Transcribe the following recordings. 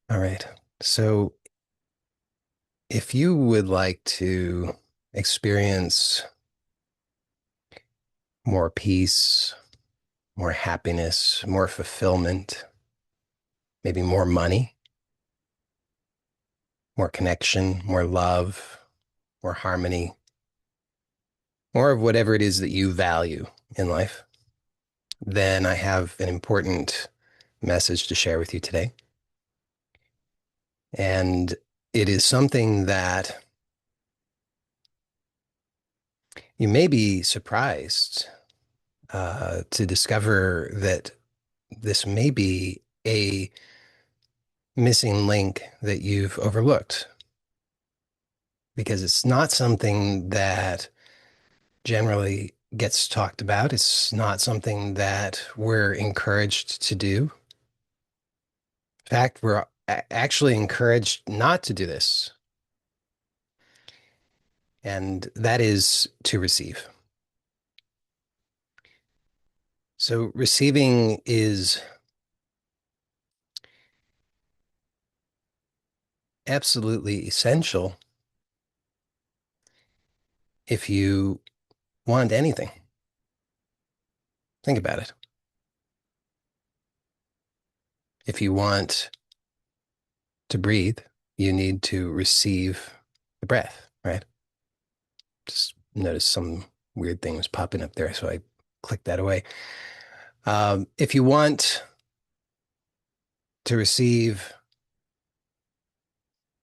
All right. So if you would like to experience more peace, more happiness, more fulfillment, maybe more money, more connection, more love, more harmony, more of whatever it is that you value in life, then I have an important message to share with you today. And it is something that you may be surprised to discover that this may be a missing link that you've overlooked because it's not something that generally gets talked about. It's not something that we're encouraged to do. In fact, we're actually encouraged not to do this, and that is to receive. So, receiving is absolutely essential if you want anything. Think about it. If you want to breathe, you need to receive the breath, right? Just noticed some weird things popping up there, so I clicked that away. If you want to receive,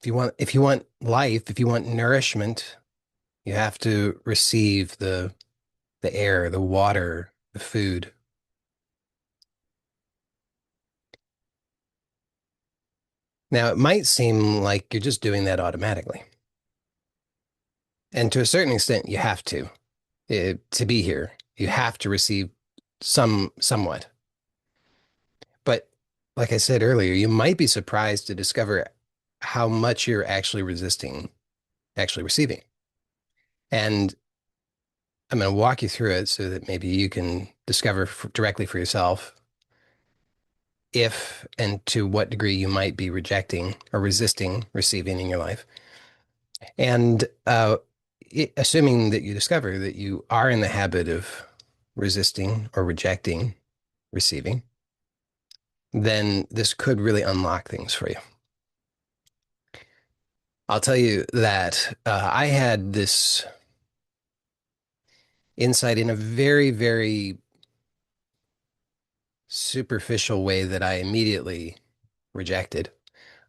if you want life, if you want nourishment, you have to receive the air, the water, the food. Now, it might seem like you're just doing that automatically. And to a certain extent, you have to be here. You have to receive somewhat. But like I said earlier, you might be surprised to discover how much you're actually resisting actually receiving. And I'm going to walk you through it so that maybe you can discover directly for yourself if and to what degree you might be rejecting or resisting receiving in your life. And assuming that you discover that you are in the habit of resisting or rejecting receiving, then this could really unlock things for you. I'll tell you that I had this insight in a very, very superficial way that I immediately rejected.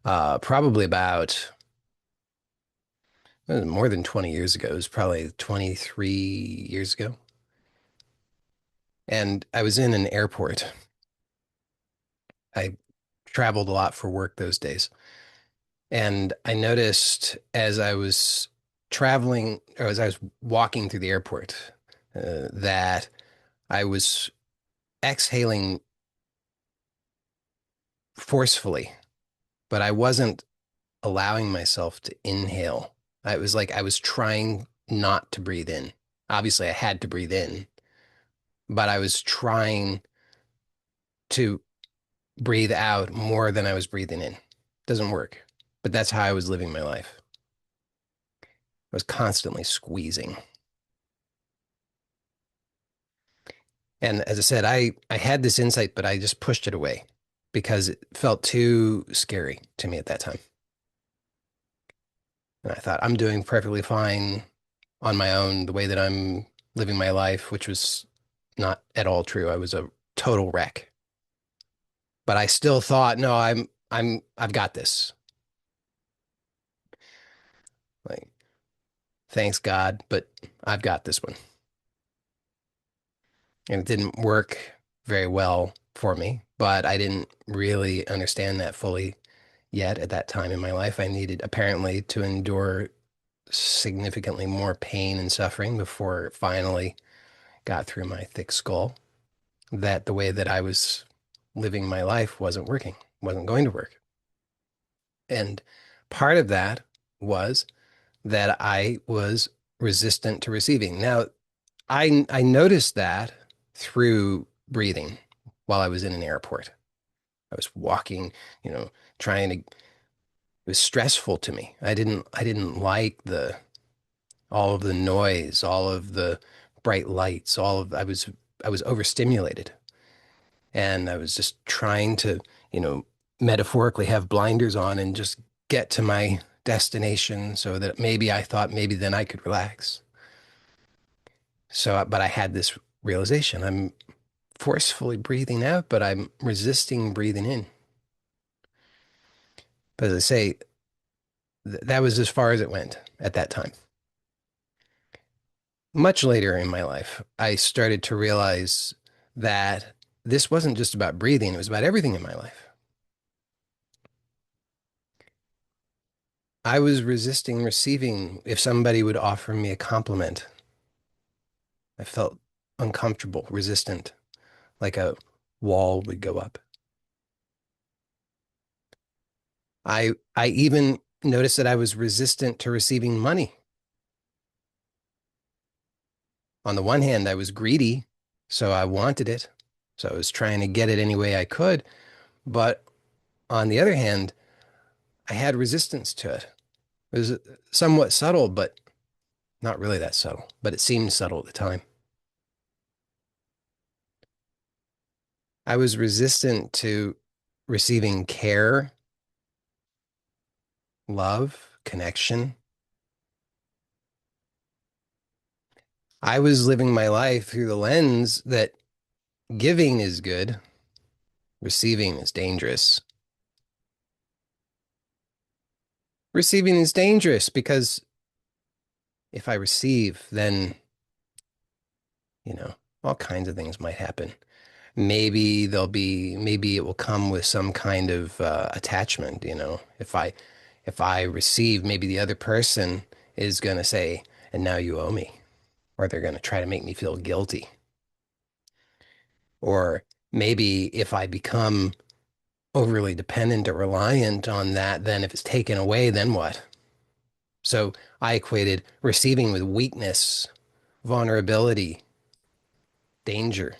Probably about more than 20 years ago. It was probably 23 years ago. And I was in an airport. I traveled a lot for work those days. And I noticed as I was traveling, or as I was walking through the airport, that I was exhaling forcefully, but I wasn't allowing myself to inhale. I was like I was trying not to breathe in. Obviously, I had to breathe in, but I was trying to breathe out more than I was breathing in. Doesn't work, but that's how I was living my life. I was constantly squeezing. And as I said, I had this insight, but I just pushed it away because it felt too scary to me at that time. And I thought I'm doing perfectly fine on my own, the way that I'm living my life, which was not at all true. I was a total wreck. But I still thought, no, I've got this. Like, thanks God, but I've got this one. And it didn't work very well for me, but I didn't really understand that fully yet at that time in my life. I needed apparently to endure significantly more pain and suffering before it finally got through my thick skull that the way that I was living my life wasn't working, wasn't going to work. And part of that was that I was resistant to receiving. Now, I noticed that through breathing while I was in an airport. I was walking, you know, trying to, it was stressful to me. I didn't like all of the noise, all of the bright lights, I was overstimulated. And I was just trying to, you know, metaphorically have blinders on and just get to my destination so that maybe I thought maybe then I could relax. So, but I had this realization. I'm forcefully breathing out, but I'm resisting breathing in. But as I say, that was as far as it went at that time. Much later in my life, I started to realize that this wasn't just about breathing, it was about everything in my life. I was resisting receiving if somebody would offer me a compliment. I felt uncomfortable, resistant, like a wall would go up. I even noticed that I was resistant to receiving money. On the one hand, I was greedy, so I wanted it. So I was trying to get it any way I could. But on the other hand, I had resistance to it. It was somewhat subtle, but not really that subtle, but it seemed subtle at the time. I was resistant to receiving care, love, connection. I was living my life through the lens that giving is good, receiving is dangerous. Receiving is dangerous because if I receive, then, you know, all kinds of things might happen. Maybe it will come with some kind of attachment, you know. If I receive, maybe the other person is going to say, and now you owe me, or they're going to try to make me feel guilty. Or maybe if I become overly dependent or reliant on that, then if it's taken away, then what? So I equated receiving with weakness, vulnerability, danger.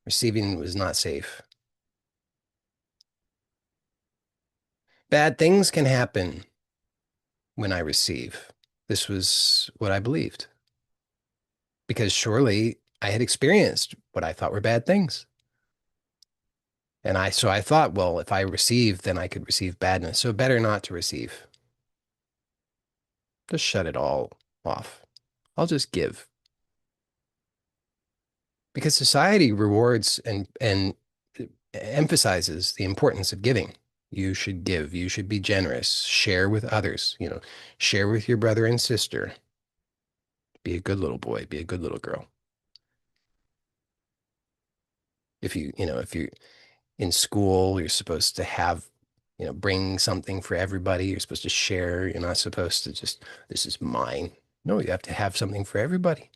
Receiving was not safe. Bad things can happen when I receive. This was what I believed because surely I had experienced what I thought were bad things. So I thought, well, if I receive, then I could receive badness. So better not to receive. Just shut it all off. I'll just give. Because society rewards and emphasizes the importance of giving. You should give. You should be generous. Share with others. You know, share with your brother and sister. Be a good little boy. Be a good little girl. If you're in school, you're supposed to have, bring something for everybody. You're supposed to share. You're not supposed to just, this is mine. No, you have to have something for everybody.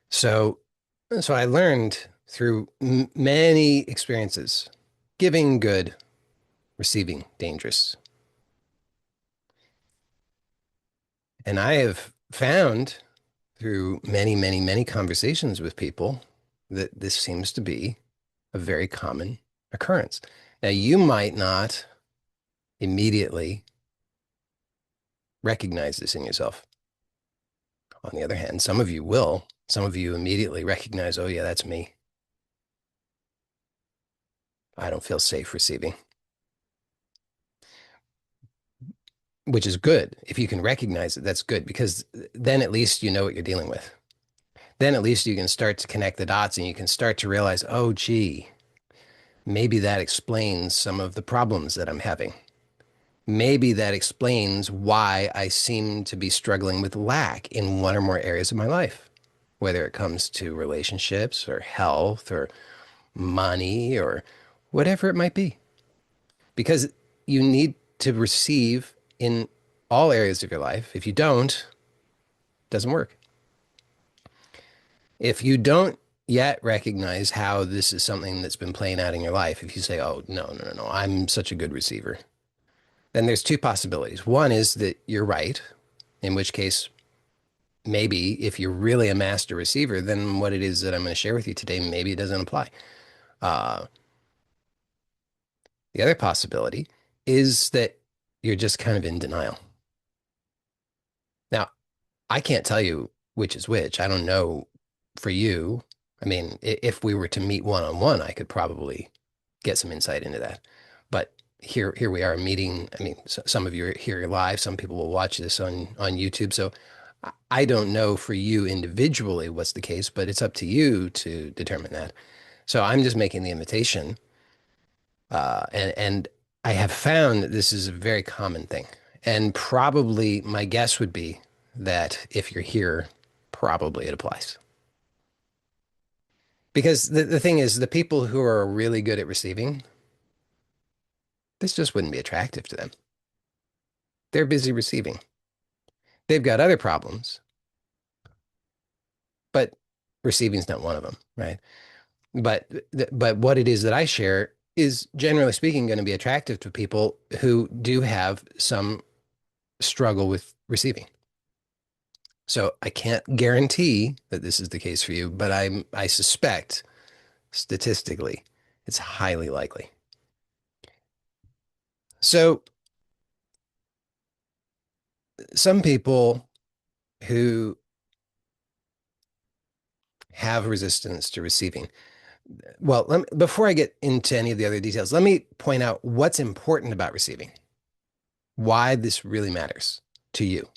So, so I learned through many experiences, giving good, receiving dangerous. And I have found through many, many, many conversations with people that this seems to be a very common occurrence. Now, you might not immediately recognize this in yourself. On the other hand, some of you will. Some of you immediately recognize, oh, yeah, that's me. I don't feel safe receiving, which is good. If you can recognize it, that's good because then at least you know what you're dealing with. Then at least you can start to connect the dots and you can start to realize, oh, gee, maybe that explains some of the problems that I'm having. Maybe that explains why I seem to be struggling with lack in one or more areas of my life, whether it comes to relationships or health or money or whatever it might be. Because you need to receive in all areas of your life. If you don't, it doesn't work. If you don't yet recognize how this is something that's been playing out in your life, if you say, oh, no, no, no, no, I'm such a good receiver, then there's two possibilities. One is that you're right, in which case maybe if you're really a master receiver, then what it is that I'm going to share with you today, maybe it doesn't apply. Uh, the other possibility is that you're just kind of in denial. Now, I can't tell you which is which. I don't know for you. I mean, if we were to meet one on one, I could probably get some insight into that. But here we are meeting. I mean, some of you are here live. Some people will watch this on YouTube. So I don't know for you individually what's the case, but it's up to you to determine that. So I'm just making the invitation, and I have found that this is a very common thing. And probably my guess would be that if you're here, probably it applies. Because the thing is, the people who are really good at receiving, this just wouldn't be attractive to them. They're busy receiving. They've got other problems, but receiving's not one of them, right? But what it is that I share is generally speaking going to be attractive to people who do have some struggle with receiving. So I can't guarantee that this is the case for you, but I suspect statistically it's highly likely. So some people who have resistance to receiving. Well, before I get into any of the other details, let me point out what's important about receiving, why this really matters to you.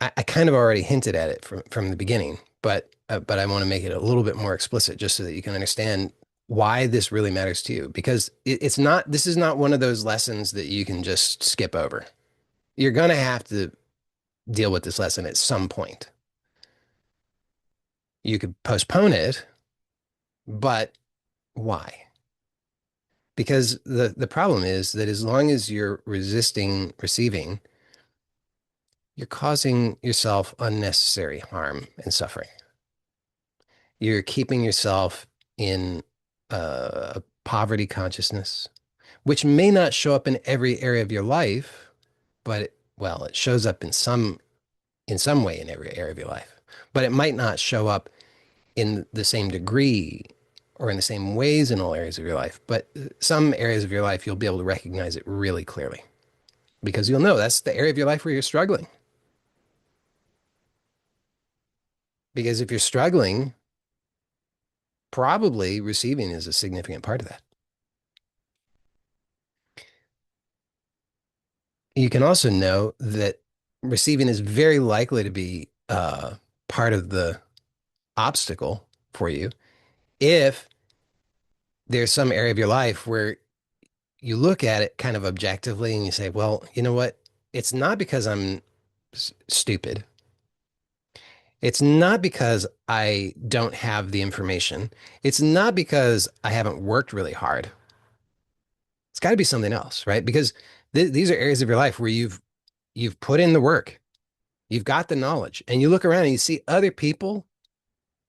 I kind of already hinted at it from the beginning, but I want to make it a little bit more explicit just so that you can understand why this really matters to you. Because it's not, this is not one of those lessons that you can just skip over. You're going to have to deal with this lesson at some point. You could postpone it, but why? Because the problem is that as long as you're resisting receiving, you're causing yourself unnecessary harm and suffering. You're keeping yourself in a poverty consciousness, which may not show up in every area of your life, but well, it shows up in some way in every area of your life. But it might not show up in the same degree or in the same ways in all areas of your life. But some areas of your life, you'll be able to recognize it really clearly because you'll know that's the area of your life where you're struggling. Because if you're struggling, probably receiving is a significant part of that. You can also know that receiving is very likely to be part of the obstacle for you if there's some area of your life where you look at it kind of objectively and you say, well, you know what? It's not because I'm stupid. It's not because I don't have the information. It's not because I haven't worked really hard. It's got to be something else, right? Because these are areas of your life where you've put in the work. You've got the knowledge, and you look around and you see other people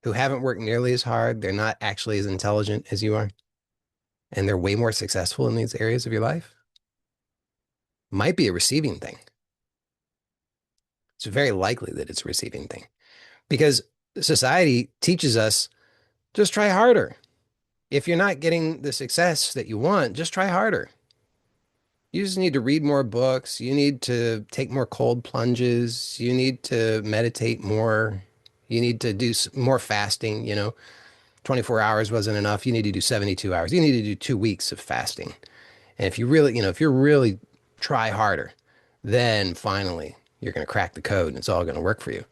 who haven't worked nearly as hard. They're not actually as intelligent as you are, and they're way more successful in these areas of your life. Might be a receiving thing. It's very likely that it's a receiving thing because society teaches us just try harder. If you're not getting the success that you want, just try harder. You just need to read more books. You need to take more cold plunges. You need to meditate more. You need to do more fasting. 24 hours wasn't enough. You need to do 72 hours. You need to do 2 weeks of fasting. And if you really, if you're really try harder, then finally you're going to crack the code and it's all going to work for you.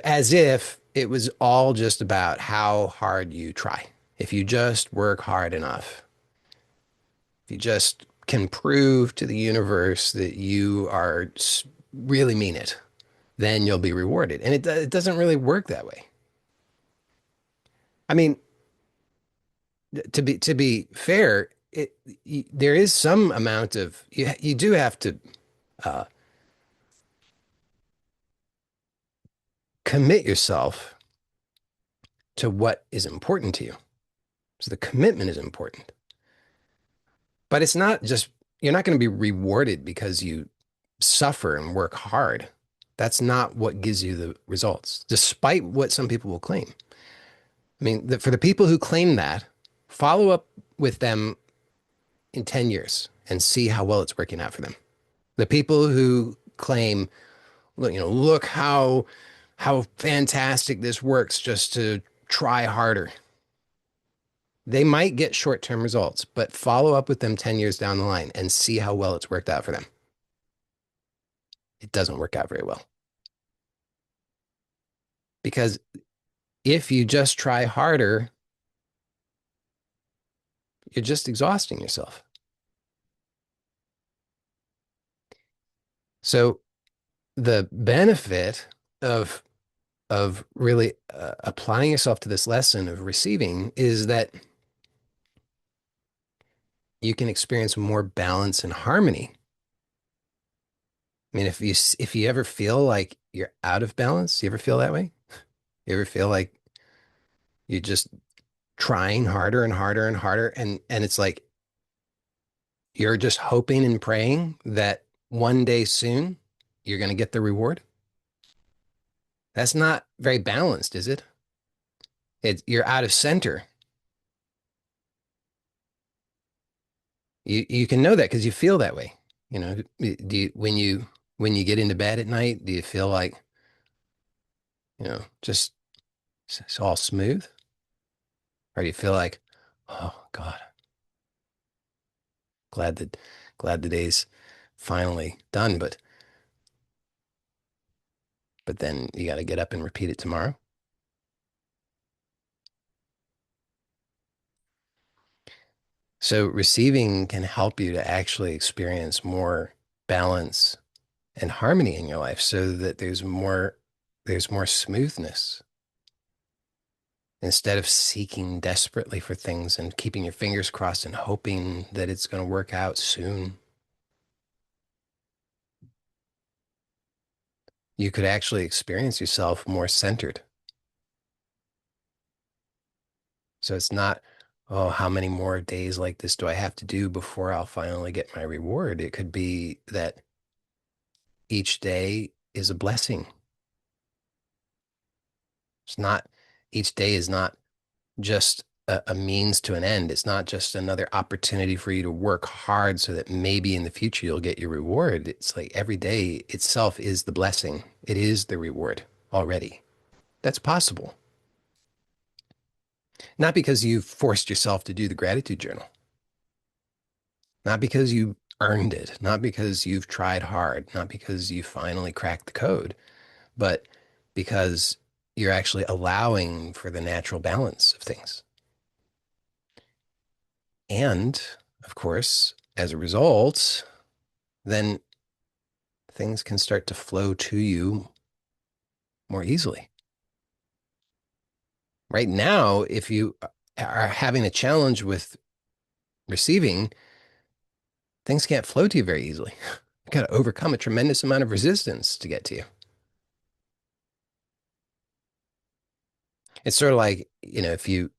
As if it was all just about how hard you try. If you just work hard enough, if you just can prove to the universe that you are really mean it, then you'll be rewarded. And it doesn't really work that way. I mean, to be fair, there is some amount of you do have to uh, commit yourself to what is important to you. So the commitment is important, but it's not just you're not going to be rewarded because you suffer and work hard. That's not what gives you the results, despite what some people will claim. I mean, for the people who claim that, follow up with them in 10 years and see how well it's working out for them. The people who claim, look, look how fantastic this works just to try harder. They might get short-term results, but follow up with them 10 years down the line and see how well it's worked out for them. It doesn't work out very well. Because if you just try harder, you're just exhausting yourself. So the benefit of really applying yourself to this lesson of receiving is that you can experience more balance and harmony. I mean, if you ever feel like you're out of balance, you ever feel that way? You ever feel like you're just trying harder and harder and harder, and it's like you're just hoping and praying that one day soon you're going to get the reward? That's not very balanced, is it? You're out of center. You can know that because you feel that way. Do you when you get into bed at night, do you feel like, just it's all smooth? Or do you feel like, oh God, glad that glad the day's finally done, but then you got to get up and repeat it tomorrow. So receiving can help you to actually experience more balance and harmony in your life so that there's more smoothness instead of seeking desperately for things and keeping your fingers crossed and hoping that it's going to work out soon. You could actually experience yourself more centered. So it's not, oh, how many more days like this do I have to do before I'll finally get my reward? It could be that each day is a blessing. It's not, each day is not just a means to an end. It's not just another opportunity for you to work hard so that maybe in the future you'll get your reward. It's like every day itself is the blessing. It is the reward already. That's possible. Not because you've forced yourself to do the gratitude journal, not because you earned it, not because you've tried hard, not because you finally cracked the code, but because you're actually allowing for the natural balance of things. And of course, as a result, then things can start to flow to you more easily. Right now, if you are having a challenge with receiving, things can't flow to you very easily. You've got to overcome a tremendous amount of resistance to get to you. It's sort of like, if you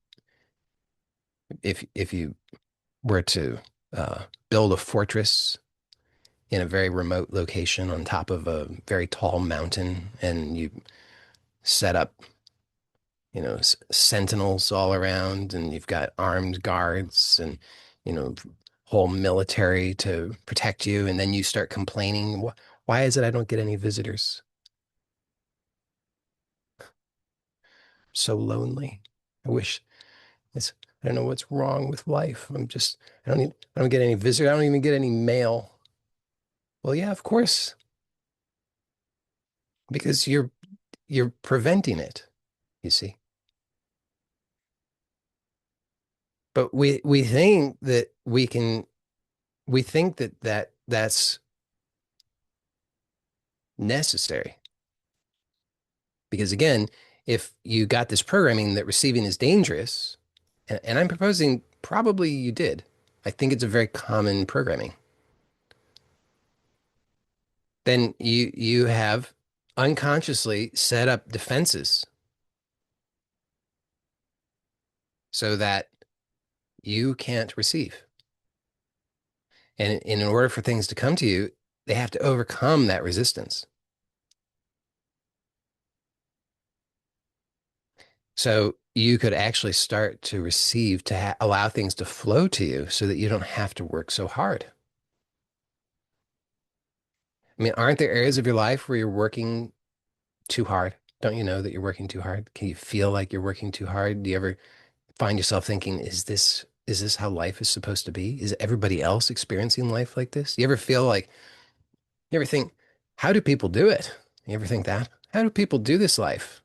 were to build a fortress in a very remote location on top of a very tall mountain, and you set up, sentinels all around, and you've got armed guards and, you know, whole military to protect you. And then you start complaining, why is it I don't get any visitors? So lonely. I wish it's, I don't know what's wrong with life. I don't get any visitors. I don't even get any mail. Well, yeah, of course, because you're preventing it, you see. But we think that's necessary. Because again, if you got this programming that receiving is dangerous, and I'm proposing probably you did. I think it's a very common programming. Then you have unconsciously set up defenses so that you can't receive. And in order for things to come to you, they have to overcome that resistance. So you could actually start to receive, to allow things to flow to you so that you don't have to work so hard. I mean, aren't there areas of your life where you're working too hard? Don't you know that you're working too hard? Can you feel like you're working too hard? Do you ever find yourself thinking, is this how life is supposed to be? Is everybody else experiencing life like this? You ever feel like, you ever think, how do people do it? You ever think that? How do people do this life?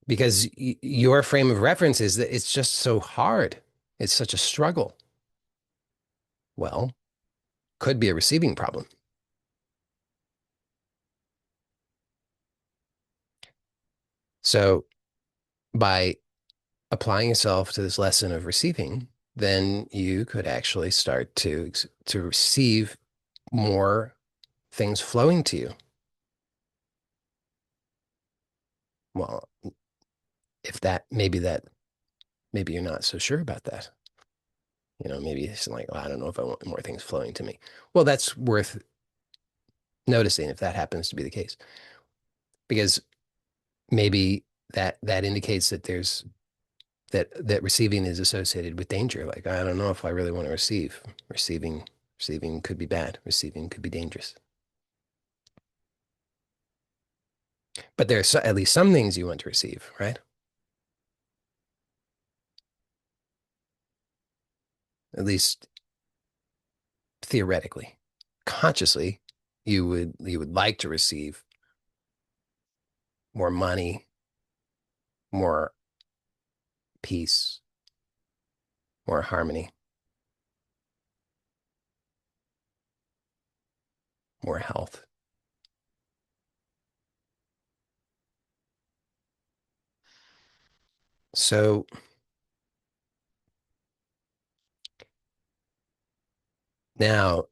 Because your frame of reference is that it's just so hard. It's such a struggle. Well, could be a receiving problem. So by applying yourself to this lesson of receiving, then you could actually start to receive more things flowing to you. Well, if maybe you're not so sure about that. Maybe it's like, well, I don't know if I want more things flowing to me. Well, that's worth noticing if that happens to be the case, because maybe that indicates that that receiving is associated with danger. Like, I don't know if I really want to receive. Receiving could be bad. Receiving could be dangerous. But there's at least some things you want to receive, right? At least theoretically. Consciously, you would like to receive more money, more peace, more harmony, more health. So now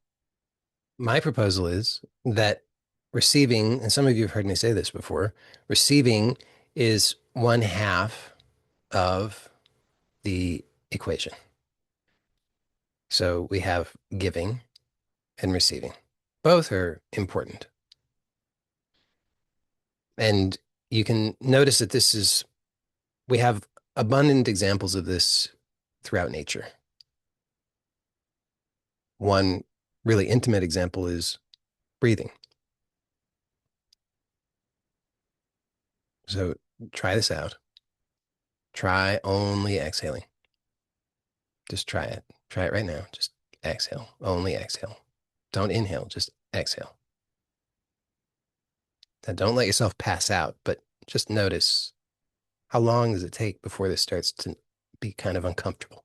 my proposal is that receiving, and some of you have heard me say this before, receiving is one half of the equation. So we have giving and receiving. Both are important. And you can notice that we have abundant examples of this throughout nature. One really intimate example is breathing. So try this out. Try only exhaling. Just try it. Try it right now. Just exhale. Only exhale. Don't inhale. Just exhale. And don't let yourself pass out, but just notice, how long does it take before this starts to be kind of uncomfortable?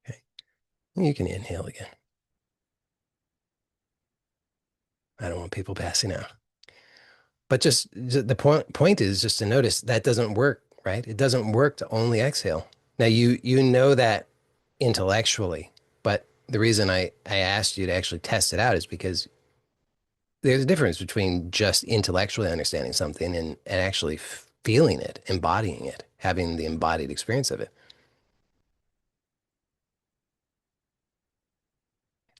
Okay. You can inhale again. I don't want people passing out. But just the point is just to notice that doesn't work, right? It doesn't work to only exhale. Now you know that intellectually, but the reason I asked you to actually test it out is because there's a difference between just intellectually understanding something and actually feeling it, embodying it, having the embodied experience of it.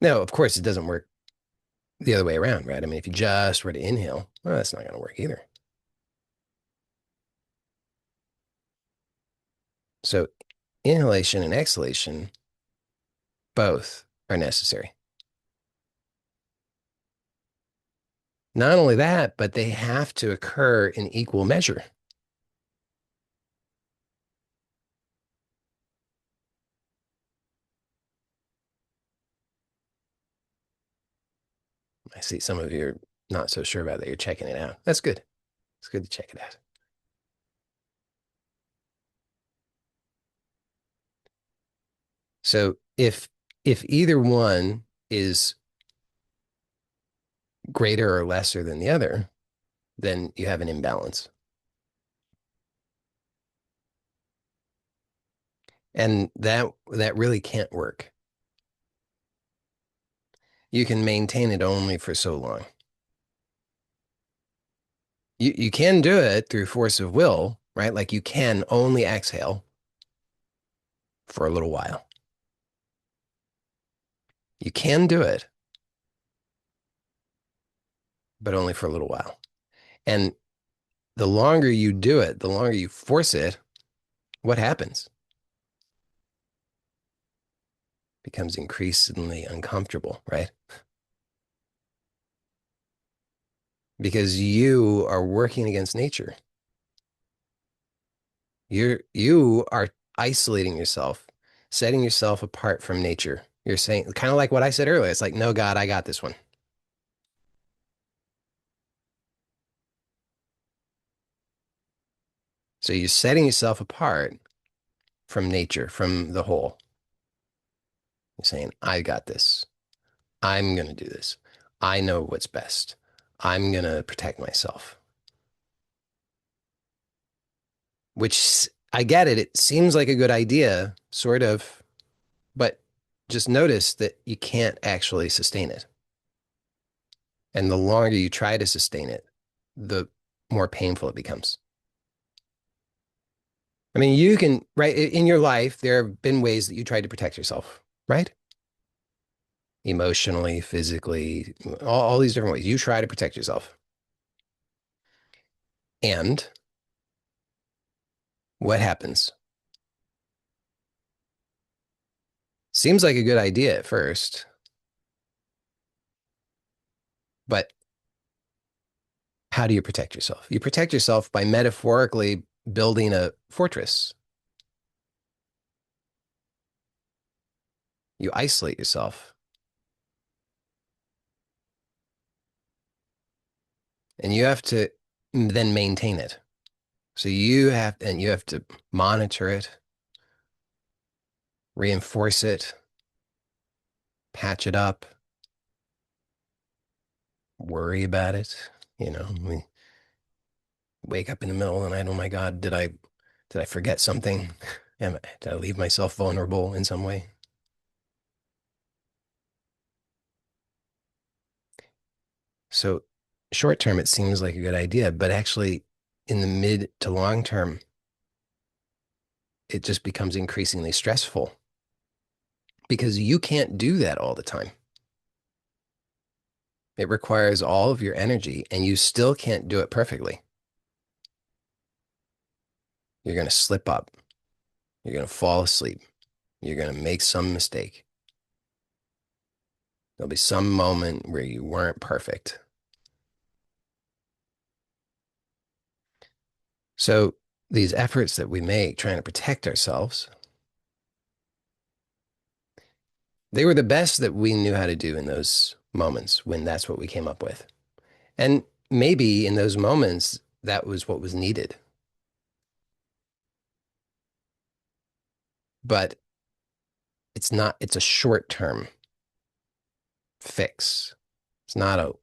Now, of course, it doesn't work the other way around, right? I mean, if you just were to inhale, well, that's not going to work either. So inhalation and exhalation both are necessary. Not only that, but they have to occur in equal measure. I see some of you are not so sure about that. You're checking it out. That's good. It's good to check it out. So if either one is greater or lesser than the other, then you have an imbalance. And that really can't work. You can maintain it only for so long. You can do it through force of will, right? Like you can only exhale for a little while. You can do it, but only for a little while. And the longer you do it, the longer you force it, what happens? It becomes increasingly uncomfortable, right? Because you are working against nature. You are isolating yourself, setting yourself apart from nature. You're saying kind of like what I said earlier. It's like, no, God, I got this one. So you're setting yourself apart from nature, from the whole. You're saying, I got this. I'm going to do this. I know what's best. I'm going to protect myself, which I get it. It seems like a good idea, sort of, but just notice that you can't actually sustain it. And the longer you try to sustain it, the more painful it becomes. I mean, you can, right, in your life, there have been ways that you tried to protect yourself, right? Emotionally, physically, all these different ways. You try to protect yourself. And what happens? Seems like a good idea at first, but how do you protect yourself? You protect yourself by metaphorically building a fortress. You isolate yourself and you have to then maintain it. So you have to monitor it, reinforce it, patch it up, worry about it. We wake up in the middle of the night. Oh my God, did I forget something? Did I leave myself vulnerable in some way? So short term, it seems like a good idea, but actually in the mid to long term, it just becomes increasingly stressful because you can't do that all the time. It requires all of your energy and you still can't do it perfectly. You're going to slip up. You're going to fall asleep. You're going to make some mistake. There'll be some moment where you weren't perfect. So these efforts that we make trying to protect ourselves, they were the best that we knew how to do in those moments when that's what we came up with. And maybe in those moments, that was what was needed. But it's a short term fix. It's not a,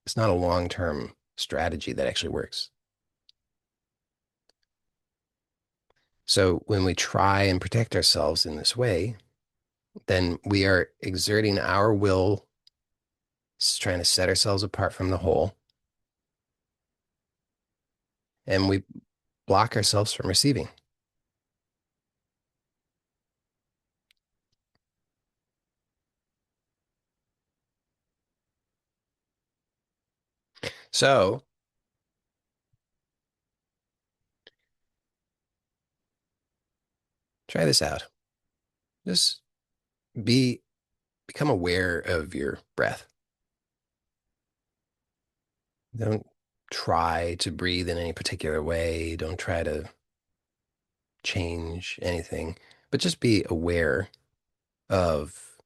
it's not a long term strategy that actually works. So when we try and protect ourselves in this way, then we are exerting our will, trying to set ourselves apart from the whole, and we block ourselves from receiving. So try this out. Just be become aware of your breath. Don't try to breathe in any particular way. Don't try to change anything, but just be aware of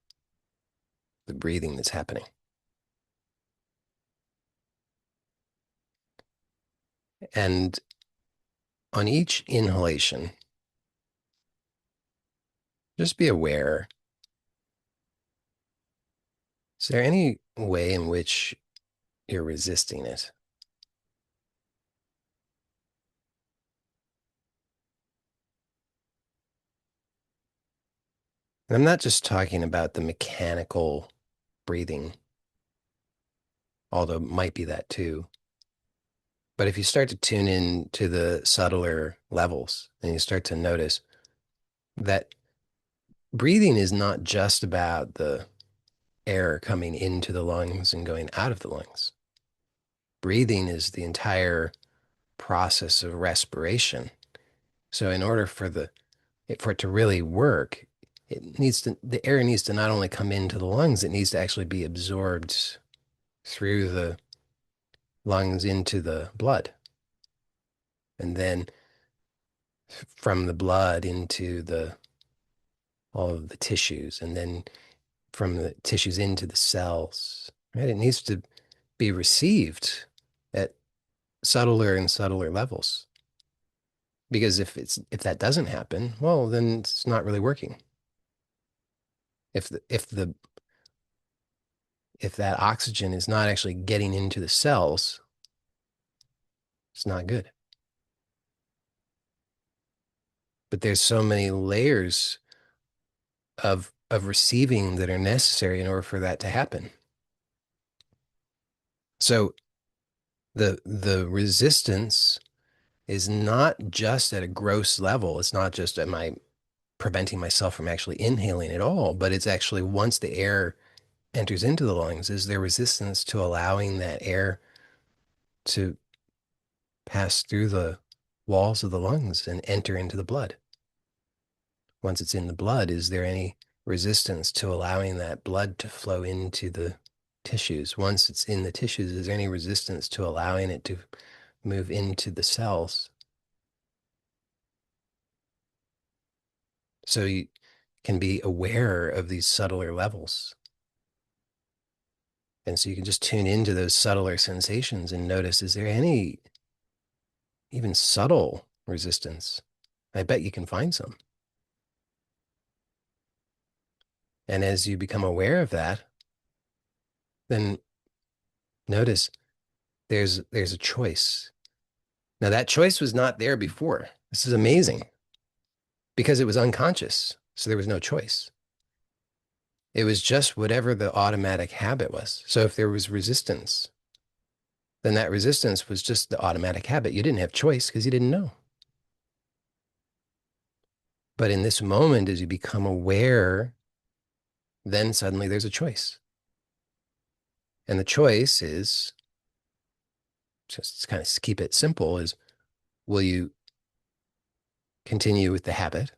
the breathing that's happening. And on each inhalation, just be aware. Is there any way in which you're resisting it? And I'm not just talking about the mechanical breathing, although it might be that too. But if you start to tune in to the subtler levels and you start to notice that breathing is not just about the air coming into the lungs and going out of the lungs. Breathing is the entire process of respiration. So in order for it to really work, the air needs to not only come into the lungs, it needs to actually be absorbed through the lungs into the blood. And then from the blood into the all of the tissues, and then from the tissues into the cells, right? It needs to be received at subtler and subtler levels. Because if that doesn't happen, well, then it's not really working. If that oxygen is not actually getting into the cells, it's not good. But there's so many layers of receiving that are necessary in order for that to happen. So the resistance is not just at a gross level. It's not just am I preventing myself from actually inhaling at all, but it's actually once the air enters into the lungs, is there resistance to allowing that air to pass through the walls of the lungs and enter into the blood. Once it's in the blood, is there any resistance to allowing that blood to flow into the tissues? Once it's in the tissues, is there any resistance to allowing it to move into the cells? So you can be aware of these subtler levels. And so you can just tune into those subtler sensations and notice, is there any even subtle resistance? I bet you can find some. And as you become aware of that, then notice there's a choice. Now that choice was not there before. This is amazing because it was unconscious. So there was no choice. It was just whatever the automatic habit was. So if there was resistance, then that resistance was just the automatic habit. You didn't have choice because you didn't know. But in this moment, as you become aware, then suddenly there's a choice. And the choice is just to kind of keep it simple is, will you continue with the habit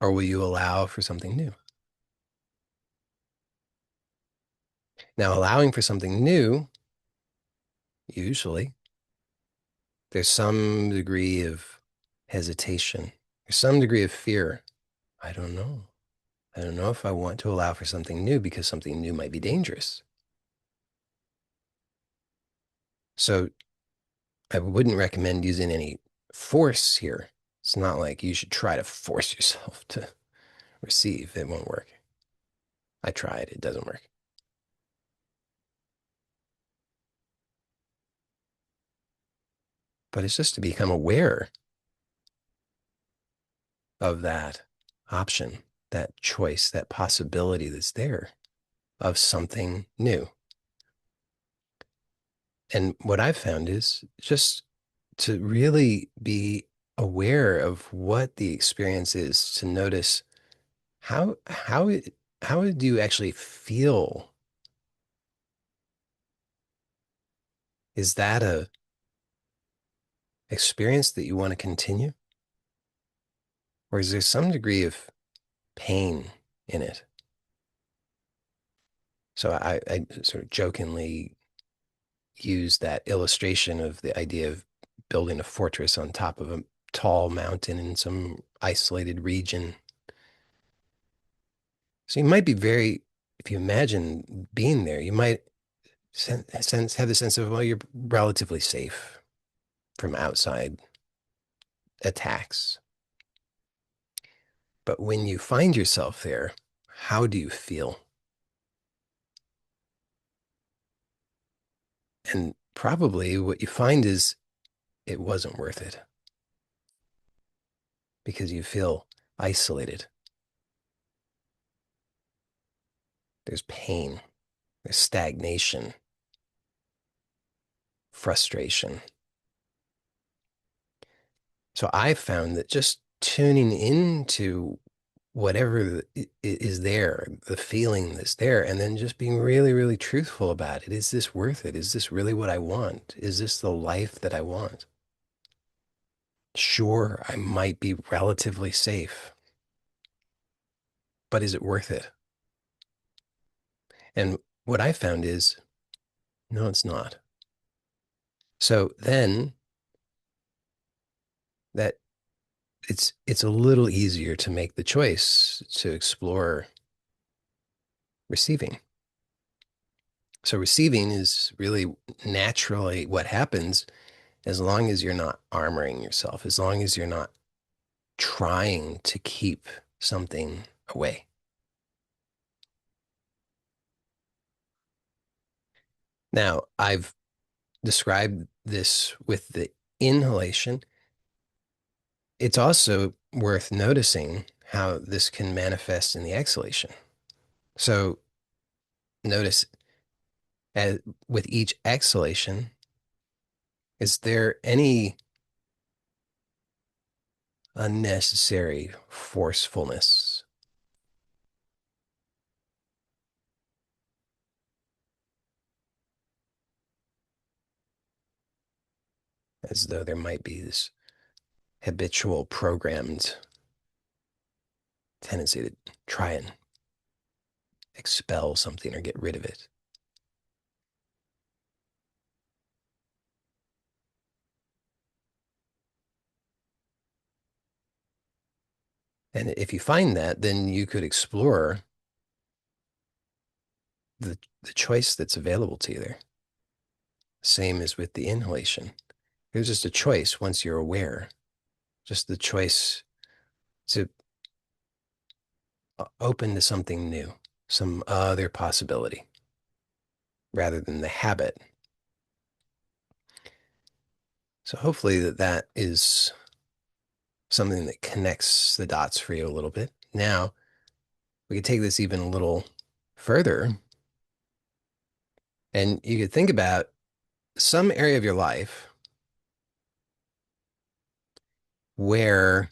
or will you allow for something new? Now, allowing for something new, usually, there's some degree of hesitation, there's some degree of fear. I don't know. I don't know if I want to allow for something new because something new might be dangerous. So I wouldn't recommend using any force here. It's not like you should try to force yourself to receive. It won't work. I tried, it doesn't work. But it's just to become aware of that option, that choice, that possibility that's there of something new. And what I've found is just to really be aware of what the experience is, to notice how do you actually feel? Is that a experience that you want to continue? Or is there some degree of pain in it? So I sort of jokingly use that illustration of the idea of building a fortress on top of a tall mountain in some isolated region. So you might be if you imagine being there, you might have the sense of, well, you're relatively safe from outside attacks. But when you find yourself there, how do you feel? And probably what you find is it wasn't worth it because you feel isolated. There's pain, there's stagnation, frustration. So I found that just tuning into whatever is there, the feeling that's there, and then just being really, really truthful about it. Is this worth it? Is this really what I want? Is this the life that I want? Sure, I might be relatively safe, but is it worth it? And what I found is, no, it's not. So then that it's a little easier to make the choice to explore receiving. So receiving is really naturally what happens as long as you're not armoring yourself, as long as you're not trying to keep something away. Now, I've described this with the inhalation. It's also worth noticing how this can manifest in the exhalation. So notice as, with each exhalation, is there any unnecessary forcefulness, as though there might be this habitual programmed tendency to try and expel something or get rid of it? And if you find that, then you could explore the choice that's available to you there. Same as with the inhalation. There's just a choice once you're aware, just the choice to open to something new, some other possibility, rather than the habit. So hopefully that is something that connects the dots for you a little bit. Now, we could take this even a little further, and you could think about some area of your life where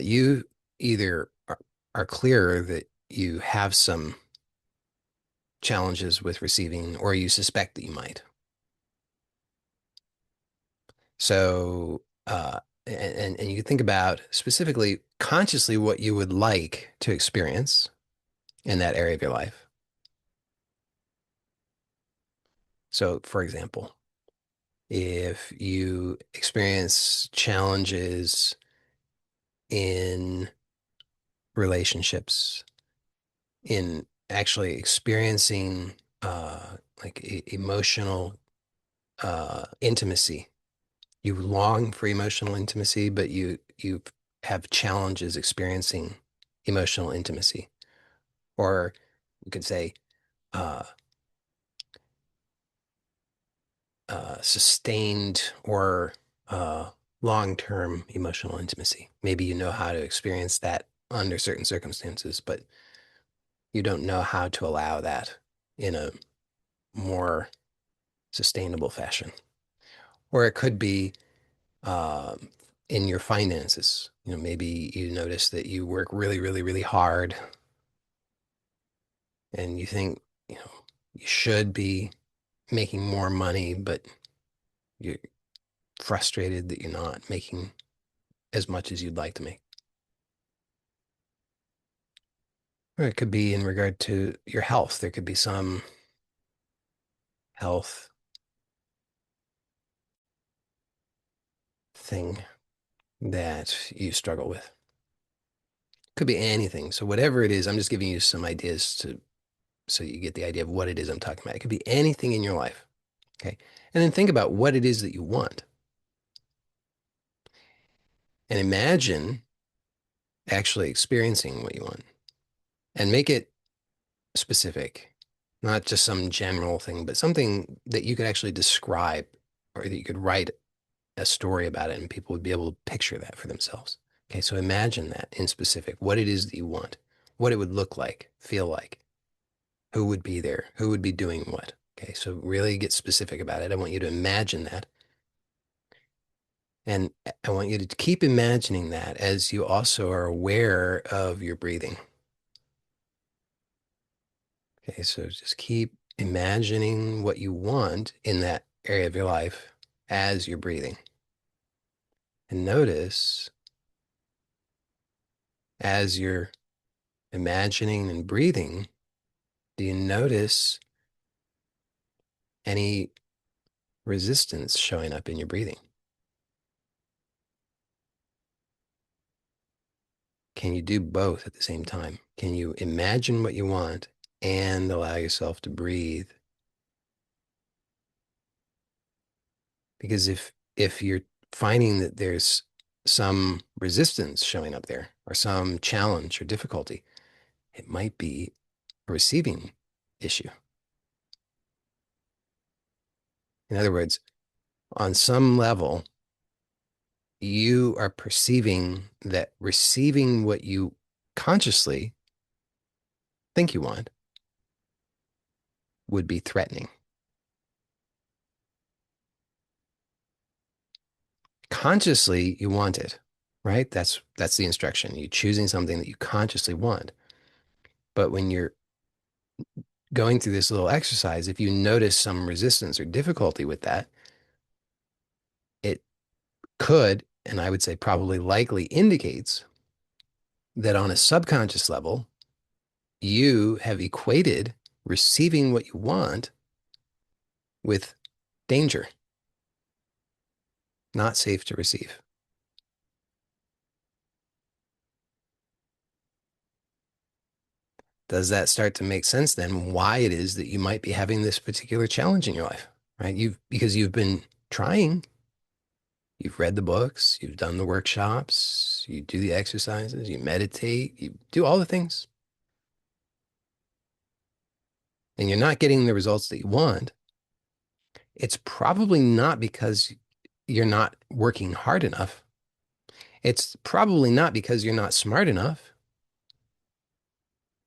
you either are clear that you have some challenges with receiving, or you suspect that you might. So, and you think about specifically consciously what you would like to experience in that area of your life. So, for example, if you experience challenges in relationships, in actually experiencing like emotional intimacy, you long for emotional intimacy, but you have challenges experiencing emotional intimacy. Or you could say uh, sustained or uh, long-term emotional intimacy. Maybe you know how to experience that under certain circumstances, but you don't know how to allow that in a more sustainable fashion. Or it could be in your finances. Maybe you notice that you work really, really, really hard, and you think, you should be making more money, but you're frustrated that you're not making as much as you'd like to make. Or it could be in regard to your health. There could be some health thing that you struggle with. Could be anything. So whatever it is, I'm just giving you some ideas to so you get the idea of what it is I'm talking about. It could be anything in your life. Okay. And then think about what it is that you want. And imagine actually experiencing what you want. And make it specific, not just some general thing, but something that you could actually describe, or that you could write a story about it and people would be able to picture that for themselves. Okay, so imagine that in specific, what it is that you want, what it would look like, feel like, who would be there, who would be doing what. Okay, so really get specific about it. I want you to imagine that. And I want you to keep imagining that as you also are aware of your breathing. Okay, so just keep imagining what you want in that area of your life as you're breathing. And notice as you're imagining and breathing, do you notice any resistance showing up in your breathing? Can you do both at the same time? Can you imagine what you want and allow yourself to breathe? Because if you're finding that there's some resistance showing up there or some challenge or difficulty, it might be a receiving issue. In other words, on some level, you are perceiving that receiving what you consciously think you want would be threatening. Consciously, you want it, right? That's the instruction. You're choosing something that you consciously want. But when you're going through this little exercise, if you notice some resistance or difficulty with that, it could, and I would say probably likely indicates that on a subconscious level, you have equated receiving what you want with danger, not safe to receive. Does that start to make sense then why it is that you might be having this particular challenge in your life, right? Because you've been trying, you've read the books, you've done the workshops, you do the exercises, you meditate, you do all the things, and you're not getting the results that you want. It's probably not because you're not working hard enough. It's probably not because you're not smart enough.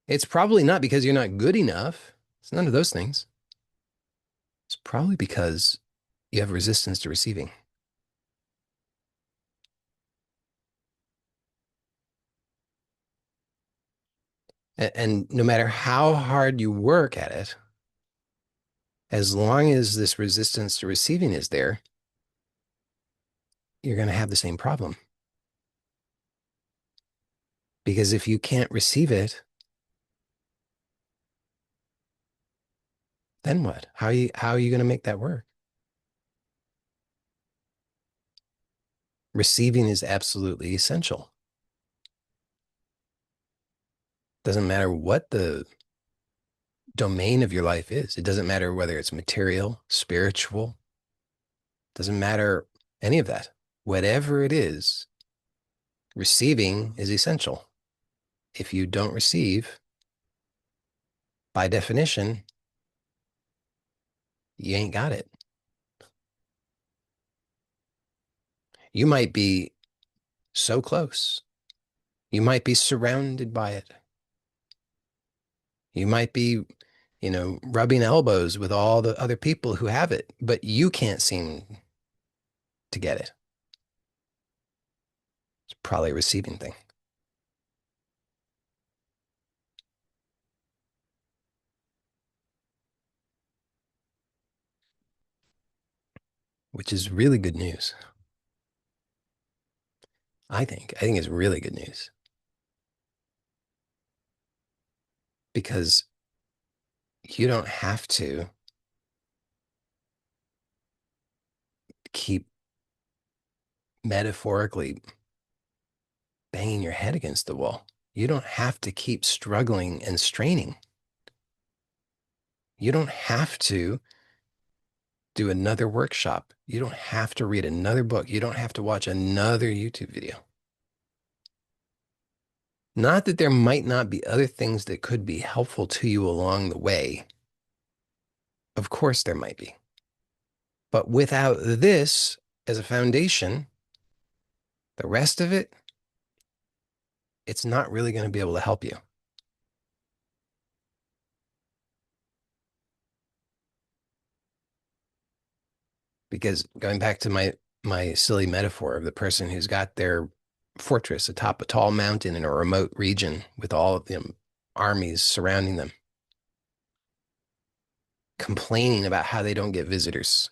It's probably not because you're not good enough. It's none of those things. It's probably because you have resistance to receiving. And no matter how hard you work at it, as long as this resistance to receiving is there, you're going to have the same problem. Because if you can't receive it, then what? How are you going to make that work? Receiving is absolutely essential. Doesn't matter what the domain of your life is. It doesn't matter whether it's material, spiritual, doesn't matter any of that. Whatever it is, receiving is essential. If you don't receive, by definition, you ain't got it. You might be so close. You might be surrounded by it. You might be, rubbing elbows with all the other people who have it, but you can't seem to get it. It's probably a receiving thing, which is really good news. I think it's really good news because you don't have to keep metaphorically banging your head against the wall. You don't have to keep struggling and straining. You don't have to do another workshop. You don't have to read another book. You don't have to watch another YouTube video. Not that there might not be other things that could be helpful to you along the way. Of course, there might be. But without this as a foundation, the rest of it, it's not really going to be able to help you. Because going back to my my silly metaphor of the person who's got their fortress atop a tall mountain in a remote region with all of them armies surrounding them, complaining about how they don't get visitors,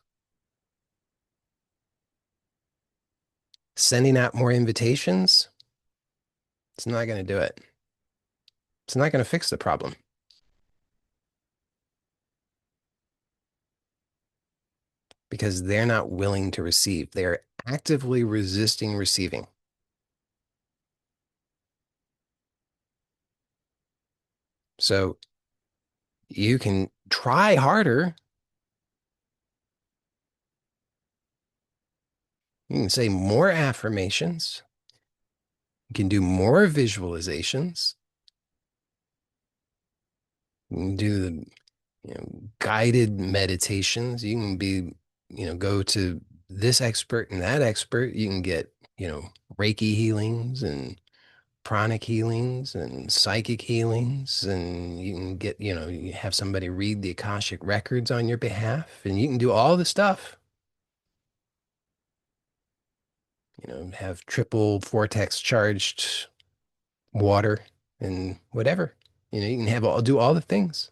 sending out more invitations. It's not going to do it. It's not going to fix the problem because they're not willing to receive. They're actively resisting receiving. So you can try harder. You can say more affirmations. You can do more visualizations. You can do the guided meditations. You can go to this expert and that expert. You can get, Reiki healings and pranic healings and psychic healings. And you can get, you have somebody read the Akashic records on your behalf. And you can do all the stuff, have triple vortex charged water and whatever. You can do all the things.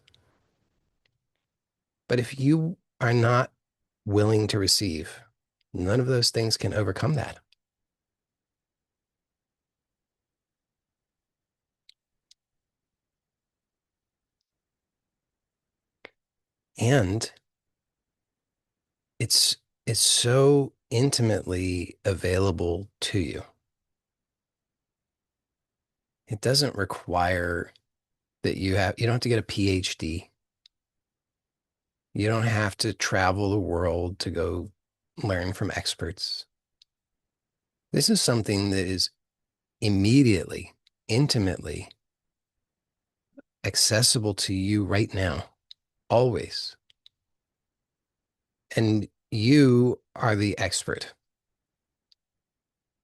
But if you are not willing to receive, none of those things can overcome that. And it's it's so intimately available to you. It doesn't require that you don't have to get a PhD. You don't have to travel the world to go learn from experts. This is something that is immediately, intimately accessible to you right now, always. And you are the expert.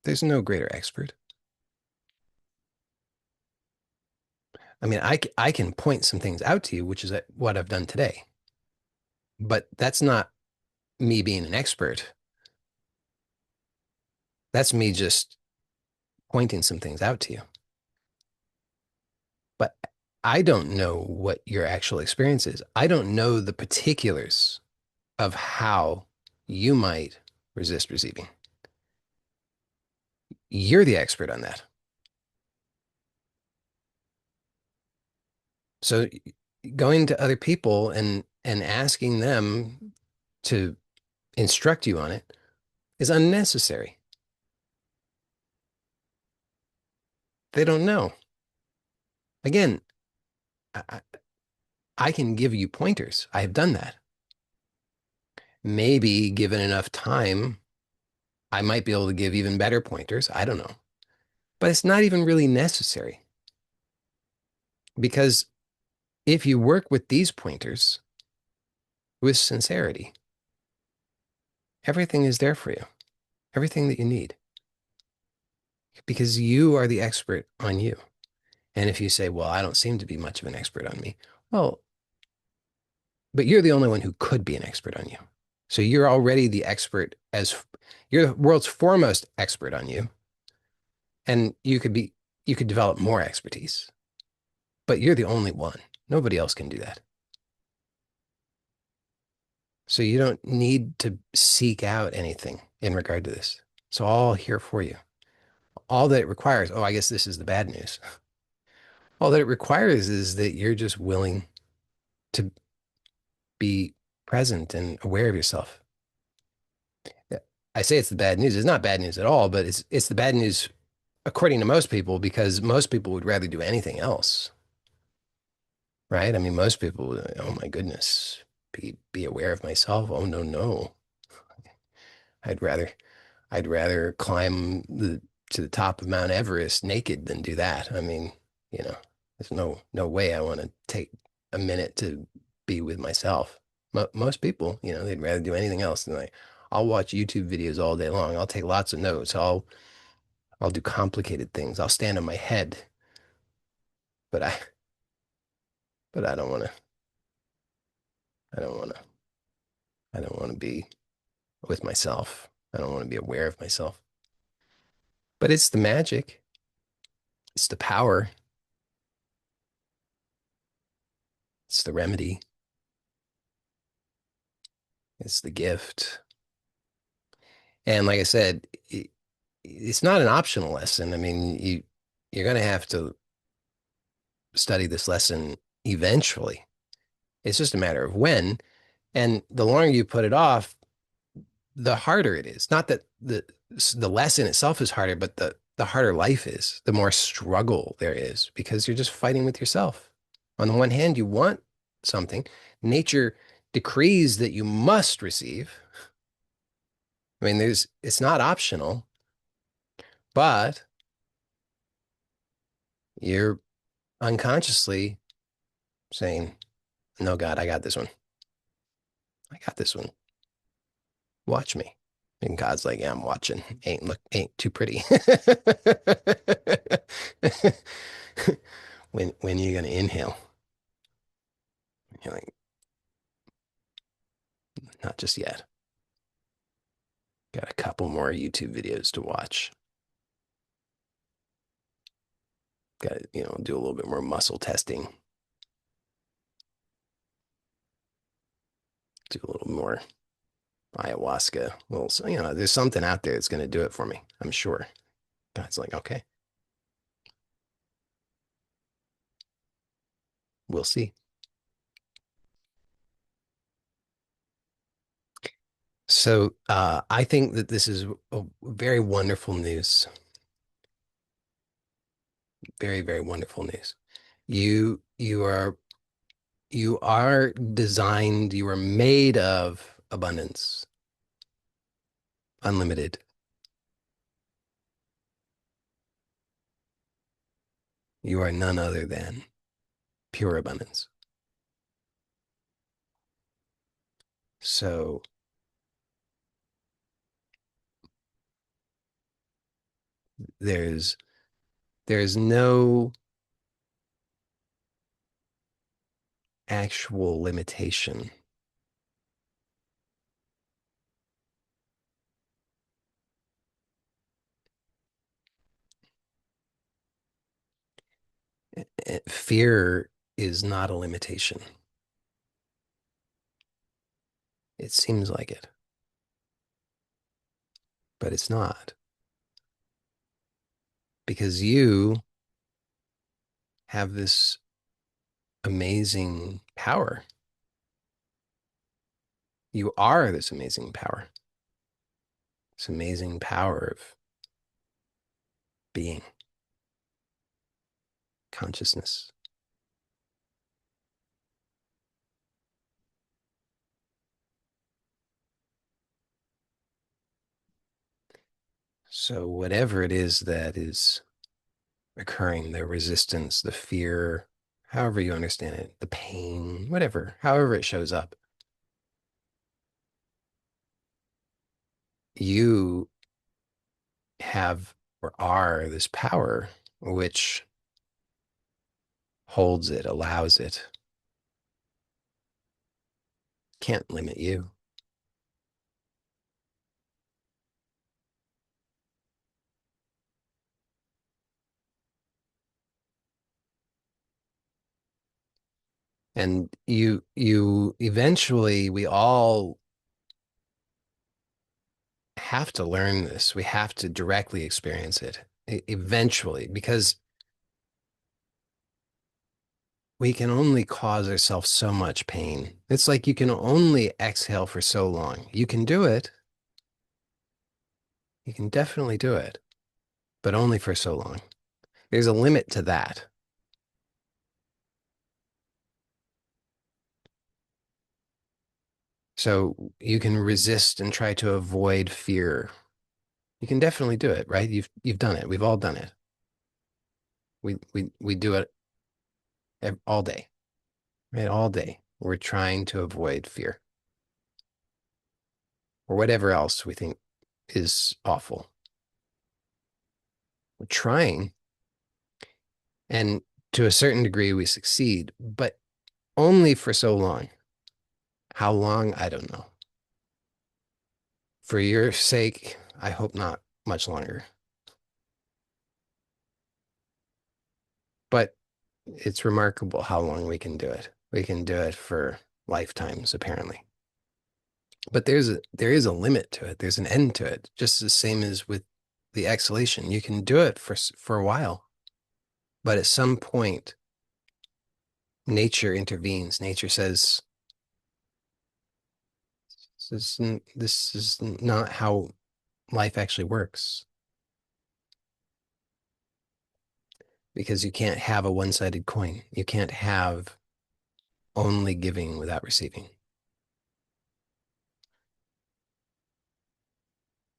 There's no greater expert. I mean, I can point some things out to you, which is what I've done today. But that's not me being an expert. That's me just pointing some things out to you. But I don't know what your actual experience is. I don't know the particulars of how you might resist receiving. You're the expert on that. So going to other people and asking them to instruct you on it is unnecessary. They don't know. Again, I, I can give you pointers. I have done that. Maybe given enough time, I might be able to give even better pointers. I don't know. But it's not even really necessary because if you work with these pointers with sincerity, everything is there for you, everything that you need, because you are the expert on you. And if you say, well, I don't seem to be much of an expert on me, well, but you're the only one who could be an expert on you. So you're already the expert you're the world's foremost expert on you. And you could develop more expertise, but you're the only one. Nobody else can do that. So you don't need to seek out anything in regard to this. It's all here for you. All that it requires, oh, I guess this is the bad news. All that it requires is that you're just willing to be present and aware of yourself. I say it's the bad news. It's not bad news at all, but it's the bad news according to most people because most people would rather do anything else, right? I mean, most people, oh my goodness, be aware of myself. Oh no, no. I'd rather I'd rather climb to the top of Mount Everest naked than do that. I mean, there's no way I want to take a minute to be with myself. Most people, they'd rather do anything else than I'll watch YouTube videos all day long. I'll take lots of notes. I'll do complicated things. I'll stand on my head, but I don't want to. I don't want to. I don't want to be with myself. I don't want to be aware of myself. But it's the magic, it's the power, it's the remedy, it's the gift. And like I said, it's not an optional lesson. I mean, you're going to have to study this lesson eventually. It's just a matter of when. And the longer you put it off, the harder it is. Not that the lesson itself is harder, but the harder life is, the more struggle there is because you're just fighting with yourself. On the one hand, you want something. Nature decrees that you must receive. I mean, it's not optional, but you're unconsciously saying, "No, God, I got this one. I got this one. Watch me." And God's like, "Yeah, I'm watching. Ain't too pretty." When are you gonna inhale? You're like, not just yet. Got a couple more YouTube videos to watch. Got to, do a little bit more muscle testing. Do a little more ayahuasca. Well, so, there's something out there that's going to do it for me. I'm sure. God's like, okay, we'll see. So I think that this is a very wonderful news. Very, very wonderful news. You you are you are designed, you are made of abundance, unlimited. You are none other than pure abundance. So there's there's no actual limitation. Fear is not a limitation. It seems like it, but it's not because you have this amazing power. You are this amazing power, this amazing power of being, consciousness. So, whatever it is that is occurring, the resistance, the fear, however you understand it, the pain, whatever, however it shows up, you have or are this power which holds it, allows it, can't limit you. And you eventually, we all have to learn this. We have to directly experience it eventually, because we can only cause ourselves so much pain. It's like you can only exhale for so long. You can do it. You can definitely do it, but only for so long. There's a limit to that. So you can resist and try to avoid fear. You can definitely do it, right? You've done it. We've all done it. We do it all day, right? All day. We're trying to avoid fear or whatever else we think is awful. We're trying, and to a certain degree, we succeed, but only for so long. How long? I don't know. For your sake, I hope not much longer. But it's remarkable how long we can do it. We can do it for lifetimes, apparently. But there is a limit to it. There's an end to it. Just the same as with the exhalation. You can do it for a while, but at some point, nature intervenes. Nature says, this is not how life actually works, because you can't have a one-sided coin. You can't have only giving without receiving.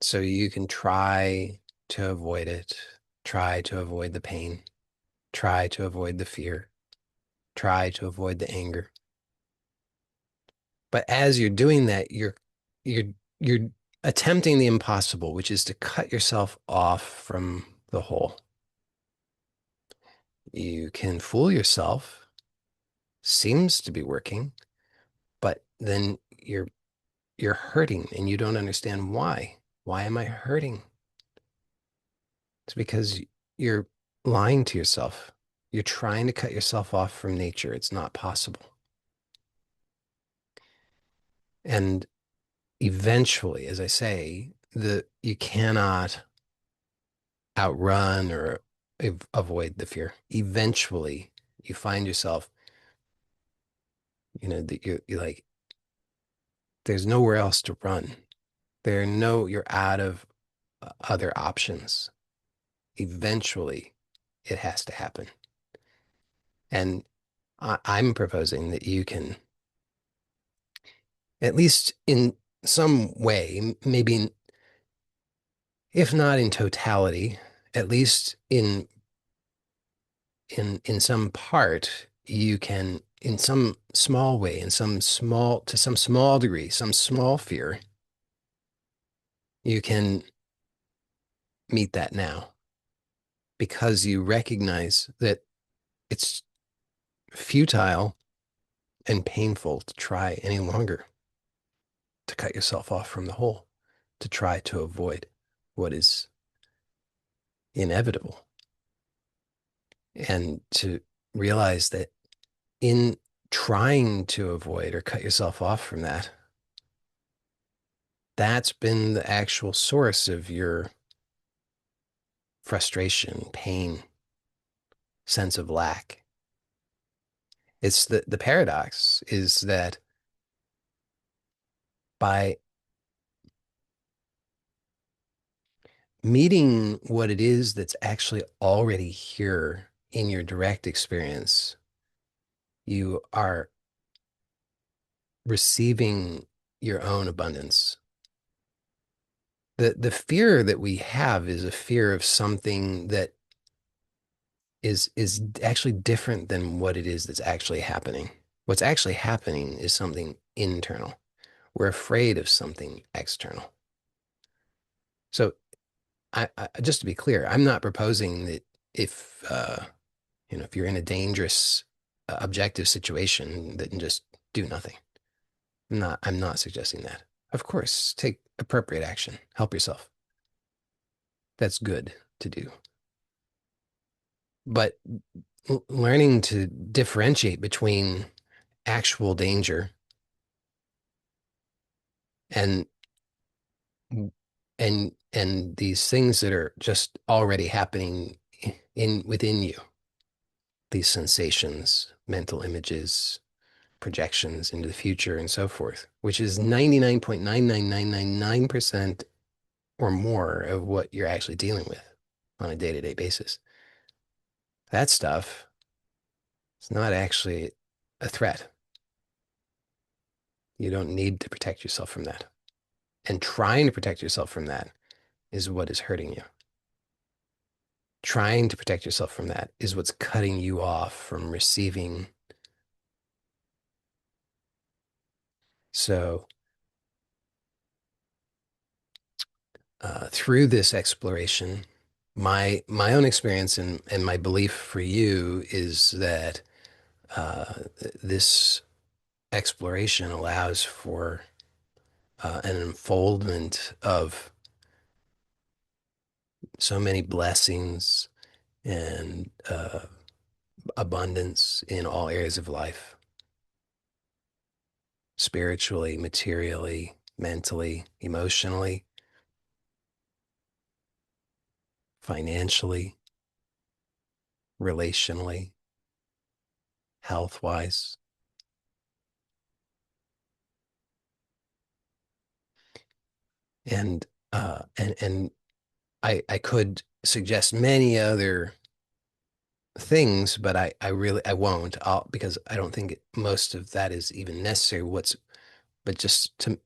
So you can try to avoid it, try to avoid the pain, try to avoid the fear, try to avoid the anger. But as you're doing that, you're attempting the impossible, which is to cut yourself off from the whole. You can fool yourself, seems to be working, but then you're hurting and you don't understand why. Why am I hurting? It's because you're lying to yourself. You're trying to cut yourself off from nature. It's not possible. And eventually, as I say, you cannot outrun or avoid the fear. Eventually, you find yourself, that you're like, there's nowhere else to run. You're out of other options. Eventually, it has to happen. And I'm proposing that you can, at least in some way, maybe if not in totality, at least in some part, you can, in some small way, to some small degree, some small fear, you can meet that now because you recognize that it's futile and painful to try any longer to cut yourself off from the whole, to try to avoid what is inevitable, and to realize that in trying to avoid or cut yourself off from that, that's been the actual source of your frustration, pain, sense of lack. It's the paradox is that by meeting what it is that's actually already here in your direct experience, you are receiving your own abundance. The fear that we have is a fear of something that is actually different than what it is that's actually happening. What's actually happening is something internal. We're afraid of something external. So just to be clear, I'm not proposing that if you're in a dangerous objective situation, that just do nothing. I'm not suggesting that. Of course, take appropriate action. Help yourself. That's good to do. But learning to differentiate between actual danger and and these things that are just already happening within you, these sensations, mental images, projections into the future and so forth, which is 99.99999% or more of what you're actually dealing with on a day-to-day basis. That stuff is not actually a threat. You don't need to protect yourself from that. And trying to protect yourself from that is what is hurting you. Trying to protect yourself from that is what's cutting you off from receiving. So through this exploration, my own experience and my belief for you is that uh, this exploration allows for an unfoldment of so many blessings and abundance in all areas of life, spiritually, materially, mentally, emotionally, financially, relationally, health wise. And and I could suggest many other things, but I really I won't. Because I don't think most of that is even necessary. But just to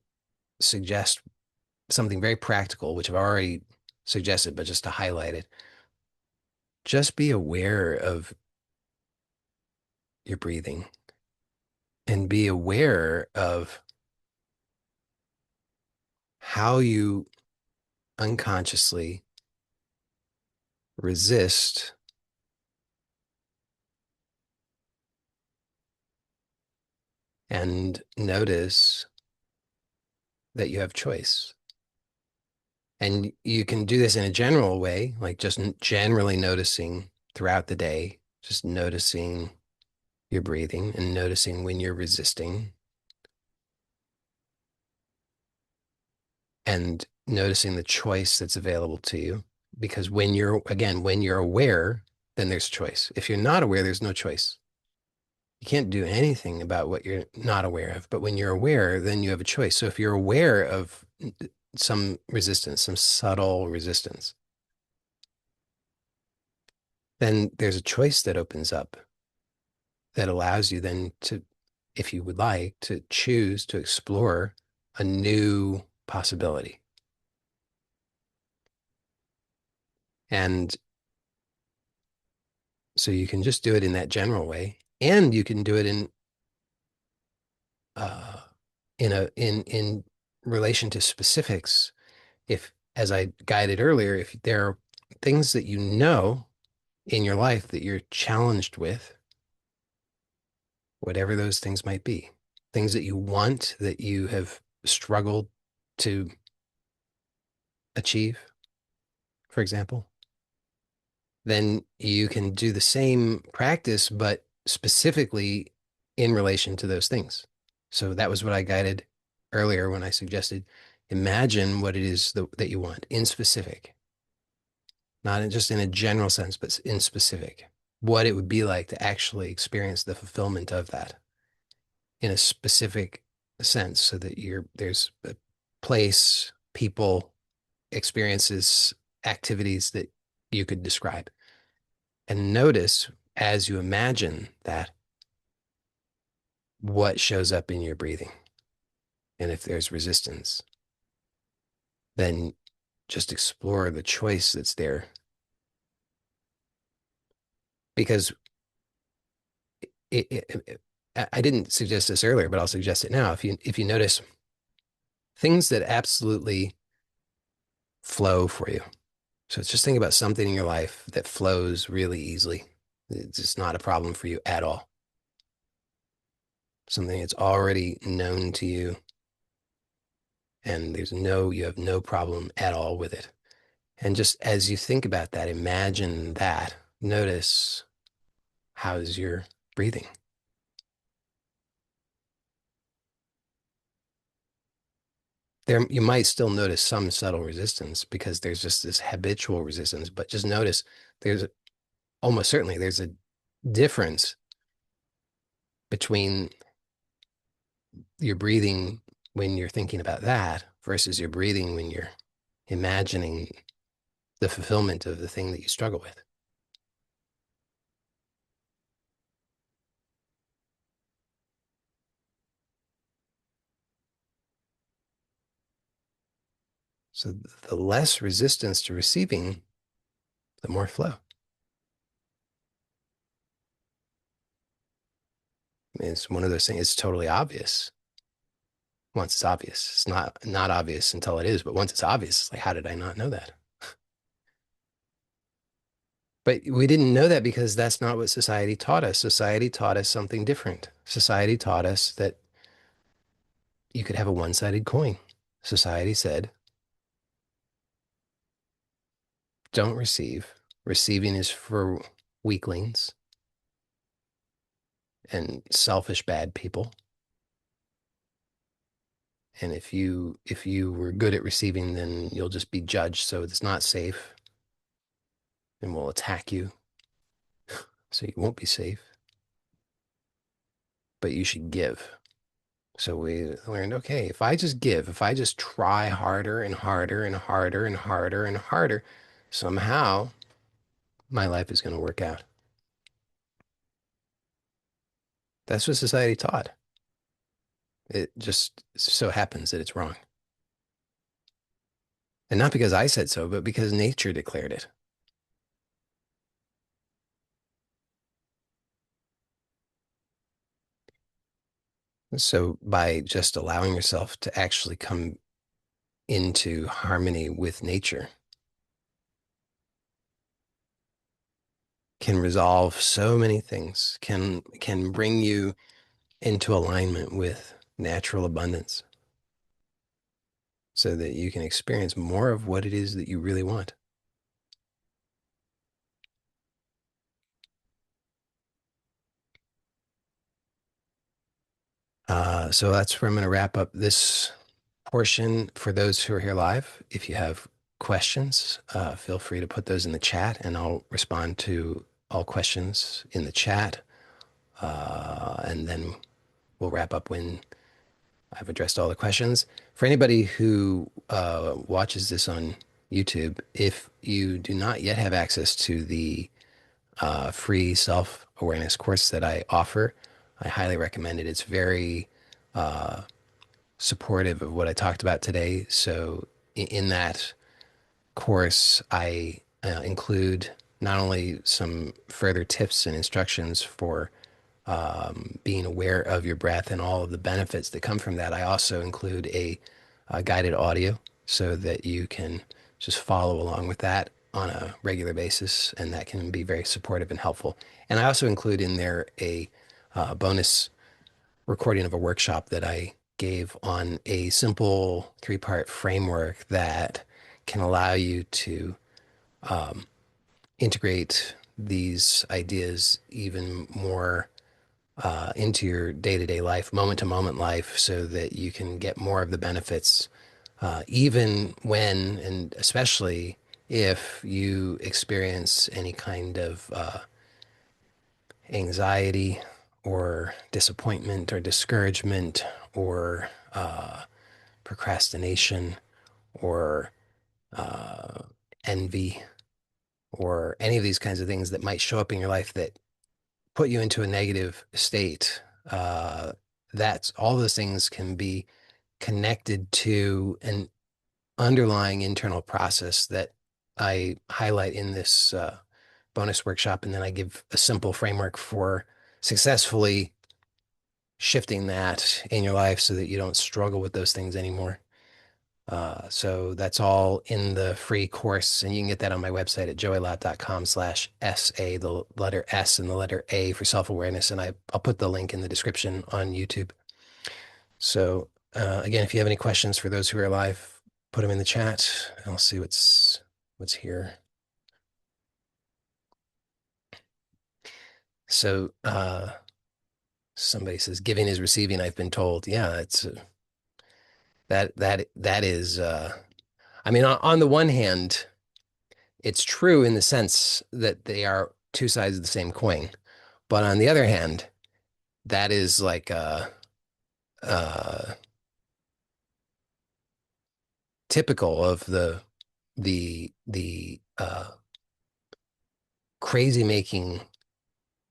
suggest something very practical, which I've already suggested, but just to highlight it, just be aware of your breathing and be aware of how you unconsciously resist and notice that you have choice. And you can do this in a general way, like just generally noticing throughout the day, just noticing your breathing and noticing when you're resisting and noticing the choice that's available to you. Because when you're, again, when you're aware, then there's choice. If you're not aware, there's no choice. You can't do anything about what you're not aware of. But when you're aware, then you have a choice. So if you're aware of some resistance, some subtle resistance, then there's a choice that opens up that allows you then to, if you would like, to choose to explore a new possibility. And so you can just do it in that general way, and you can do it uh, in relation to specifics. If, as I guided earlier, if there are things that you know in your life that you're challenged with, whatever those things might be, things that you want that you have struggled to achieve, for example, then you can do the same practice, but specifically in relation to those things. So that was what I guided earlier when I suggested imagine what it is that you want in specific, not in just in a general sense, but in specific, what it would be like to actually experience the fulfillment of that in a specific sense so that there's a place, people, experiences, activities that you could describe. And notice as you imagine that what shows up in your breathing. And if there's resistance, then just explore the choice that's there. Because I didn't suggest this earlier, but I'll suggest it now. If you notice things that absolutely flow for you. So it's just think about something in your life that flows really easily. It's just not a problem for you at all. Something that's already known to you, and you have no problem at all with it. And just as you think about that, imagine that. Notice how's your breathing. There, you might still notice some subtle resistance because there's just this habitual resistance, but just notice there's almost certainly there's a difference between your breathing when you're thinking about that versus your breathing when you're imagining the fulfillment of the thing that you struggle with. So the less resistance to receiving, the more flow. I mean, it's one of those things, it's totally obvious once it's obvious. It's not obvious until it is, but once it's obvious, it's like, how did I not know that? But we didn't know that because that's not what society taught us. Society taught us something different. Society taught us that you could have a one-sided coin. society said, don't receive. Receiving is for weaklings and selfish bad people. And if you were good at receiving, then you'll just be judged. So it's not safe and will attack you. So you won't be safe, but you should give. So we learned, okay, if I just give, if I just try harder and harder and harder and harder and harder, somehow my life is going to work out. That's what society taught. It just so happens that it's wrong. And not because I said so, but because nature declared it. So by just allowing yourself to actually come into harmony with nature can resolve so many things, can bring you into alignment with natural abundance so that you can experience more of what it is that you really want. So that's where I'm going to wrap up this portion for those who are here live. If you have questions, feel free to put those in the chat and I'll respond to all questions in the chat. And then we'll wrap up when I've addressed all the questions. For anybody who watches this on YouTube, if you do not yet have access to the free self-awareness course that I offer, I highly recommend it. It's very supportive of what I talked about today. So in that course, I include not only some further tips and instructions for being aware of your breath and all of the benefits that come from that, I also include a guided audio so that you can just follow along with that on a regular basis, and that can be very supportive and helpful. And I also include in there a bonus recording of a workshop that I gave on a simple three-part framework that can allow you to integrate these ideas even more into your day-to-day life, moment-to-moment life, so that you can get more of the benefits, even when and especially if you experience any kind of anxiety or disappointment or discouragement or procrastination or uh, envy or any of these kinds of things that might show up in your life that put you into a negative state. That's all those things can be connected to an underlying internal process that I highlight in this bonus workshop. And then I give a simple framework for successfully shifting that in your life so that you don't struggle with those things anymore. So that's all in the free course, and you can get that on my website at joeylott.com/SA, the letter S and the letter A for self-awareness. And I'll put the link in the description on YouTube. So again, if you have any questions for those who are live, put them in the chat. I'll see what's here. So somebody says giving is receiving, I've been told. Yeah, that's that is I mean, on the one hand, it's true in the sense that they are two sides of the same coin. But on the other hand, that is like typical of the crazy making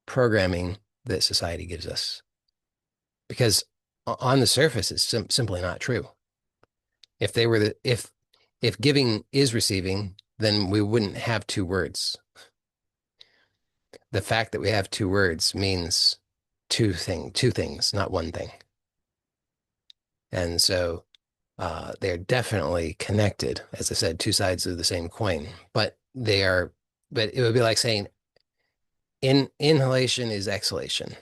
programming that society gives us. Because on the surface, it's simply not true. If they were if giving is receiving, then we wouldn't have two words. The fact that we have two words means two things, not one thing. And so they're definitely connected. As I said, two sides of the same coin, but but it would be like saying inhalation is exhalation.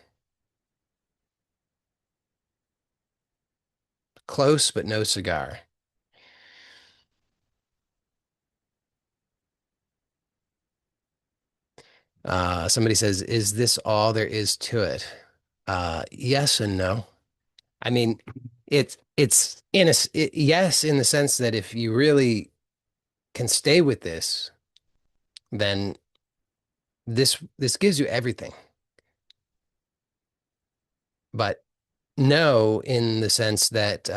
Close, but no cigar. Somebody says, is this all there is to it? Yes and no. I mean, it's yes, in the sense that if you really can stay with this, then this gives you everything. But no, in the sense that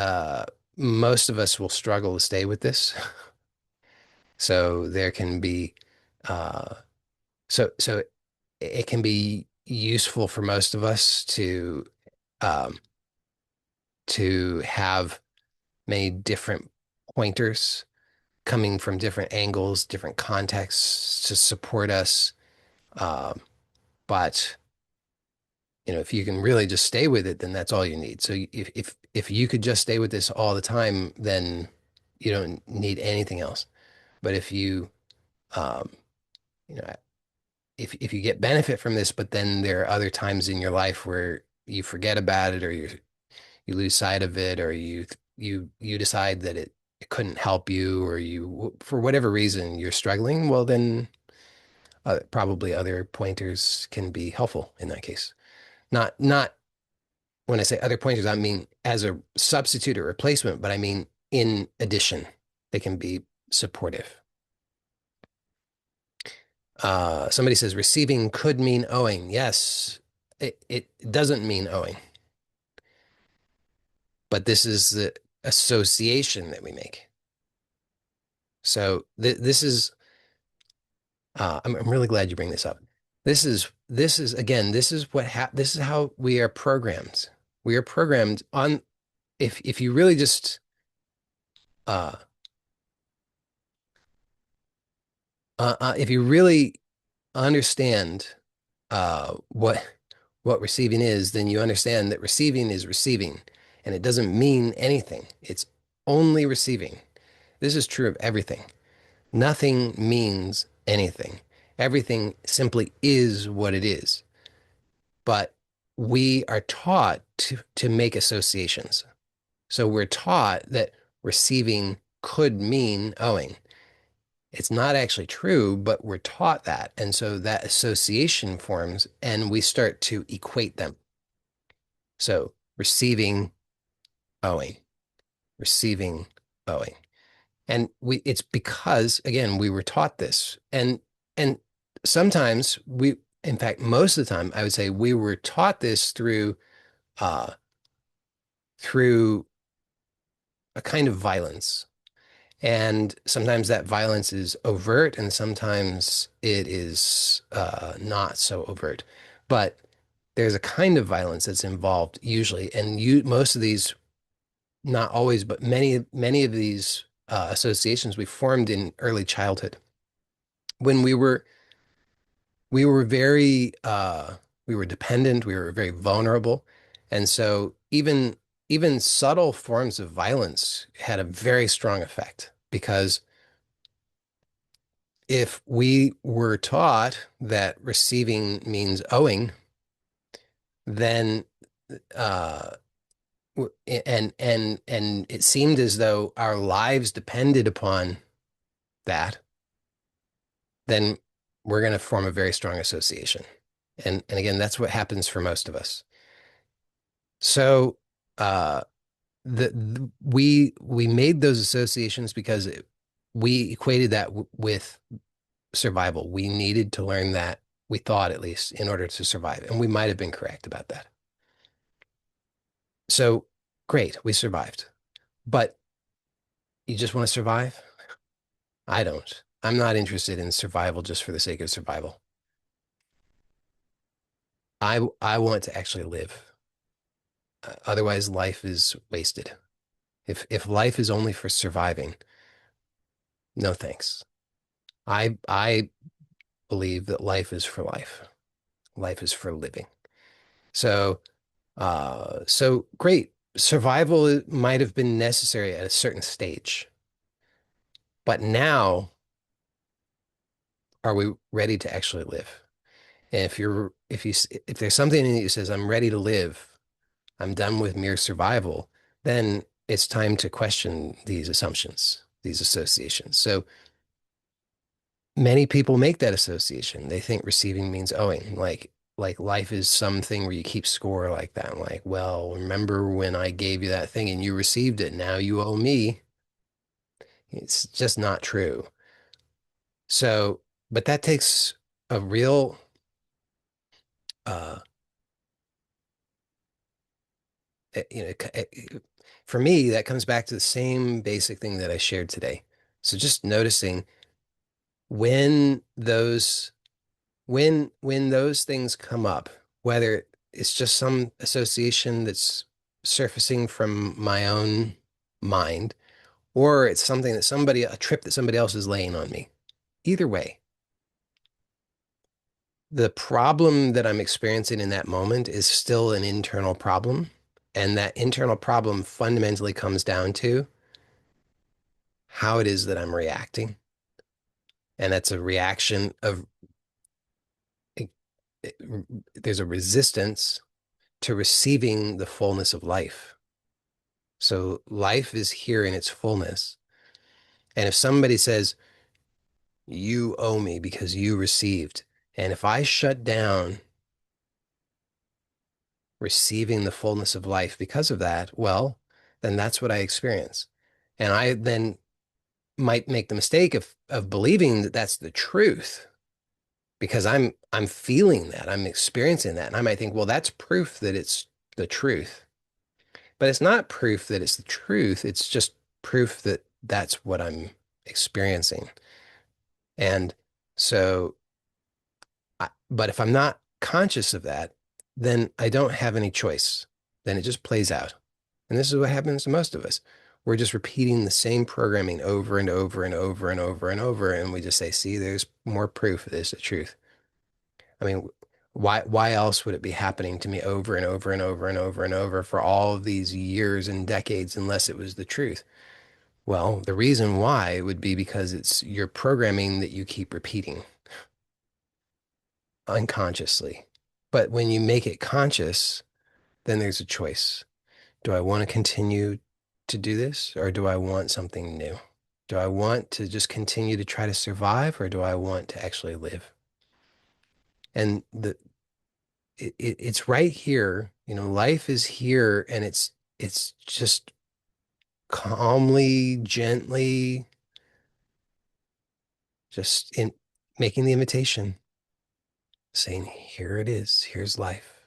most of us will struggle to stay with this. So there can be uh, so it can be useful for most of us um, to have many different pointers coming from different angles, different contexts to support us. Um, but if you can really just stay with it, then that's all you need. So if you could just stay with this all the time, then you don't need anything else. But if um, you know, if you get benefit from this, but then there are other times in your life where you forget about it, or you lose sight of it, or you decide that it couldn't help you, or you for whatever reason you're struggling, well then probably other pointers can be helpful in that case. Not when I say other pointers, I mean as a substitute or replacement, but I mean in addition, they can be supportive. Somebody says receiving could mean owing. Yes, it doesn't mean owing, but this is the association that we make. So this is, I'm really glad you bring this up. This is again, this is how we are programmed. We are programmed on, if you really just, uh, if you really understand what receiving is, then you understand that receiving is receiving, and it doesn't mean anything. It's only receiving. This is true of everything. Nothing means anything. Everything simply is what it is. But we are taught to make associations. So we're taught that receiving could mean owing. It's not actually true, but we're taught that. And so that association forms and we start to equate them. So receiving, owing, receiving, owing. And it's because, again, we were taught this. And sometimes in fact, most of the time, I would say we were taught this uh, through a kind of violence. And sometimes that violence is overt, and sometimes it is not so overt. But there's a kind of violence that's involved usually, and most of these, not always, but many of these associations we formed in early childhood when we were very we were dependent, we were very vulnerable, and so even subtle forms of violence had a very strong effect because if we were taught that receiving means owing, then uh, and it seemed as though our lives depended upon that, then we're going to form a very strong association. And again, that's what happens for most of us. So uh, we made those associations because we equated that with survival. We needed to learn that, we thought at least, in order to survive. And we might have been correct about that. So great, we survived. But you just want to survive? I don't. I'm not interested in survival just for the sake of survival. I want to actually live. Otherwise, life is wasted. If life is only for surviving, no thanks. I believe that life is for life. Life is for living. So so great. Survival might have been necessary at a certain stage, but now are we ready to actually live? And if there's something in you that says I'm ready to live, I'm done with mere survival, then it's time to question these assumptions, these associations. So many people make that association. They think receiving means owing, like life is something where you keep score like that. Like, well, remember when I gave you that thing and you received it, now you owe me. It's just not true. So, but that takes a real uh you know, for me, that comes back to the same basic thing that I shared today. So just noticing when those when those things come up, whether it's just some association that's surfacing from my own mind, or it's something that a trip that somebody else is laying on me. Either way, the problem that I'm experiencing in that moment is still an internal problem. And that internal problem fundamentally comes down to how it is that I'm reacting. And that's a reaction of, there's a resistance to receiving the fullness of life. So life is here in its fullness. And if somebody says, you owe me because you received, and if I shut down receiving the fullness of life because of that, well, then that's what I experience. And I then might make the mistake of believing that that's the truth because I'm feeling that, I'm experiencing that. And I might think, well, that's proof that it's the truth. But it's not proof that it's the truth. It's just proof that that's what I'm experiencing. And so, but if I'm not conscious of that, then I don't have any choice. Then it just plays out. And this is what happens to most of us. We're just repeating the same programming over and over and over and over and over. And we just say, see, there's more proof that it's the truth. I mean, why else would it be happening to me over and over and over and over and over for all of these years and decades unless it was the truth? Well, the reason why would be because it's your programming that you keep repeating unconsciously. But when you make it conscious, then there's a choice. Do I want to continue to do this or do I want something new? Do I want to just continue to try to survive or do I want to actually live? And it's right here, life is here and it's just calmly, gently, just in making the invitation, saying, here it is, here's life.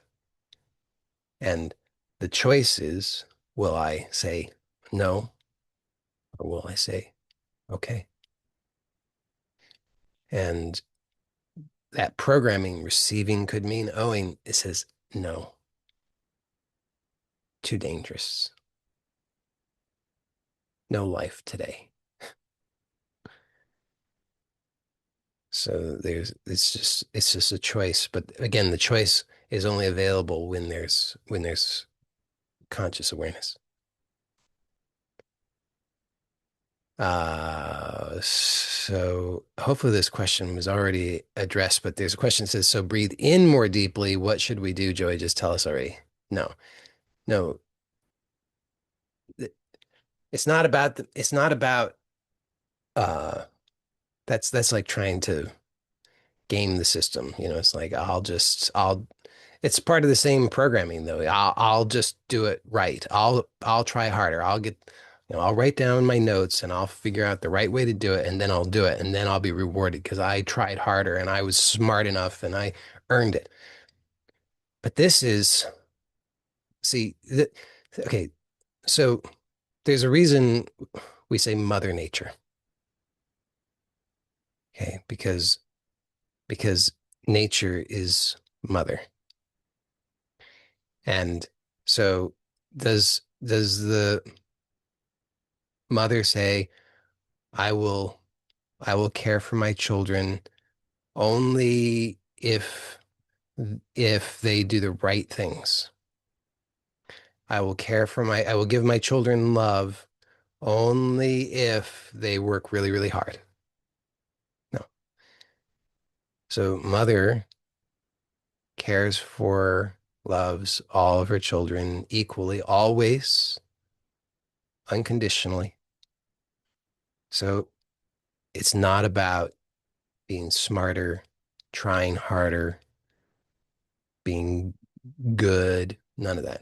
And the choice is, will I say no or will I say okay? And that programming, receiving could mean owing. It says no, too dangerous. No life today. So it's just a choice. But again, the choice is only available when there's conscious awareness. So hopefully this question was already addressed, but there's a question that says, so breathe in more deeply. What should we do, Joey? Just tell us already. No, no, it's not about, uh, that's like trying to game the system. It's like, it's part of the same programming though. I'll just do it right. I'll try harder. I'll write down my notes and I'll figure out the right way to do it and then I'll do it and then I'll be rewarded because I tried harder and I was smart enough and I earned it. But see, okay, so there's a reason we say Mother Nature, okay? Because nature is mother. And so does the mother say, I will I will care for my children only if they do the right things. I will give my children love only if they work really, really hard. No. So mother cares for, loves all of her children equally, always, unconditionally. So it's not about being smarter, trying harder, being good. None of that.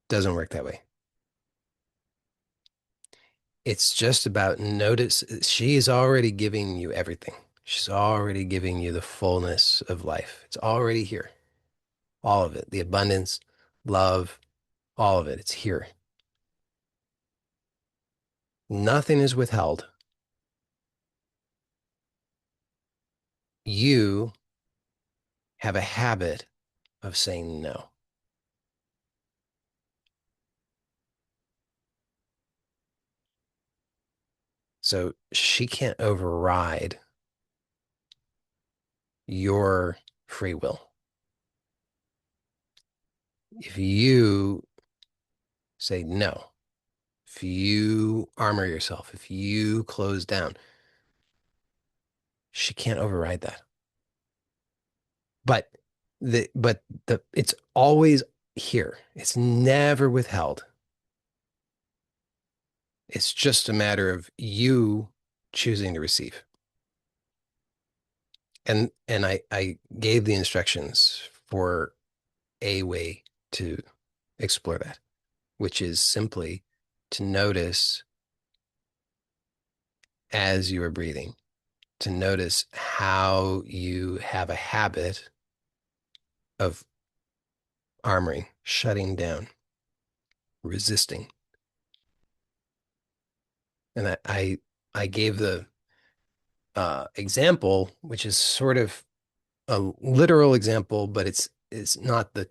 Doesn't work that way. It's just about notice. She is already giving you everything. She's already giving you the fullness of life. It's already here. All of it, the abundance, love, all of it. It's here. Nothing is withheld. You have a habit of saying no. So she can't override your free will. If you say no, if you armor yourself, if you close down, she can't override that. But the it's always here. It's never withheld. It's just a matter of you choosing to receive. And I gave the instructions for a way to explore that, which is simply to notice as you are breathing, to notice how you have a habit of armoring, shutting down, resisting. And I gave the example, which is sort of a literal example, but it's not the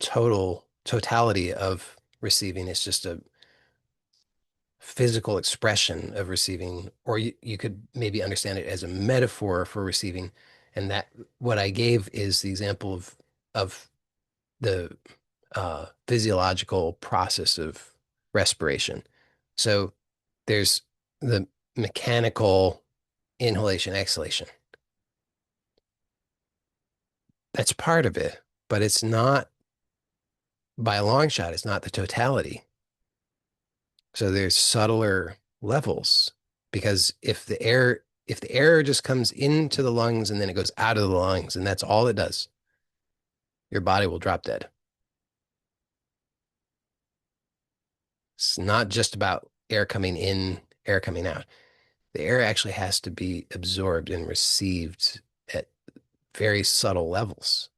totality of receiving. It's just a physical expression of receiving, or you could maybe understand it as a metaphor for receiving. And that what I gave is the example of the physiological process of respiration. So there's the mechanical inhalation, exhalation. That's part of it, but it's not by a long shot, it's not the totality. So there's subtler levels because if the air just comes into the lungs and then it goes out of the lungs and that's all it does, your body will drop dead. It's not just about air coming in, air coming out. The air actually has to be absorbed and received at very subtle levels.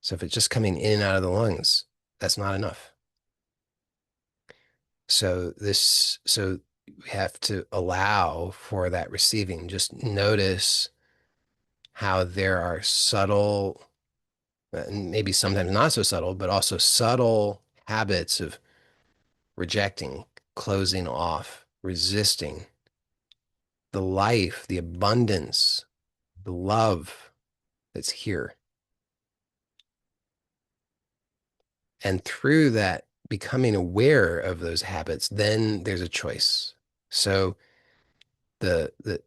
So if it's just coming in and out of the lungs, that's not enough. So we have to allow for that receiving. Just notice how there are subtle, and maybe sometimes not so subtle, but also subtle habits of rejecting, closing off, resisting the life, the abundance, the love that's here. And through that, becoming aware of those habits, then there's a choice. So the the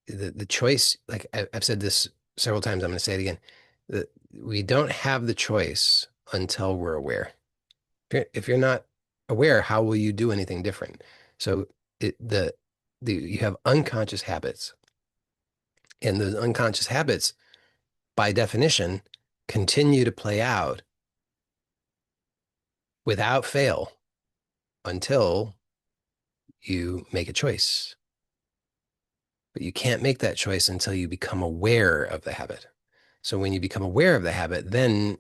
the choice, like I've said this several times, I'm going to say it again. That we don't have the choice until we're aware. If you're not aware, how will you do anything different? So it, you have unconscious habits, and those unconscious habits, by definition, continue to play out without fail until you make a choice. But you can't make that choice until you become aware of the habit. So when you become aware of the habit, then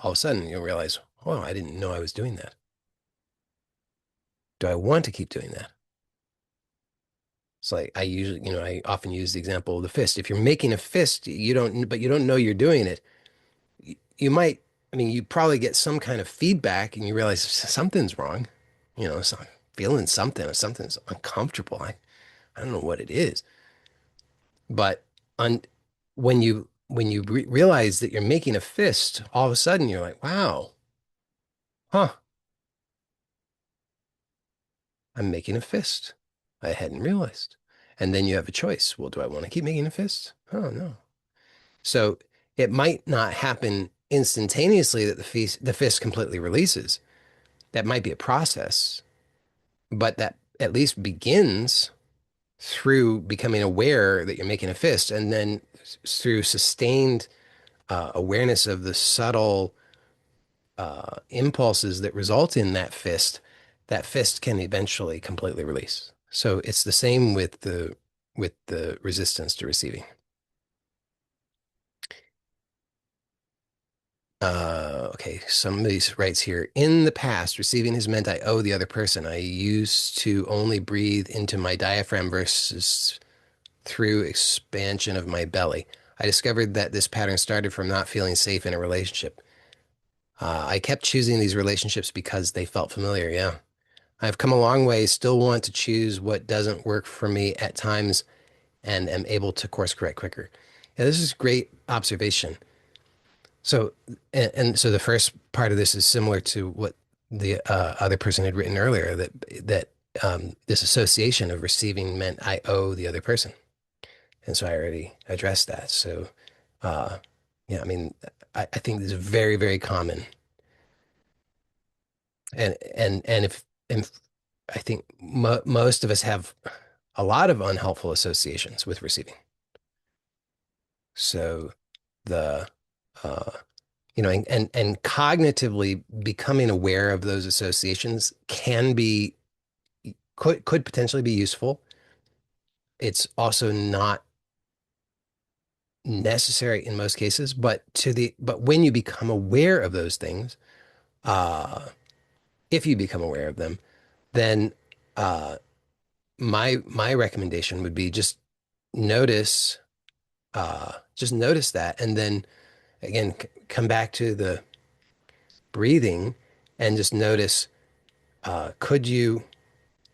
all of a sudden you'll realize, oh, I didn't know I was doing that. Do I want to keep doing that? It's like I often use the example of the fist. If you're making a fist, but you don't know you're doing it. You might, I mean, you probably get some kind of feedback and you realize something's wrong. So I'm feeling something or something's uncomfortable. I don't know what it is. But on when you realize that you're making a fist, all of a sudden you're like, wow, huh, I'm making a fist. I hadn't realized. And then you have a choice. Well, do I want to keep making a fist? Oh, no. So it might not happen instantaneously that the fist completely releases. That might be a process, but that at least begins through becoming aware that you're making a fist, and then through sustained awareness of the subtle impulses that result in that fist can eventually completely release. So it's the same with the resistance to receiving. Okay, somebody writes here, in the past, receiving has meant I owe the other person. I used to only breathe into my diaphragm versus through expansion of my belly. I discovered that this pattern started from not feeling safe in a relationship. I kept choosing these relationships because they felt familiar. Yeah. I've come a long way, still want to choose what doesn't work for me at times and am able to course correct quicker. Yeah, this is great observation. So, and so the first part of this is similar to what the other person had written earlier, that this association of receiving meant I owe the other person. And so I already addressed that. So, uh, yeah, I mean, I think this is very, very common. And if and I think mo most of us have a lot of unhelpful associations with receiving. So the uh, and cognitively becoming aware of those associations can be could potentially be useful. It's also not necessary in most cases, but when you become aware of those things, uh, if you become aware of them, then uh, my recommendation would be notice just notice that, and then again come back to the breathing and just notice, could you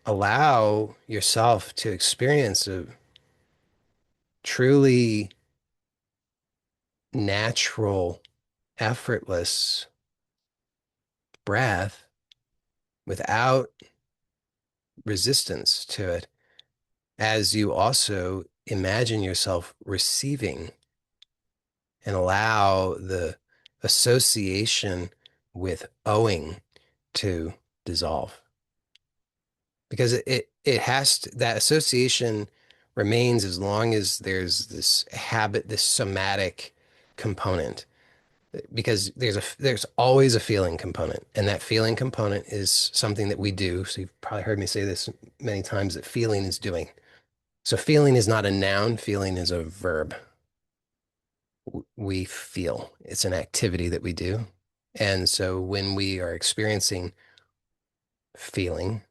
allow yourself to experience a truly natural, effortless breath without resistance to it, as you also imagine yourself receiving and allow the association with owing to dissolve. Because it has to, that association remains as long as there's this habit, this somatic component. Because there's always a feeling component, and that feeling component is something that we do. So you've probably heard me say this many times, that feeling is doing. So feeling is not a noun, feeling is a verb. We feel. It's an activity that we do. And so when we are experiencing feeling,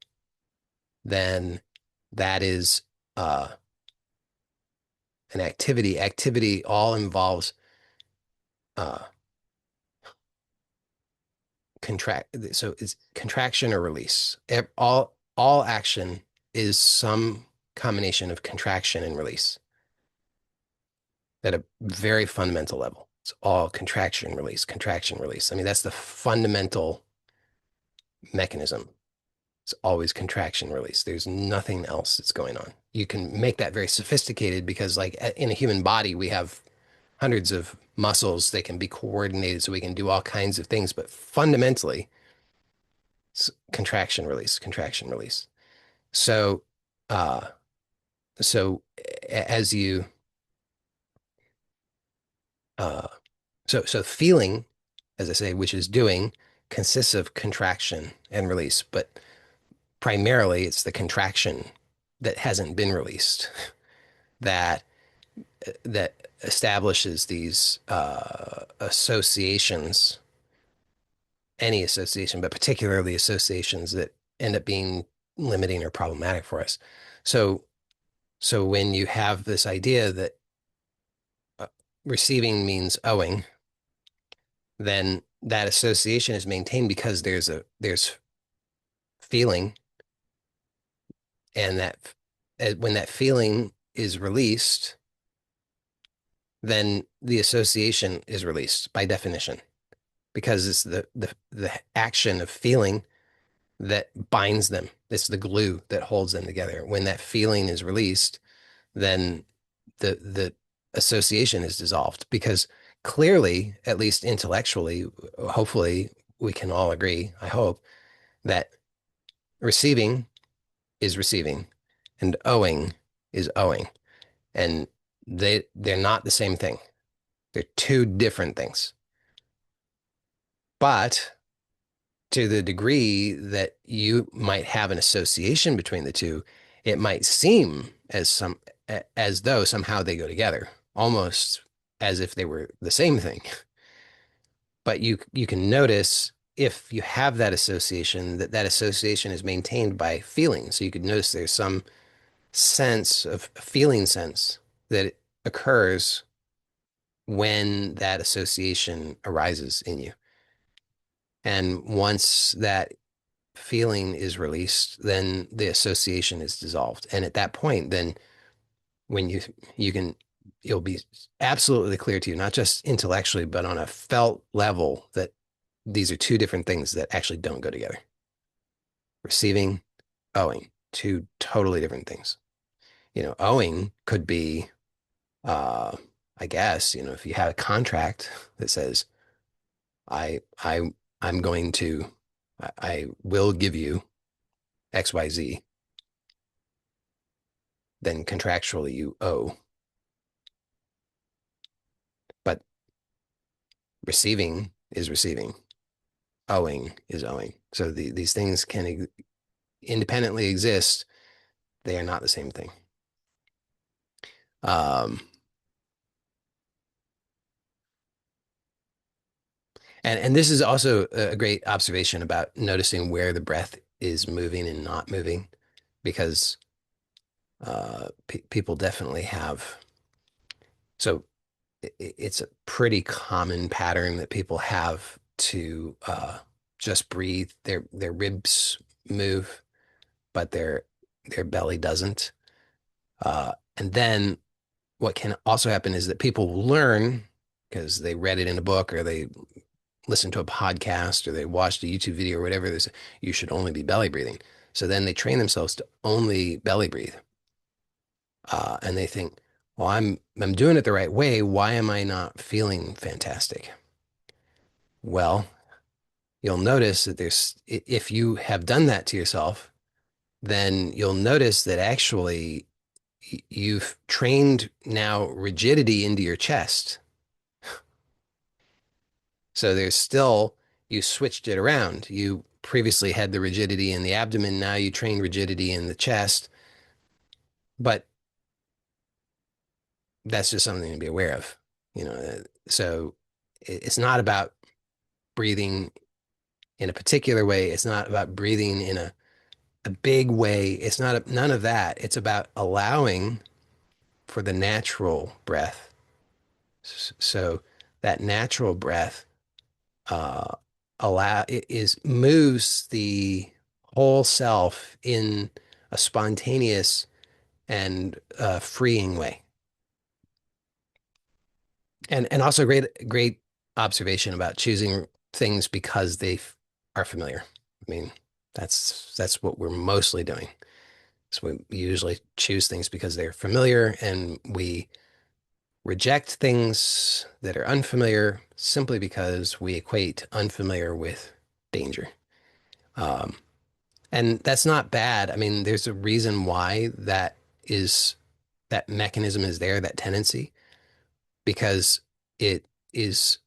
then that is an activity. Activity all involves uh, contract. So it's contraction or release. All action is some combination of contraction and release at a very fundamental level. It's all contraction, release, contraction, release. I mean, that's the fundamental mechanism. It's always contraction, release. There's nothing else that's going on. You can make that very sophisticated because, like, in a human body, we have hundreds of muscles that can be coordinated so we can do all kinds of things. But fundamentally, it's contraction, release, contraction, release. So, uh, so as you, uh, so feeling, as I say, which is doing, consists of contraction and release, but primarily it's the contraction that hasn't been released that that establishes these associations, any association, but particularly associations that end up being limiting or problematic for us. So, so when you have this idea that uh, receiving means owing, then that association is maintained because there's feeling, and that when that feeling is released, then the association is released by definition, because it's the action of feeling that binds them. It's the glue that holds them together. When that feeling is released, then the association is dissolved, because clearly, at least intellectually, hopefully we can all agree, I hope, that receiving is receiving and owing is owing. And they're not the same thing. They're two different things. But to the degree that you might have an association between the two, it might seem as though somehow they go together, almost as if they were the same thing. But you can notice if you have that association, that that association is maintained by feeling. So you could notice there's some sense of feeling sense that occurs when that association arises in you. And once that feeling is released, then the association is dissolved. And at that point, then when you can, it'll be absolutely clear to you, not just intellectually, but on a felt level, that these are two different things that actually don't go together. Receiving, owing, two totally different things. Owing could be, uh, I guess, if you have a contract that says, I, I, I'm going to, I will give you XYZ, then contractually you owe. But receiving is receiving, owing is owing. So these things can independently exist. They are not the same thing. Um, and this is also a great observation about noticing where the breath is moving and not moving, because people definitely have. So it's a pretty common pattern that people have to just breathe. Their ribs move, but their belly doesn't. And then what can also happen is that people will learn because they read it in a book or they listened to a podcast or they watched a YouTube video or whatever. They say, you should only be belly breathing. So then they train themselves to only belly breathe. And they think, well, I'm doing it the right way. Why am I not feeling fantastic? Well, you'll notice that if you have done that to yourself, then you'll notice that actually you've trained now rigidity into your chest. So there's still, you switched it around. You previously had the rigidity in the abdomen. Now you train rigidity in the chest. But that's just something to be aware of. So it's not about breathing in a particular way. It's not about breathing in a big way. It's not none of that. It's about allowing for the natural breath. So that natural breath uh, moves the whole self in a spontaneous and freeing way. And also great observation about choosing things because are familiar. I mean, that's what we're mostly doing. So we usually choose things because they're familiar, and we reject things that are unfamiliar simply because we equate unfamiliar with danger. Um, and that's not bad. I mean, there's a reason why that mechanism is there, that tendency, because it is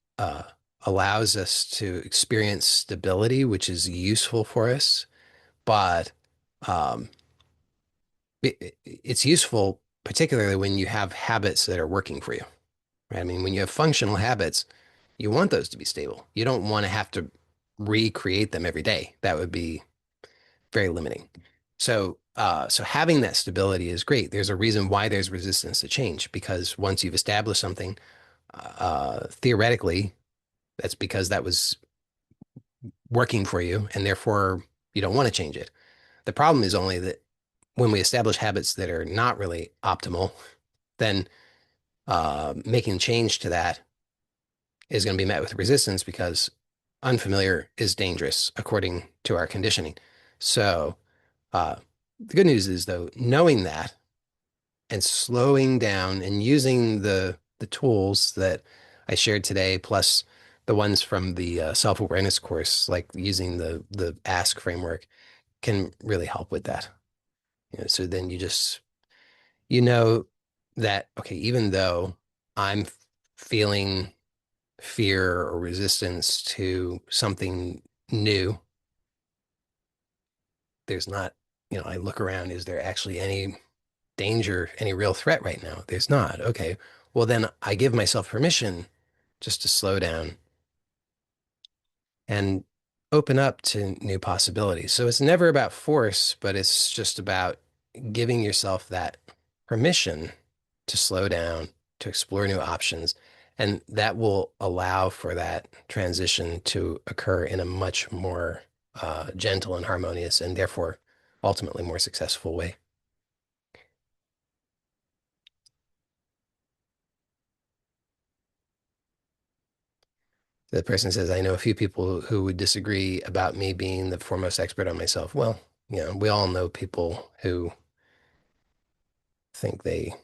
allows us to experience stability, which is useful for us. But um, it's useful particularly when you have habits that are working for you. Right? I mean, when you have functional habits, you want those to be stable. You don't want to have to recreate them every day. That would be very limiting. So having that stability is great. There's a reason why there's resistance to change, because once you've established something, theoretically, that's because that was working for you, and therefore you don't want to change it. The problem is only that when we establish habits that are not really optimal, then making change to that is going to be met with resistance because unfamiliar is dangerous according to our conditioning. So uh, the good news is, though, knowing that and slowing down and using the tools that I shared today, plus the ones from the self-awareness course, like using the ask framework, can really help with that. So then you know that, okay, even though I'm feeling fear or resistance to something new, there's not, I look around, is there actually any danger, any real threat right now? There's not. Okay. Well, then I give myself permission just to slow down and open up to new possibilities. So it's never about force, but it's just about giving yourself that permission to slow down, to explore new options. And that will allow for that transition to occur in a much more gentle and harmonious and therefore ultimately more successful way. The person says, I know a few people who would disagree about me being the foremost expert on myself. Well, we all know people who think they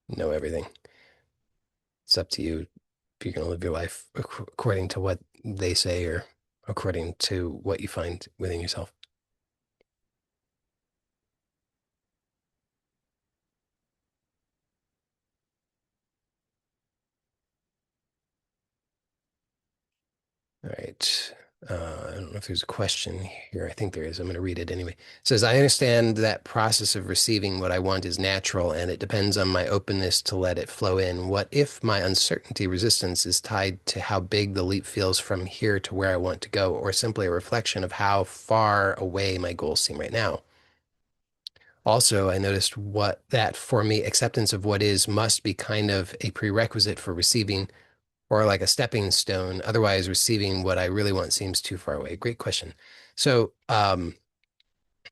know everything. It's up to you if you're going to live your life according to what they say or according to what you find within yourself. All right. I don't know if there's a question here. I think there is. I'm going to read it anyway. It says, I understand that process of receiving what I want is natural and it depends on my openness to let it flow in. What if my uncertainty resistance is tied to how big the leap feels from here to where I want to go, or simply a reflection of how far away my goals seem right now? Also, I noticed what that for me, acceptance of what is must be kind of a prerequisite for receiving or like a stepping stone. Otherwise, receiving what I really want seems too far away. Great question. So,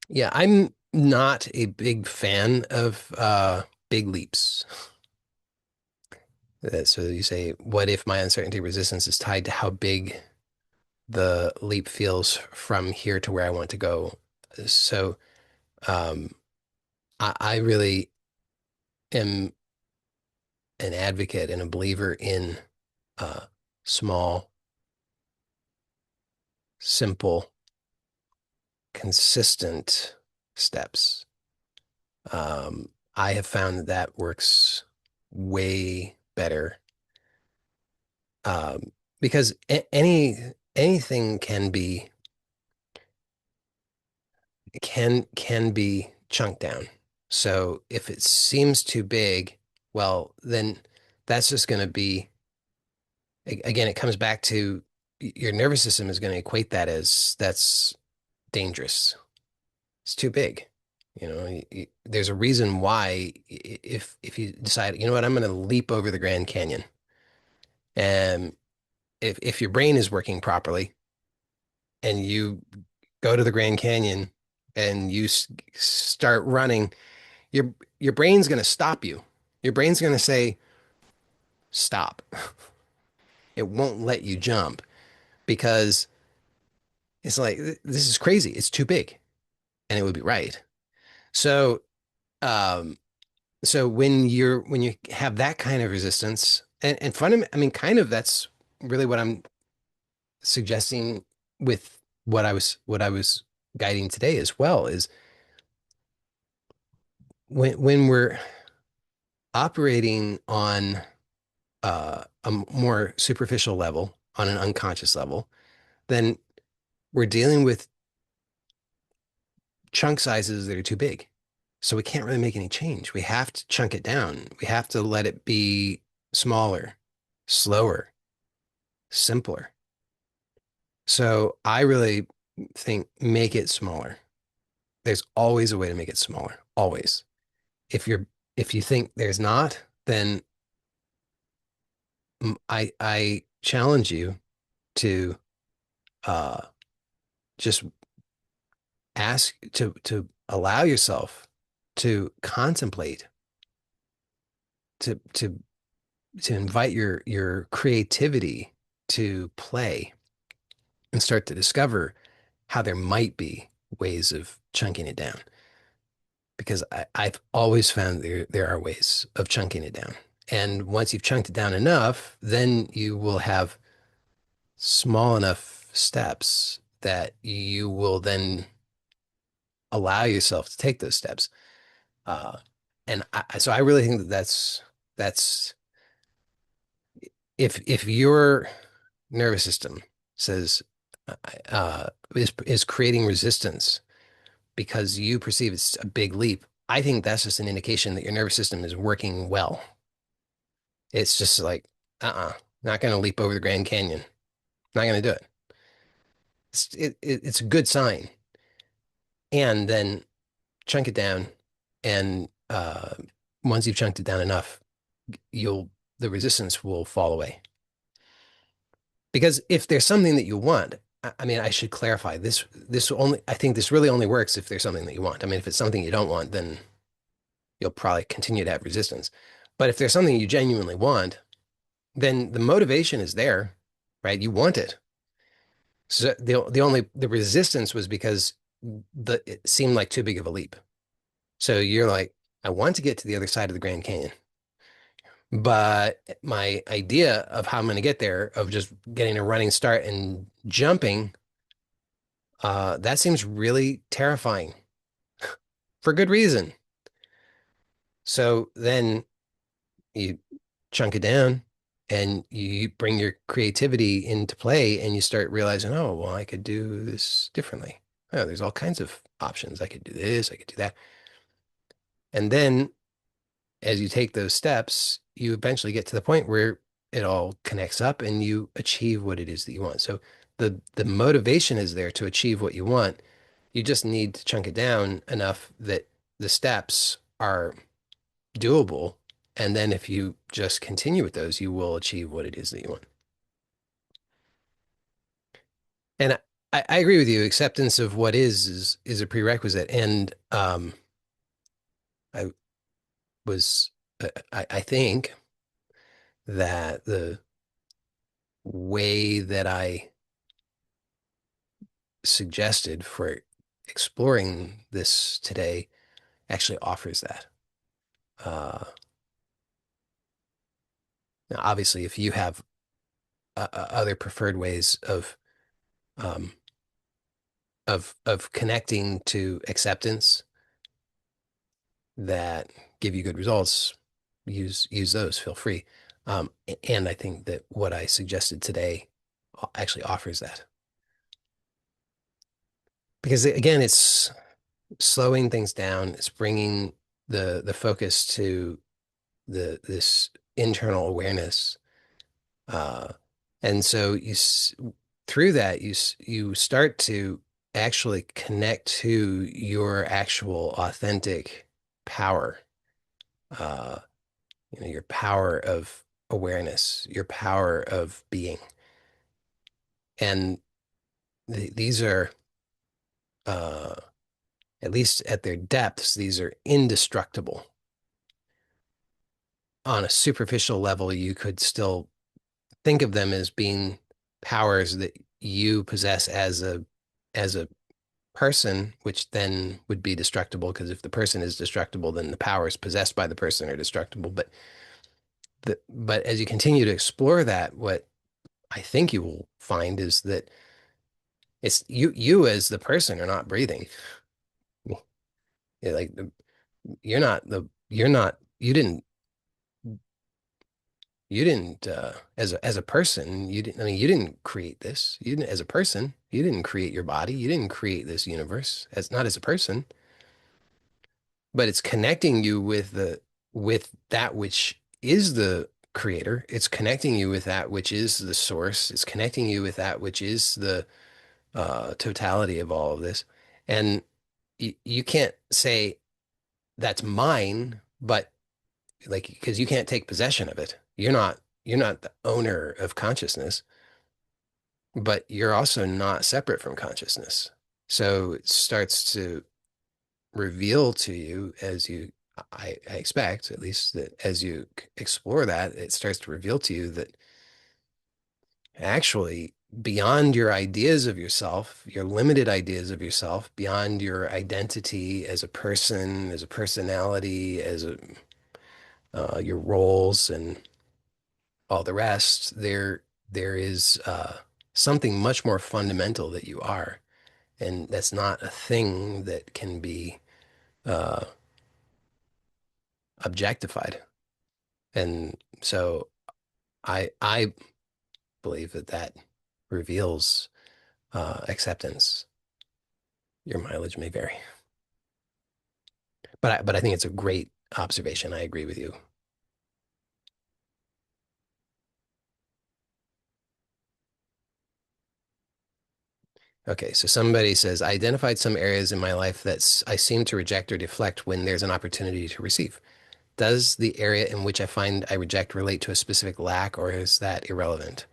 yeah, I'm not a big fan of big leaps. So you say, what if my uncertainty resistance is tied to how big the leap feels from here to where I want to go? So, um, I really am an advocate and a believer in uh, small, simple, consistent steps. I have found that that works way better because anything can be chunked down. So if it seems too big, well, then that's just going to be again, it comes back to your nervous system is going to equate that as that's dangerous. It's too big. There's a reason why if you decide, you know what, I'm going to leap over the Grand Canyon. And if your brain is working properly and you go to the Grand Canyon and you start running, your brain's going to stop you. Your brain's going to say, stop. It won't let you jump because it's like, this is crazy. It's too big. And it would be right. So, um, so when you have that kind of resistance and I mean, kind of that's really what I'm suggesting with what I was guiding today as well is when we're operating on a more superficial level, on an unconscious level, then we're dealing with chunk sizes that are too big. So we can't really make any change. We have to chunk it down. We have to let it be smaller, slower, simpler. So I really think make it smaller. There's always a way to make it smaller. Always. If you're if you think there's not, then I challenge you to uh just ask to allow yourself to contemplate, to to invite your creativity to play and start to discover how there might be ways of chunking it down. Because I've always found there are ways of chunking it down. And once you've chunked it down enough, then you will have small enough steps that you will then allow yourself to take those steps. Uh, So I really think that that's if your nervous system says is creating resistance because you perceive it's a big leap, I think that's just an indication that your nervous system is working well. It's just like, not going to leap over the Grand Canyon. Not going to do it. It's a good sign. And then chunk it down, and once you've chunked it down enough, you'll the resistance will fall away. Because if there's something that you want, I mean, I should clarify this. I think this really only works if there's something that you want. I mean, if it's something you don't want, then you'll probably continue to have resistance. But if there's something you genuinely want, then the motivation is there, right? You want it. So the resistance was because it seemed like too big of a leap. So you're like, I want to get to the other side of the Grand Canyon, but my idea of how I'm going to get there, of just getting a running start and jumping, that seems really terrifying for good reason. So then you chunk it down and you bring your creativity into play and you start realizing, oh, well, I could do this differently. Oh, there's all kinds of options. I could do this, I could do that. And then as you take those steps, you eventually get to the point where it all connects up and you achieve what it is that you want. So the motivation is there to achieve what you want. You just need to chunk it down enough that the steps are doable. And then if you just continue with those, you will achieve what it is that you want. And I agree with you. Acceptance of what is a prerequisite. And I was I think that the way that I suggested for exploring this today actually offers that. Uh, Now, obviously, if you have other preferred ways um, of connecting to acceptance that give you good results, use those. Feel free. And I think that what I suggested today actually offers that because again, it's slowing things down. It's bringing the focus to this internal awareness, uh, and so through that you start to actually connect to your actual authentic power, uh, your power of awareness, your power of being, and these are uh, at least at their depths, these are indestructible. On a superficial level, you could still think of them as being powers that you possess as a person, which then would be destructible because if the person is destructible, then the powers possessed by the person are destructible. But as you continue to explore that, what I think you will find is that it's you as the person are not breathing. Like you're not you didn't as a person you didn't I mean you didn't create this. You didn't as a person, you didn't create your body, you didn't create this universe as not as a person, but it's connecting you with that which is the creator. It's connecting you with that which is the source. It's connecting you with that which is the totality of all of this. And you can't say that's mine, but like because you can't take possession of it. You're not the owner of consciousness, but you're also not separate from consciousness. So it starts to reveal to you as I expect, at least that as you explore that, it starts to reveal to you that actually beyond your ideas of yourself, your limited ideas of yourself, beyond your identity as a person, as a personality, your roles and all the rest, there is something much more fundamental that you are, and that's not a thing that can be uh, objectified. And so I believe that that reveals acceptance. Your mileage may vary, but I think it's a great observation. I agree with you. Okay, so somebody says, I identified some areas in my life that I seem to reject or deflect when there's an opportunity to receive. Does the area in which I find I reject relate to a specific lack, or is that irrelevant?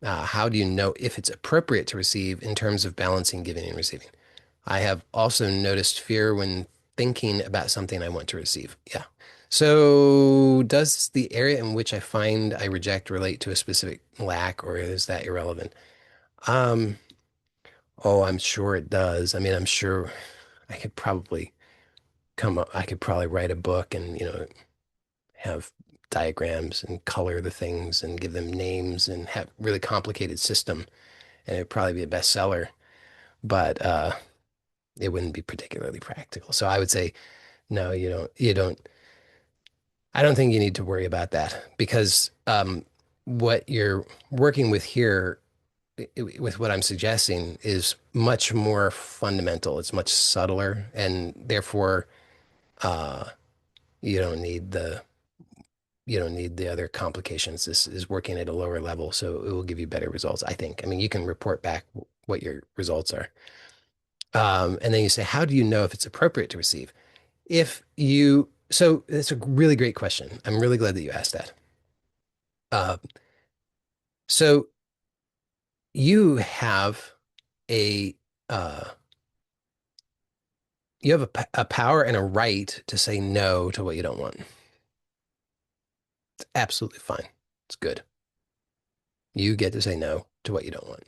How do you know if it's appropriate to receive in terms of balancing giving and receiving? I have also noticed fear when thinking about something I want to receive. Yeah. So, does the area in which I find I reject relate to a specific lack, or is that irrelevant? Um, oh, I'm sure it does. I mean, I'm sure I could probably I could probably write a book and, have diagrams and color the things and give them names and have really complicated system, and it'd probably be a bestseller, but it wouldn't be particularly practical. So I would say, no, I don't think you need to worry about that because what you're working with here, with what I'm suggesting, is much more fundamental. It's much subtler, and therefore, uh, you don't need the you don't need the other complications. This is working at a lower level, so it will give you better results, I think. I mean, you can report back what your results are. And then you say, how do you know if it's appropriate to receive? So it's a really great question. I'm really glad that you asked that. Uh, so you have a uh, you have a power and a right to say no to what you don't want. It's absolutely fine. It's good. You get to say no to what you don't want.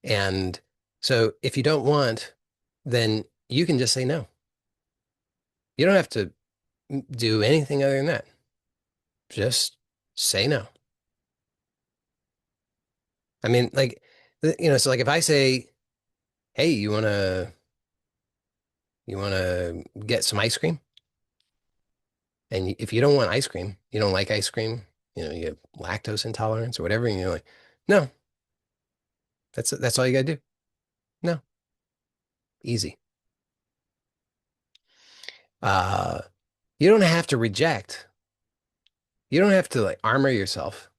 And so if you don't want, then you can just say no. You don't have to do anything other than that. Just say no. I mean, like, so like if I say, hey, you wanna get some ice cream? And if you don't want ice cream, you don't like ice cream, you have lactose intolerance or whatever, and you're like, no, that's all you gotta do. No, easy. Uh, you don't have to reject. You don't have to like armor yourself.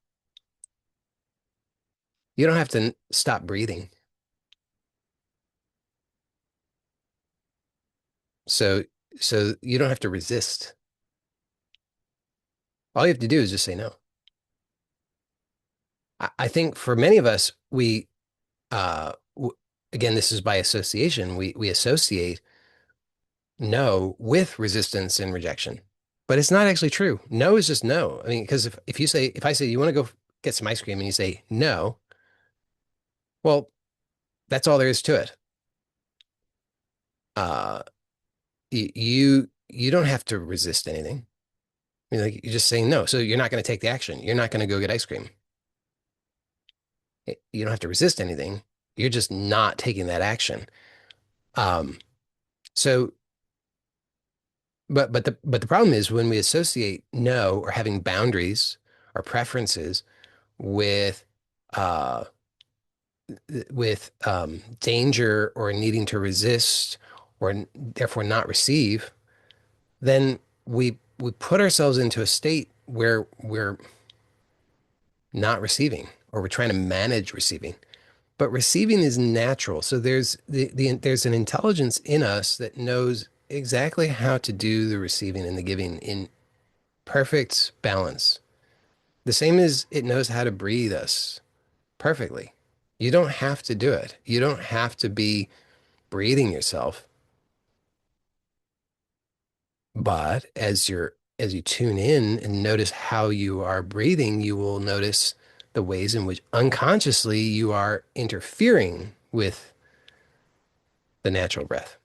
You don't have to stop breathing. So so you don't have to resist. All you have to do is just say no. I think for many of us, again, this is by association. We associate no with resistance and rejection, but it's not actually true. No is just no. I mean, because if I say you want to go get some ice cream and you say no, well, that's all there is to it. Uh, you don't have to resist anything. I mean, like you're just saying no, so you're not going to take the action. You're not going to go get ice cream. You don't have to resist anything. You're just not taking that action. Um, so, but the problem is when we associate no or having boundaries or preferences with uh, danger or needing to resist or therefore not receive, then we put ourselves into a state where we're not receiving or we're trying to manage receiving. But receiving is natural. So there's an intelligence in us that knows exactly how to do the receiving and the giving in perfect balance. The same as it knows how to breathe us perfectly. You don't have to do it. You don't have to be breathing yourself. But as you tune in and notice how you are breathing, you will notice the ways in which unconsciously you are interfering with the natural breath.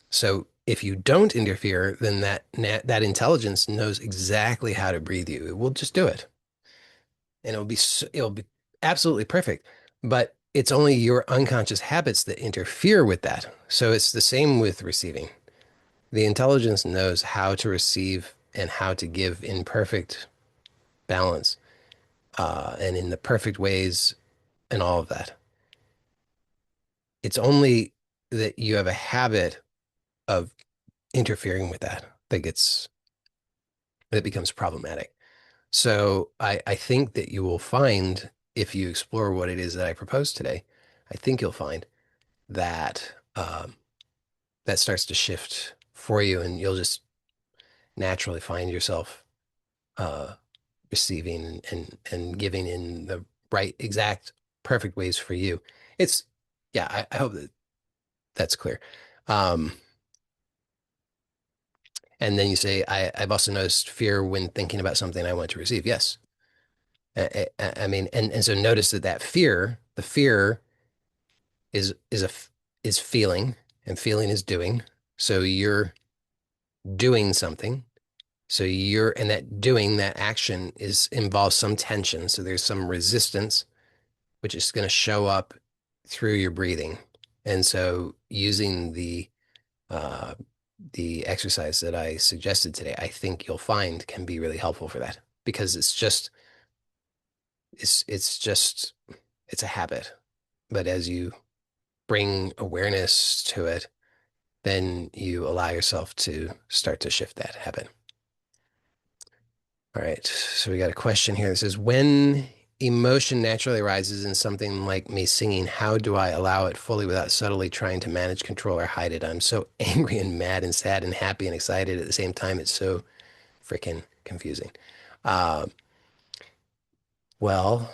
So if you don't interfere, then that intelligence knows exactly how to breathe you. It will just do it, and it'll be absolutely perfect. But it's only your unconscious habits that interfere with that. So it's the same with receiving. The intelligence knows how to receive and how to give in perfect balance, and in the perfect ways and all of that. It's only that you have a habit of interfering with that becomes problematic. So I think that you will find if you explore what it is that I proposed today, I think you'll find that that starts to shift for you, and you'll just naturally find yourself uh, receiving and giving in the right, exact, perfect ways for you. It's yeah. I hope that that's clear. Um, and then you say, I've also noticed fear when thinking about something I want to receive. Yes. I mean, and so notice that the fear is is feeling, and feeling is doing. So you're doing something. So and that doing that action is involves some tension. So there's some resistance, which is going to show up through your breathing. And so using uh, the exercise that I suggested today, I think you'll find can be really helpful for that because it's just it's a habit. But as you bring awareness to it, then you allow yourself to start to shift that habit. All right. So we got a question here that says, when emotion naturally arises in something like me singing, how do I allow it fully without subtly trying to manage, control, or hide it? I'm so angry and mad and sad and happy and excited at the same time. It's so freaking confusing. Uh, well,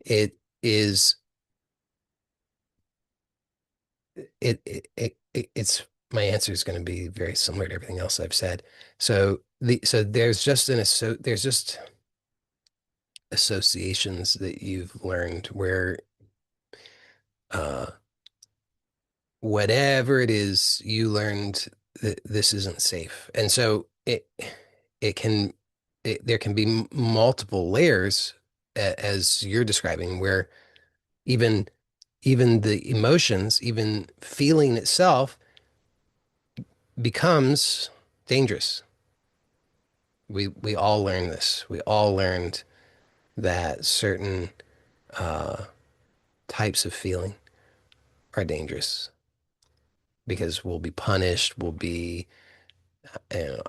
it is it's my answer is going to be very similar to everything else I've said. So there's just there's just associations that you've learned where uh, whatever it is you learned that this isn't safe, and so it can there can be multiple layers as you're describing where even even the emotions, even feeling itself becomes dangerous. We all learn this. We all learned that certain uh, types of feeling are dangerous because we'll be punished, we'll be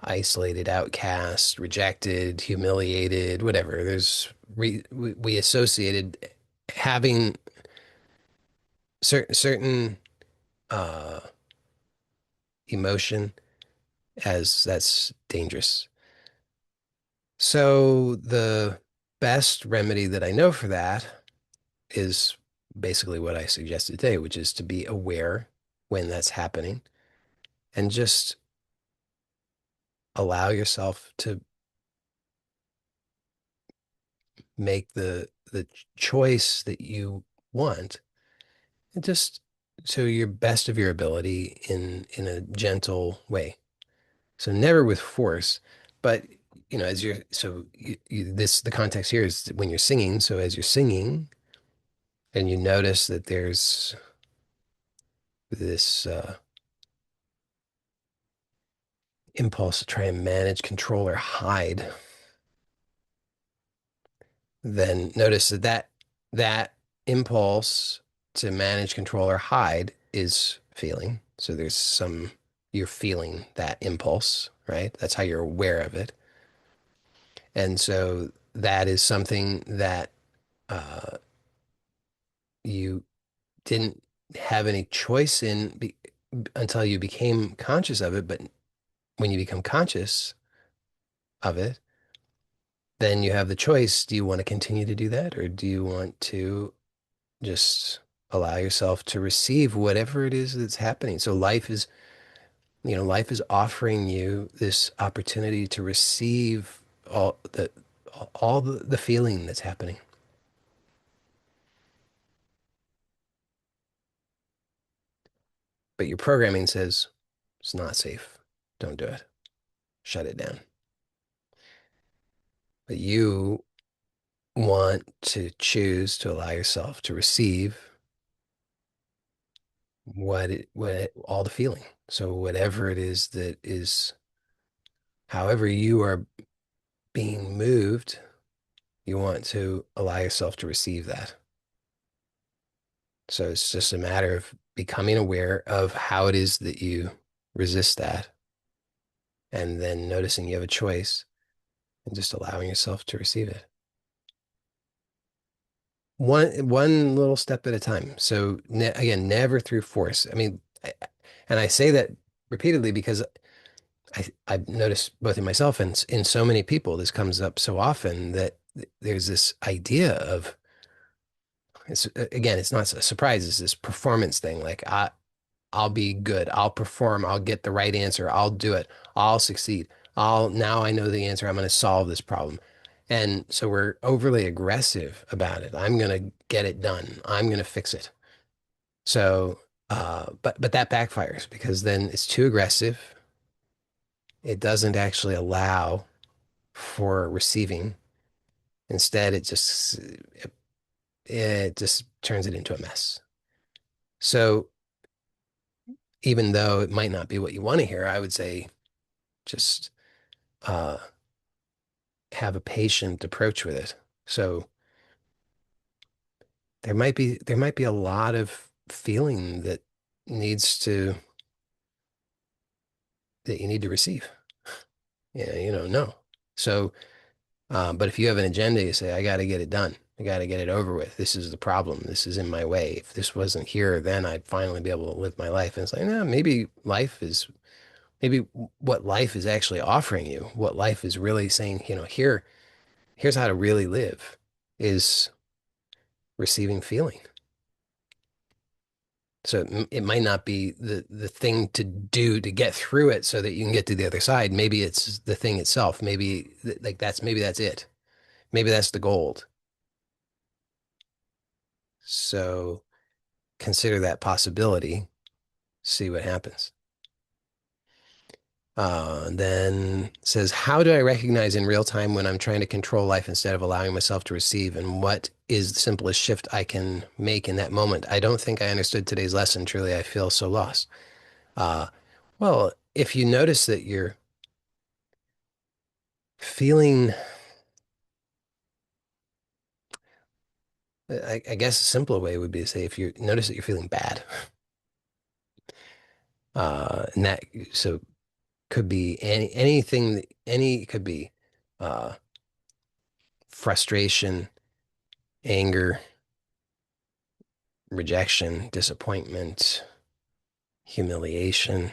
isolated, outcast, rejected, humiliated, whatever. We associated having certain uh, emotion as that's dangerous. So the best remedy that I know for that is basically what I suggested today, which is to be aware when that's happening and just allow yourself to make the choice that you want, and just to your best of your ability in a gentle way. So never with force, but as you're this the context here is when you're singing. So as you're singing and you notice that there's this impulse to try and manage, control, or hide, then notice that impulse to manage, control, or hide is feeling. So you're feeling that impulse, right? That's how you're aware of it. And so that is something that uh, you didn't have any choice in until you became conscious of it. But when you become conscious of it, then you have the choice. Do you want to continue to do that, or do you want to just allow yourself to receive whatever it is that's happening? So life is offering you this opportunity to receive all the feeling that's happening. But your programming says it's not safe. Don't do it. Shut it down. But you want to choose to allow yourself to receive what all the feeling. So whatever it is that is, however you are being moved, you want to allow yourself to receive that. So it's just a matter of becoming aware of how it is that you resist that, and then noticing you have a choice and just allowing yourself to receive it. One little step at a time. So ne again, never through force. I mean, and I say that repeatedly because I've noticed both in myself and in so many people, this comes up so often that there's this idea of it's again, it's not a surprise. It's this performance thing. Like I'll be good. I'll perform. I'll get the right answer. I'll do it. I'll succeed. I'll now I know the answer. I'm going to solve this problem. And so we're overly aggressive about it. I'm going to get it done. I'm going to fix it. So, but that backfires because then it's too aggressive. It doesn't actually allow for receiving. Instead, it just turns it into a mess. So even though it might not be what you want to hear, I would say just uh, have a patient approach with it. So there might be a lot of feeling needs to that you need to receive. Yeah, no. So, but if you have an agenda, you say, I got to get it done. I got to get it over with. This is the problem. This is in my way. If this wasn't here, then I'd finally be able to live my life. And it's like, no, maybe what life is actually offering you, what life is really saying, here's how to really live is receiving feeling. So it might not be the thing to do to get through it so that you can get to the other side. Maybe it's the thing itself. Maybe that's it. Maybe that's the gold. So consider that possibility, see what happens. Then says, how do I recognize in real time when I'm trying to control life instead of allowing myself to receive? And what is the simplest shift I can make in that moment? I don't think I understood today's lesson. Truly, I feel so lost. Uh, well, if you notice that you're feeling, I guess a simpler way would be to say if you notice that you're feeling bad, and that so could be anything, it could be uh, frustration, anger, rejection, disappointment, humiliation,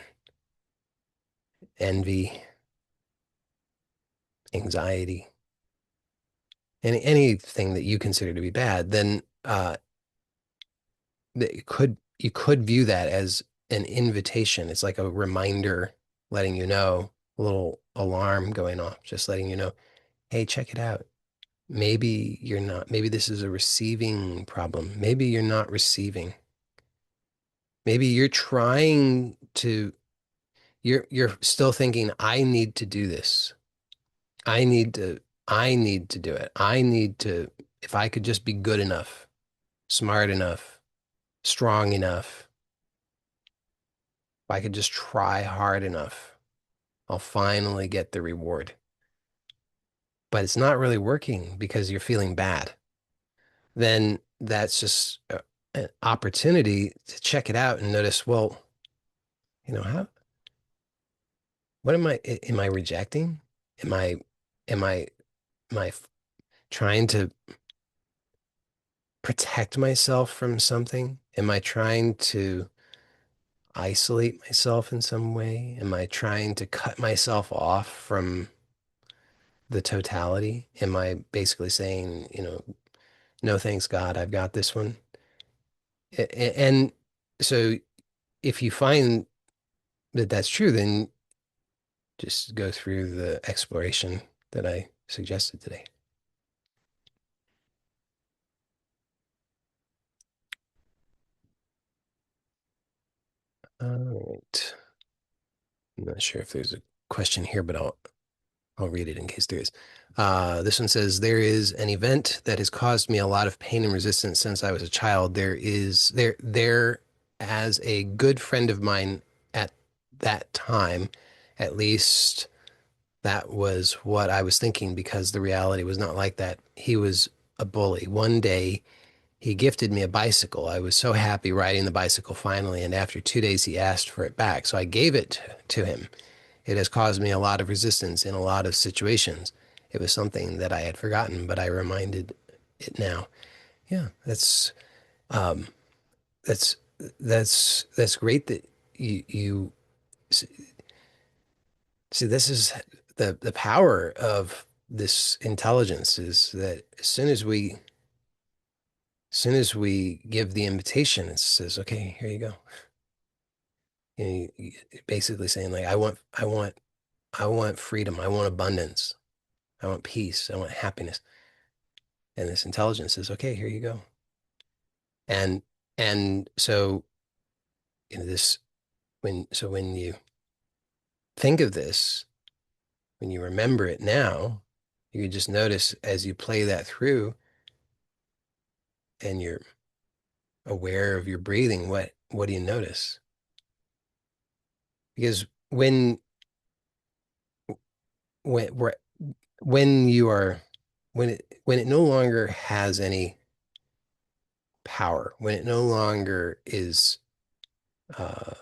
envy, anxiety, anything that you consider to be bad, then you could view that as an invitation. It's like a reminder letting you know, a little alarm going off, just letting you know, hey, check it out. Maybe this is a receiving problem. Maybe you're not receiving. Maybe you're still thinking, I need to do this. I need to, I need to do it. If I could just be good enough, smart enough, strong enough, if I could just try hard enough, I'll finally get the reward. But it's not really working because you're feeling bad. Then that's just an opportunity to check it out and notice, well, how, what am I rejecting? Am I, am I, am I trying to protect myself from something? Am I trying to isolate myself in some way? Am I trying to cut myself off from the totality? Am I basically saying, no thanks, God, I've got this one? And so if you find that that's true, then just go through the exploration that I suggested today. All right. I'm not sure if there's a question here, but I'll read it in case there is. This one says, there is an event that has caused me a lot of pain and resistance since I was a child. There as a good friend of mine at that time, at least that was what I was thinking because the reality was not like that. He was a bully. One day he gifted me a bicycle. I was so happy riding the bicycle finally, and after 2 days he asked for it back. So I gave it to him. It has caused me a lot of resistance in a lot of situations. It was something that I had forgotten, but I reminded it now. Yeah, um, that's that's great that you see. This is the power of this intelligence is that as soon as we give the invitation, it says, "Okay, here you go." Basically saying like, I want freedom. I want abundance. I want peace. I want happiness. And this intelligence says, "Okay, here you go." And and so this when you think of this, when you remember it now, you can just notice as you play that through and you're aware of your breathing, what do you notice? Because when we're when you are when it no longer has any power, when it no longer is uh,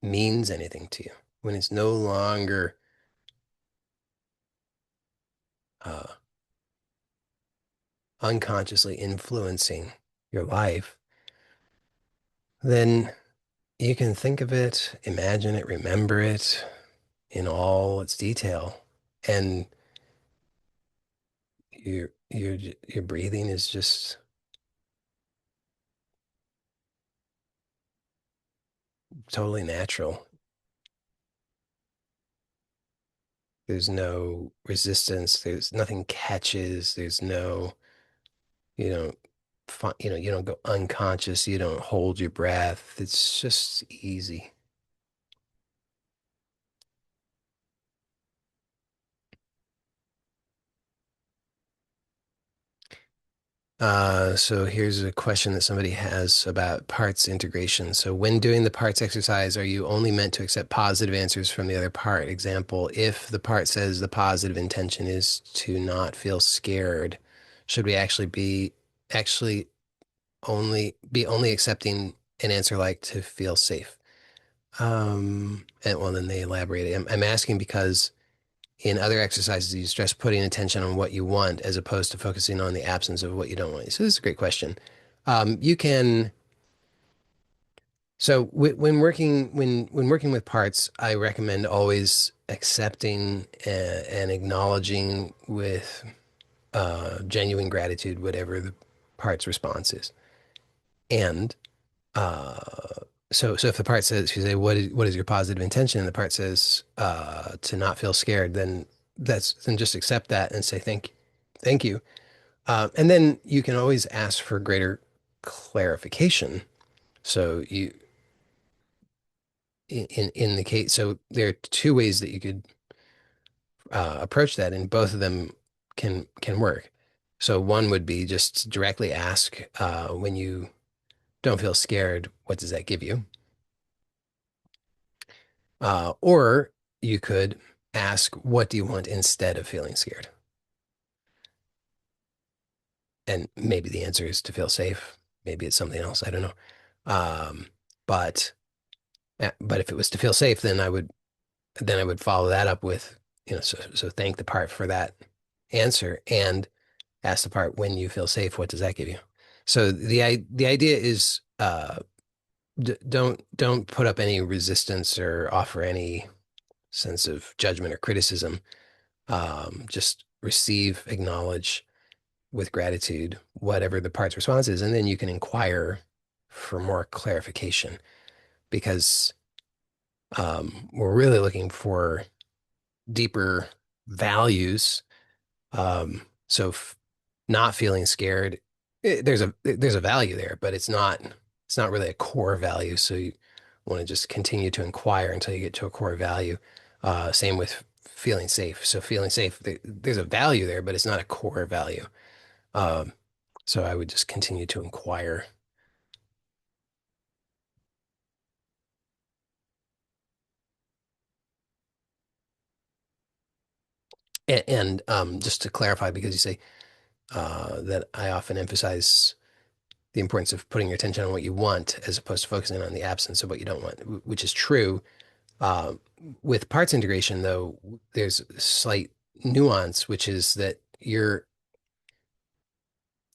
means anything to you, when it's no longer uh, unconsciously influencing your life, then you can think of it, imagine it, remember it in all its detail, and your breathing is just totally natural. There's no resistance. There's nothing catches. There's no, you don't, you don't go unconscious. You don't hold your breath. It's just easy. So here's a question that somebody has about parts integration. So when doing the parts exercise, are you only meant to accept positive answers from the other part? Example, if the part says the positive intention is to not feel scared, should we actually only accepting an answer like to feel safe? And well, then they elaborate. I'm asking because in other exercises, you stress putting attention on what you want as opposed to focusing on the absence of what you don't want. So this is a great question. You can so when working with parts, I recommend always accepting and acknowledging with genuine gratitude whatever the part's response is. And uh, so if the part says, if you say, what is your positive intention? And the part says, to not feel scared, then just accept that and say, thank you. And then you can always ask for greater clarification. So in the case, so there are two ways that you could approach that, and both of them can work. So one would be just directly ask, when you don't feel scared, what does that give you? Or you could ask, what do you want instead of feeling scared? And maybe the answer is to feel safe. Maybe it's something else. I don't know. Um, but but if it was to feel safe, then I would follow that up with, so thank the part for that answer and ask the part, when you feel safe, what does that give you? So the idea is, don't put up any resistance or offer any sense of judgment or criticism. Just receive, acknowledge with gratitude whatever the part's response is, and then you can inquire for more clarification because we're really looking for deeper values. So not feeling scared, there's a value there, but it's not really a core value. So you want to just continue to inquire until you get to a core value. Same with feeling safe. So feeling safe, there's a value there, but it's not a core value. Um, so I would just continue to inquire. And just to clarify, because you say that I often emphasize the importance of putting your attention on what you want as opposed to focusing on the absence of what you don't want, which is true. Uh, with parts integration, though, there's a slight nuance, which is that you're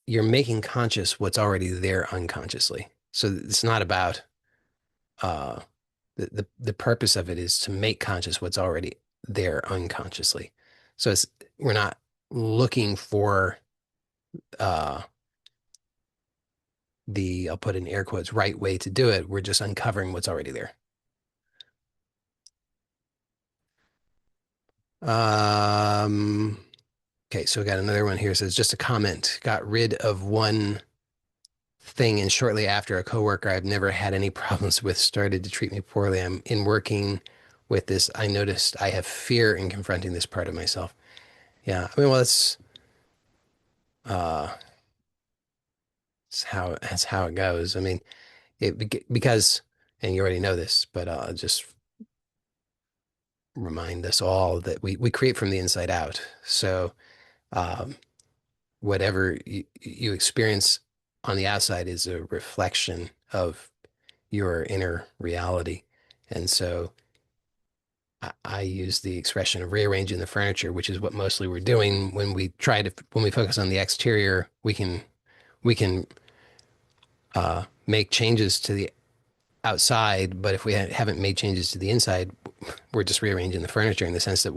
making conscious what's already there unconsciously. So it's not about uh, the purpose of it is to make conscious what's already there unconsciously. So we're not looking for uh, I'll put in air quotes, right way to do it. We're just uncovering what's already there. Um, okay, so we got another one here. It says just a comment. Got rid of one thing, and shortly after, a coworker I've never had any problems with started to treat me poorly. I'm in working with this. I noticed I have fear in confronting this part of myself. Yeah, I mean, well, uh, that's how it goes. I mean, because, and you already know this, but just remind us all that we create from the inside out. So um, whatever you experience on the outside is a reflection of your inner reality. And so I use the expression of rearranging the furniture, which is what mostly we're doing when we focus on the exterior, we can make changes to the outside, but if we haven't made changes to the inside, we're just rearranging the furniture in the sense that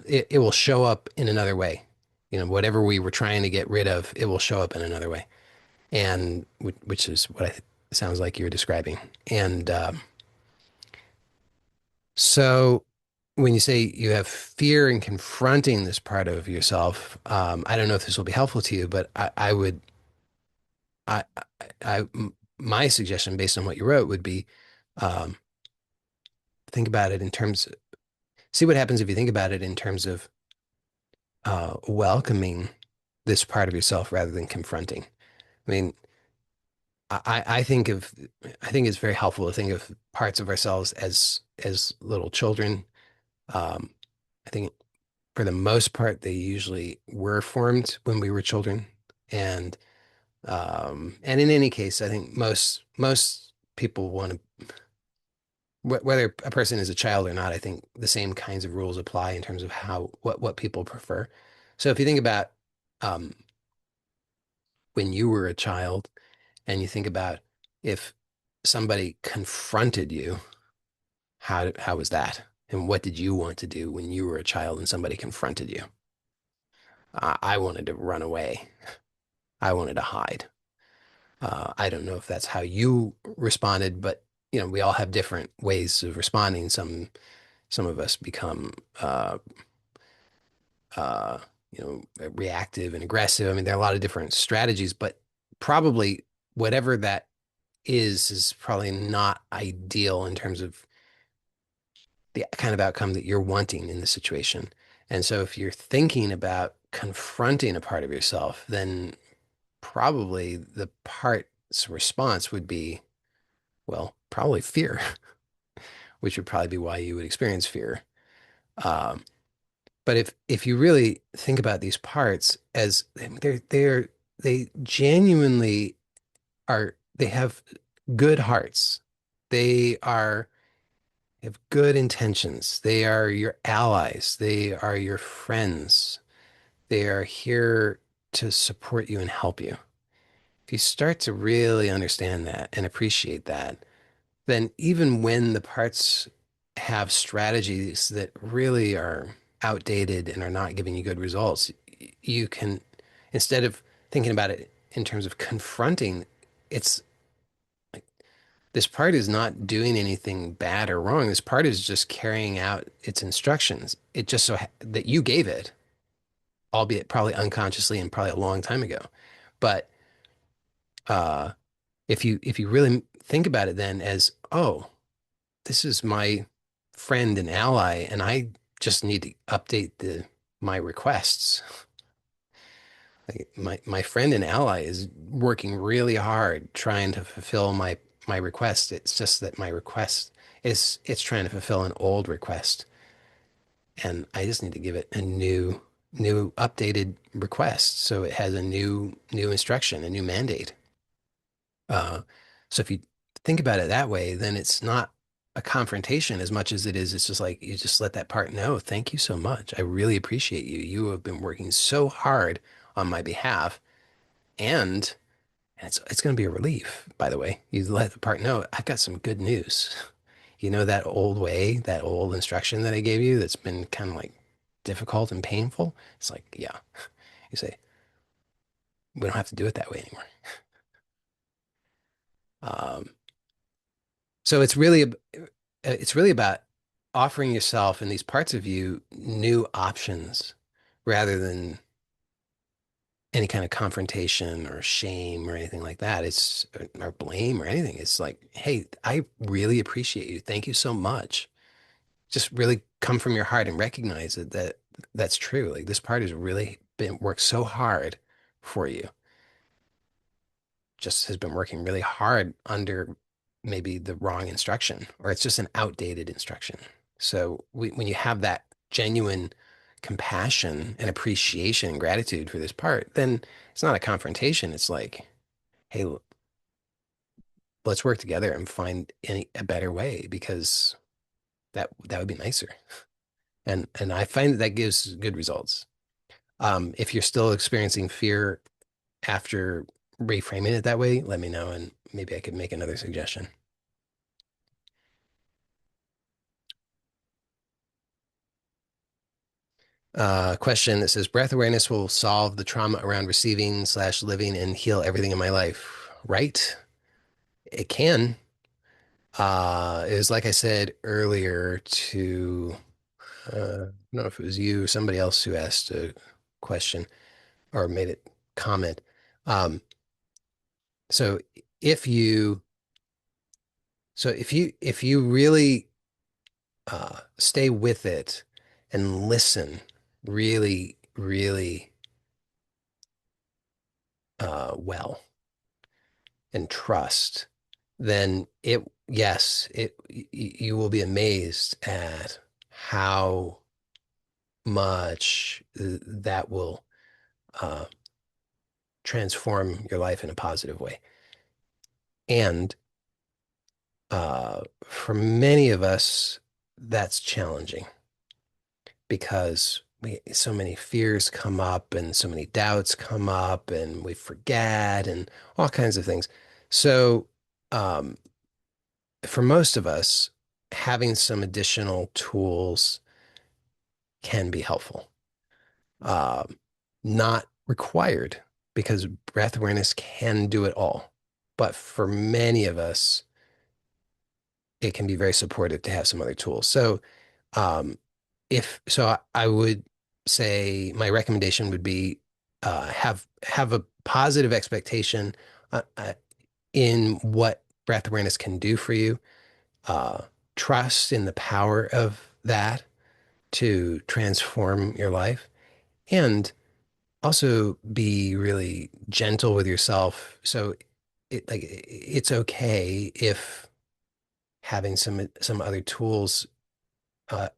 it will show up in another way. You know, whatever we were trying to get rid of, it will show up in another way, and which is what sounds like you're describing. And so when you say you have fear in confronting this part of yourself, I don't know if this will be helpful to you, but I would, I, I, my suggestion based on what you wrote would be, um, think about it in terms, see what happens if you think about it in terms of welcoming this part of yourself rather than confronting. I mean, I think I think it's very helpful to think of parts of ourselves as little children. Um, I think for the most part, they usually were formed when we were children. And in any case, I think most people want to, whether a person is a child or not, I think the same kinds of rules apply in terms of what people prefer. So if you think about um, when you were a child and you think about if somebody confronted you, how was that? And what did you want to do when you were a child and somebody confronted you? I wanted to run away. I wanted to hide. I don't know if that's how you responded, but we all have different ways of responding. Some of us become uh, reactive and aggressive. I mean, there are a lot of different strategies, but probably whatever that is probably not ideal in terms of the kind of outcome that you're wanting in the situation. And so if you're thinking about confronting a part of yourself, then probably the part's response would be, well, probably fear, which would probably be why you would experience fear. Um, but if you really think about these parts as they genuinely they have good hearts. They have good intentions. They are your allies. They are your friends. They are here to support you and help you. If you start to really understand that and appreciate that, then even when the parts have strategies that really are outdated and are not giving you good results, you can, instead of thinking about it in terms of confronting, it's like this part is not doing anything bad or wrong. This part is just carrying out its instructions. It just that you gave it, albeit probably unconsciously and probably a long time ago. But uh, if you really think about it then as, oh, this is my friend and ally, and I just need to update my requests. Like my friend and ally is working really hard trying to fulfill my request. It's just that my request it's trying to fulfill an old request. and I just need to give it a new updated request so it has a new instruction, a new mandate. Uh, so if you think about it that way, then it's not a confrontation as much as it is. It's just like you just let that part know. Thank you so much. I really appreciate you. You have been working so hard on my behalf, and it's going to be a relief. By the way, you let the part know. I've got some good news. You know that old way, that old instruction that I gave you that's been kind of like difficult and painful. It's like, yeah. You say we don't have to do it that way anymore. Um, so it's really about offering yourself and these parts of you new options rather than any kind of confrontation or shame or anything like that. It's or blame or anything. It's like, hey, I really appreciate you. Thank you so much. Just really come from your heart and recognize that that's true. Like this part has really been worked so hard for you. Just has been working really hard under maybe the wrong instruction, or it's just an outdated instruction. So when you have that genuine compassion and appreciation and gratitude for this part, then it's not a confrontation. It's like, hey, let's work together and find a better way because that would be nicer. And I find that that gives good results. If you're still experiencing fear after reframing it that way, let me know and maybe I could make another suggestion. Question that says breath awareness will solve the trauma around receiving slash living and heal everything in my life, right? It can. It was like I said earlier to, I don't know if it was you or somebody else who asked a question or made a comment. Um, so if you, if you really stay with it and listen really, really well and trust, then yes, you will be amazed at how much that will uh, transform your life in a positive way. And for many of us, that's challenging because so many fears come up and so many doubts come up and we forget and all kinds of things. So, um, for most of us, having some additional tools can be helpful. Um, Not required because breath awareness can do it all. But for many of us, it can be very supportive to have some other tools. So, um, if so, I would say my recommendation would be have a positive expectation in what breath awareness can do for you. Uh, Trust in the power of that to transform your life, and also be really gentle with yourself. So, it's okay if having some other tools uh,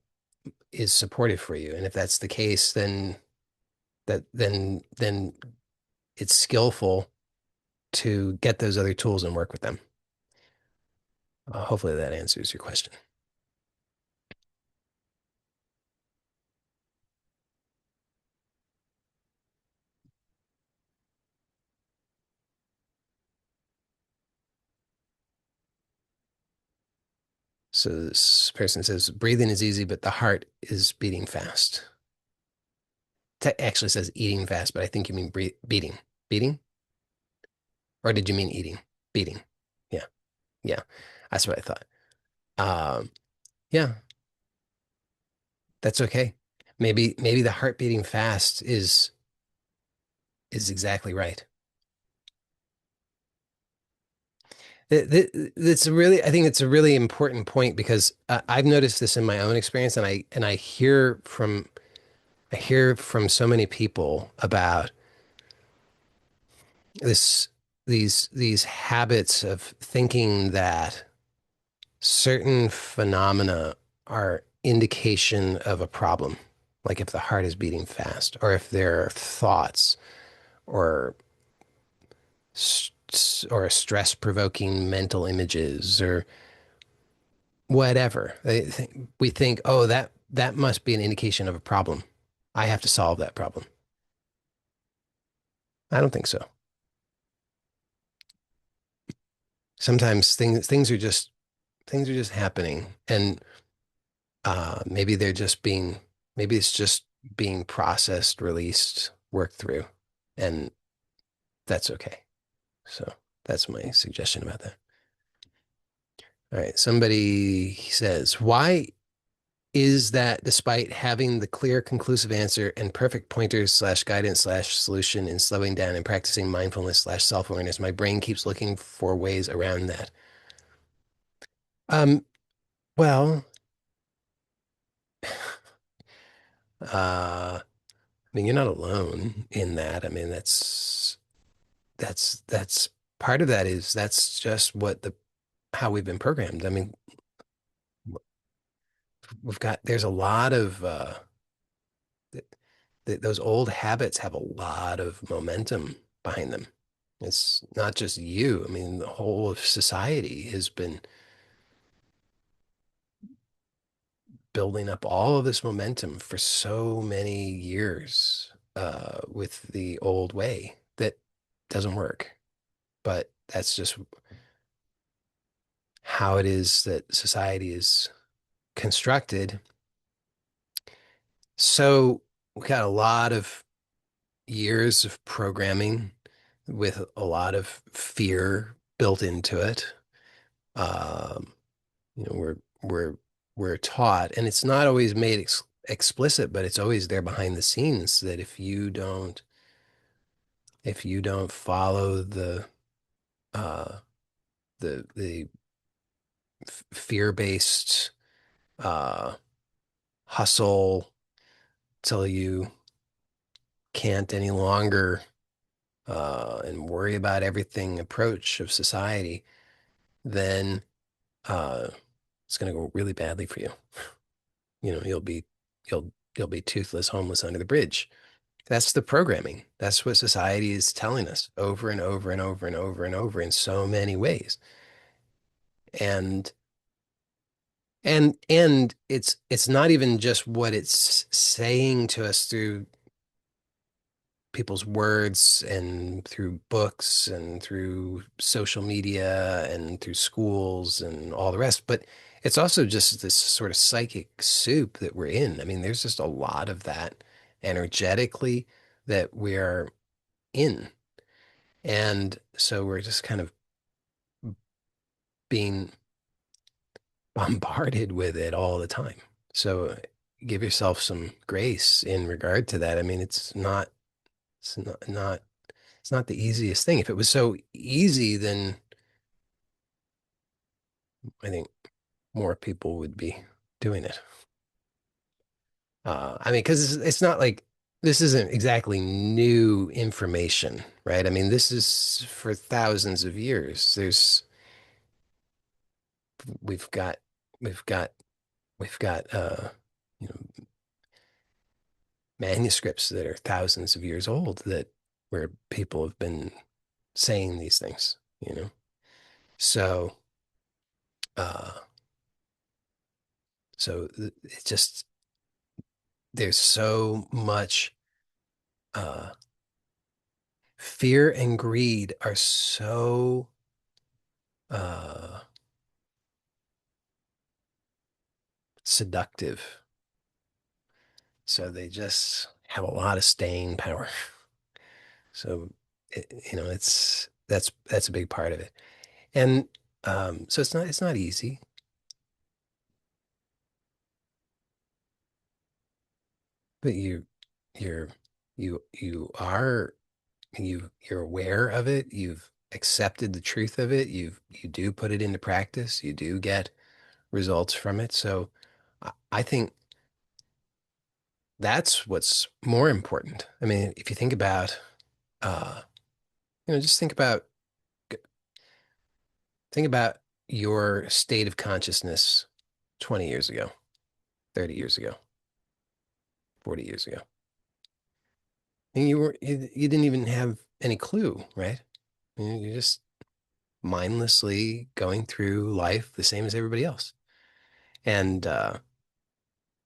is supportive for you. And if that's the case, then then it's skillful to get those other tools and work with them. Hopefully that answers your question. So this person says breathing is easy, but the heart is beating fast. Actually says eating fast, but I think you mean beating. Beating? Or did you mean eating? Beating. Yeah. Yeah. That's what I thought. Um, yeah, that's okay. Maybe the heart beating fast is exactly right. It's a really, I think it's a really important point because I've noticed this in my own experience, and I hear from so many people about this these habits of thinking that certain phenomena are indication of a problem, like if the heart is beating fast, or if there are thoughts or or stress-provoking mental images or whatever. We think, oh, that must be an indication of a problem. I have to solve that problem. I don't think so. Sometimes things are just happening, and maybe maybe it's just being processed, released, worked through, and that's okay. So that's my suggestion about that. All right. Somebody says, why is that despite having the clear, conclusive answer and perfect pointers slash guidance slash solution in slowing down and practicing mindfulness slash self-awareness, my brain keeps looking for ways around that? Um, well, I mean, you're not alone in that. I mean, that's part of that is that's just how we've been programmed. I mean, there's a lot of th those old habits have a lot of momentum behind them. It's not just you. I mean, the whole of society has been building up all of this momentum for so many years with the old way that doesn't work. But that's just how it is that society is constructed. So we got a lot of years of programming with a lot of fear built into it. Um, you know, we're taught, and it's not always made explicit, but it's always there behind the scenes that if you don't follow uh, the fear-based uh, hustle till you can't any longer and worry about everything approach of society, then uh, it's going to go really badly for you. You know, you'll be toothless, homeless under the bridge. That's the programming. That's what society is telling us over and over and over and over and over in so many ways. And it's not even just what it's saying to us through people's words and through books and through social media and through schools and all the rest, but it's also just this sort of psychic soup that we're in. I mean, there's just a lot of that energetically that we're in. And so we're just kind of being bombarded with it all the time. So give yourself some grace in regard to that. I mean, it's not it's not the easiest thing. If it was so easy, then I think more people would be doing it. I mean, because it's not like this isn't exactly new information, right? I mean, this is for thousands of years. We've got, we've got, we've got, you know, manuscripts that are thousands of years old that where people have been saying these things, you know? So, uh, it just, there's so much, uh, fear and greed are so, uh, seductive. So they just have a lot of staying power. So, you know, that's a big part of it. And, so it's not easy, but you're, you are you're aware of it. You've accepted the truth of it. You do put it into practice. You do get results from it. So I think that's what's more important. I mean, if you think about, uh, just think about your state of consciousness 20 years ago. 30 years ago, 40 years ago. And you didn't even have any clue, right? You're just mindlessly going through life the same as everybody else. And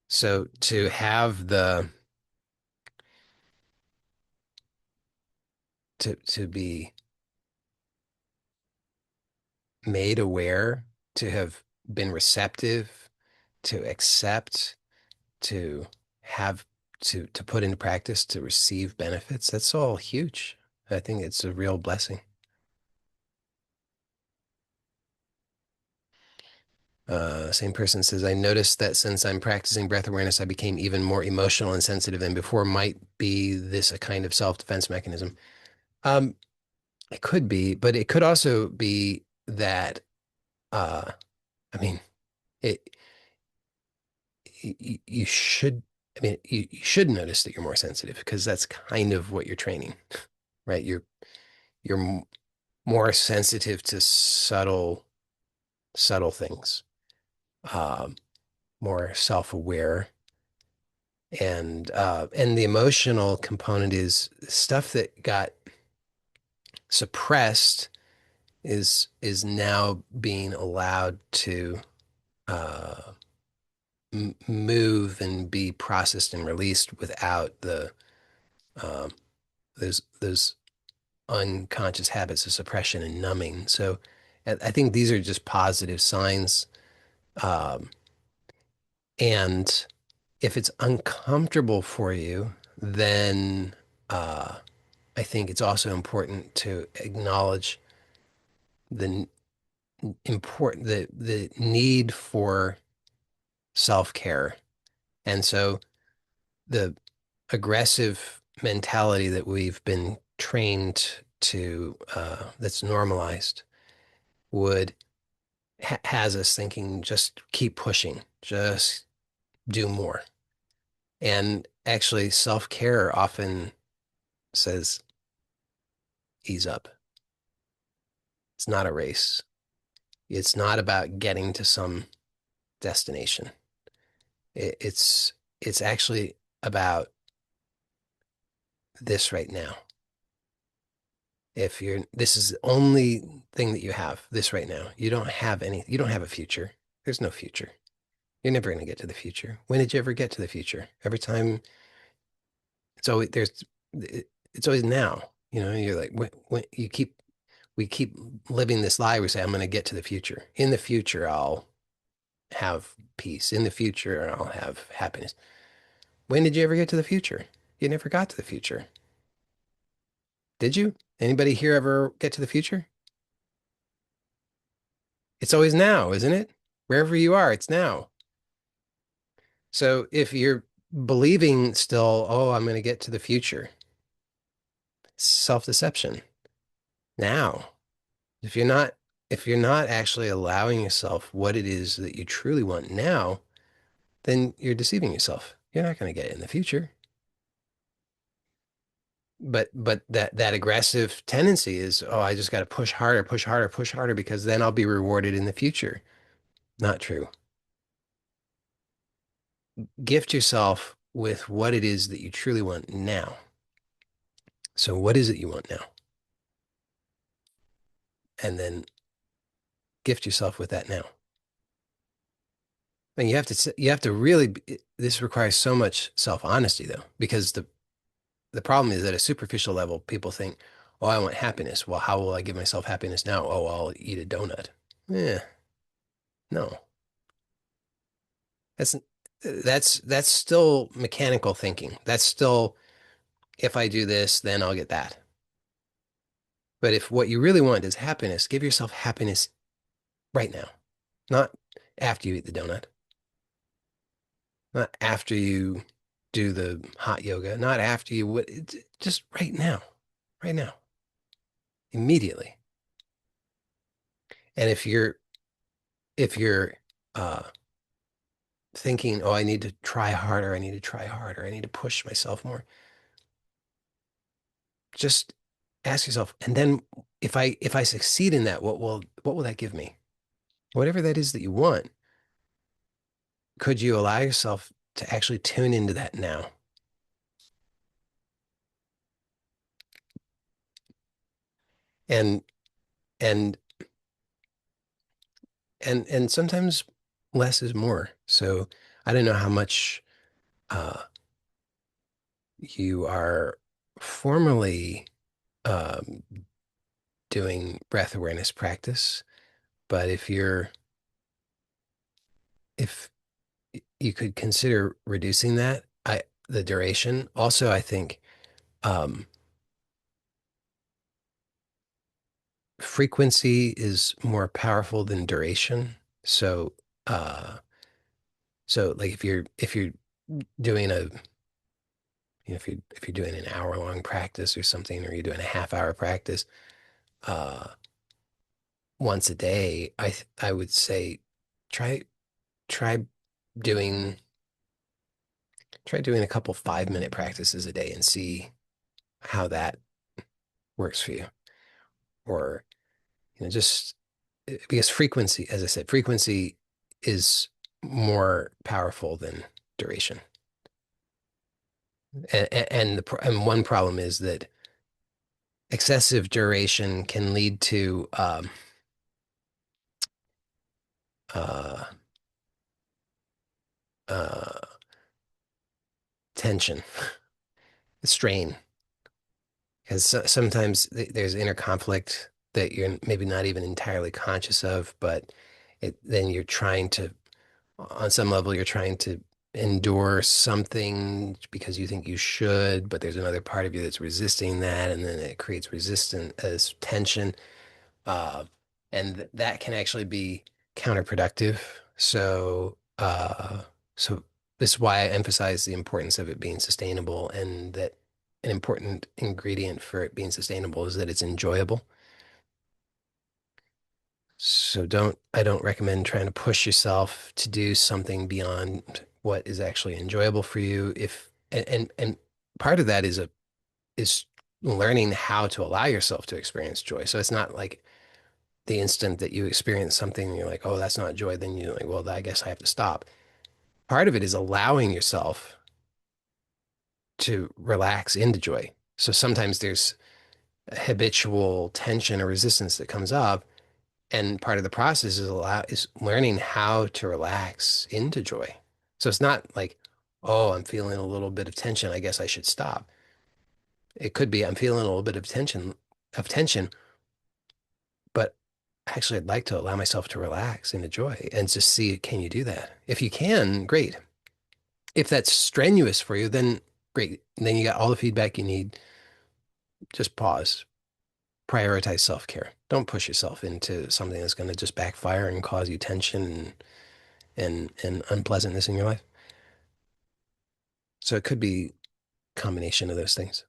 so to have to be made aware, to have been receptive, to accept, to have to put into practice, to receive benefits, that's all huge. I think it's a real blessing. Same person says, I noticed that since I'm practicing breath awareness, I became even more emotional and sensitive than before. Might be this a kind of self-defense mechanism? Um, it could be, but it could also be that, uh, I mean, it, you should, I mean, you should notice that you're more sensitive because that's kind of what you're training, right? You're more sensitive to subtle things, um, more self-aware. And the emotional component is stuff that got suppressed is now being allowed to uh, move and be processed and released without the um, those unconscious habits of suppression and numbing. So I think these are just positive signs. Um, and if it's uncomfortable for you, then I think it's also important to acknowledge the the need for self-care. And so the aggressive mentality that we've been trained to that's normalized would has us thinking just keep pushing, just do more. And actually self-care often says ease up. It's not a race. It's not about getting to some destination. It's actually about this right now. If you're this is the only thing that you have, this right now. You don't have a future. There's no future. You're never going to get to the future. When did you ever get to the future? Every time it's always there's it's always now. You're like when you keep we keep living this lie. We say, I'm going to get to the future. In the future, I'll have peace. In the future, I'll have happiness. When did you ever get to the future? You never got to the future. Did you? Anybody here ever get to the future? It's always now, isn't it? Wherever you are, it's now. So if you're believing still, oh, I'm going to get to the future, self-deception. Now, if you're not if you're not actually allowing yourself what it is that you truly want now, then you're deceiving yourself. You're not going to get it in the future. But that aggressive tendency is, oh, I just got to push harder, push harder, push harder because then I'll be rewarded in the future. Not true. Gift yourself with what it is that you truly want now. So what is it you want now? And then gift yourself with that now. And you have to really this requires so much self-honesty though, because the problem is at a superficial level, people think, oh, I want happiness. Well, how will I give myself happiness now? Oh, I'll eat a donut. Yeah, no. That's that's still mechanical thinking. That's still if I do this, then I'll get that. But if what you really want is happiness, give yourself happiness right now, not after you eat the donut, not after you do the hot yoga, not after you what, just right now, immediately. And if you're uh, thinking, oh, I need to try harder, I need to try harder, I need to push myself more, just ask yourself, and then if I succeed in that, what will that give me? Whatever that is that you want, could you allow yourself to actually tune into that now? And and and sometimes less is more. So I don't know how much uh, you are formally um, doing breath awareness practice, but if you could consider reducing the duration. Also, I think um, frequency is more powerful than duration. So, uh, so like if you're doing if you're doing an hour long practice or something, or you're doing a half hour practice, uh, once a day, I would say try try doing try doing a couple 5 minute practices a day and see how that works for you. Or just because frequency, as I said, frequency is more powerful than duration. And one problem is that excessive duration can lead to uh, uh, tension, strain, because sometimes there's inner conflict that you're maybe not even entirely conscious of, but then you're trying to, on some level, you're trying to endure something because you think you should, but there's another part of you that's resisting that, and then it creates resistance as tension. Uh, and that can actually be counterproductive. So this is why I emphasize the importance of it being sustainable, and that an important ingredient for it being sustainable is that it's enjoyable. So I don't recommend trying to push yourself to do something beyond what is actually enjoyable for you. If and part of that is learning how to allow yourself to experience joy. So it's not like the instant that you experience something and you're like, oh, that's not joy, then you're like, well, I guess I have to stop. Part of it is allowing yourself to relax into joy. So sometimes there's habitual tension or resistance that comes up, and part of the process is learning how to relax into joy. So it's not like, oh, I'm feeling a little bit of tension, I guess I should stop. It could be I'm feeling a little bit of tension, but actually I'd like to allow myself to relax into joy and just see, can you do that? If you can, great. If that's strenuous for you, then great. Then you got all the feedback you need. Just pause, prioritize self-care. Don't push yourself into something that's going to just backfire and cause you tension and unpleasantness in your life. So it could be a combination of those things.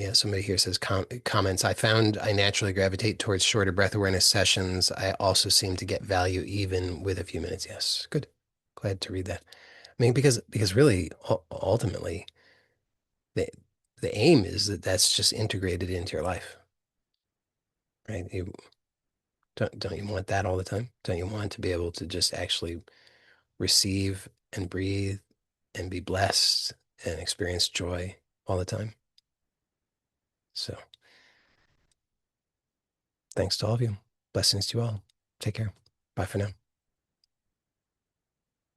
Yeah, somebody here says comments. I found I naturally gravitate towards shorter breath awareness sessions. I also seem to get value even with a few minutes. Yes, good. Glad to read that. I mean, because really, ultimately, the the aim is that that's just integrated into your life, right? You don't you want that all the time? Don't you want to be able to just actually receive and breathe and be blessed and experience joy all the time? So thanks to all of you. Blessings to you all. Take care. Bye for now.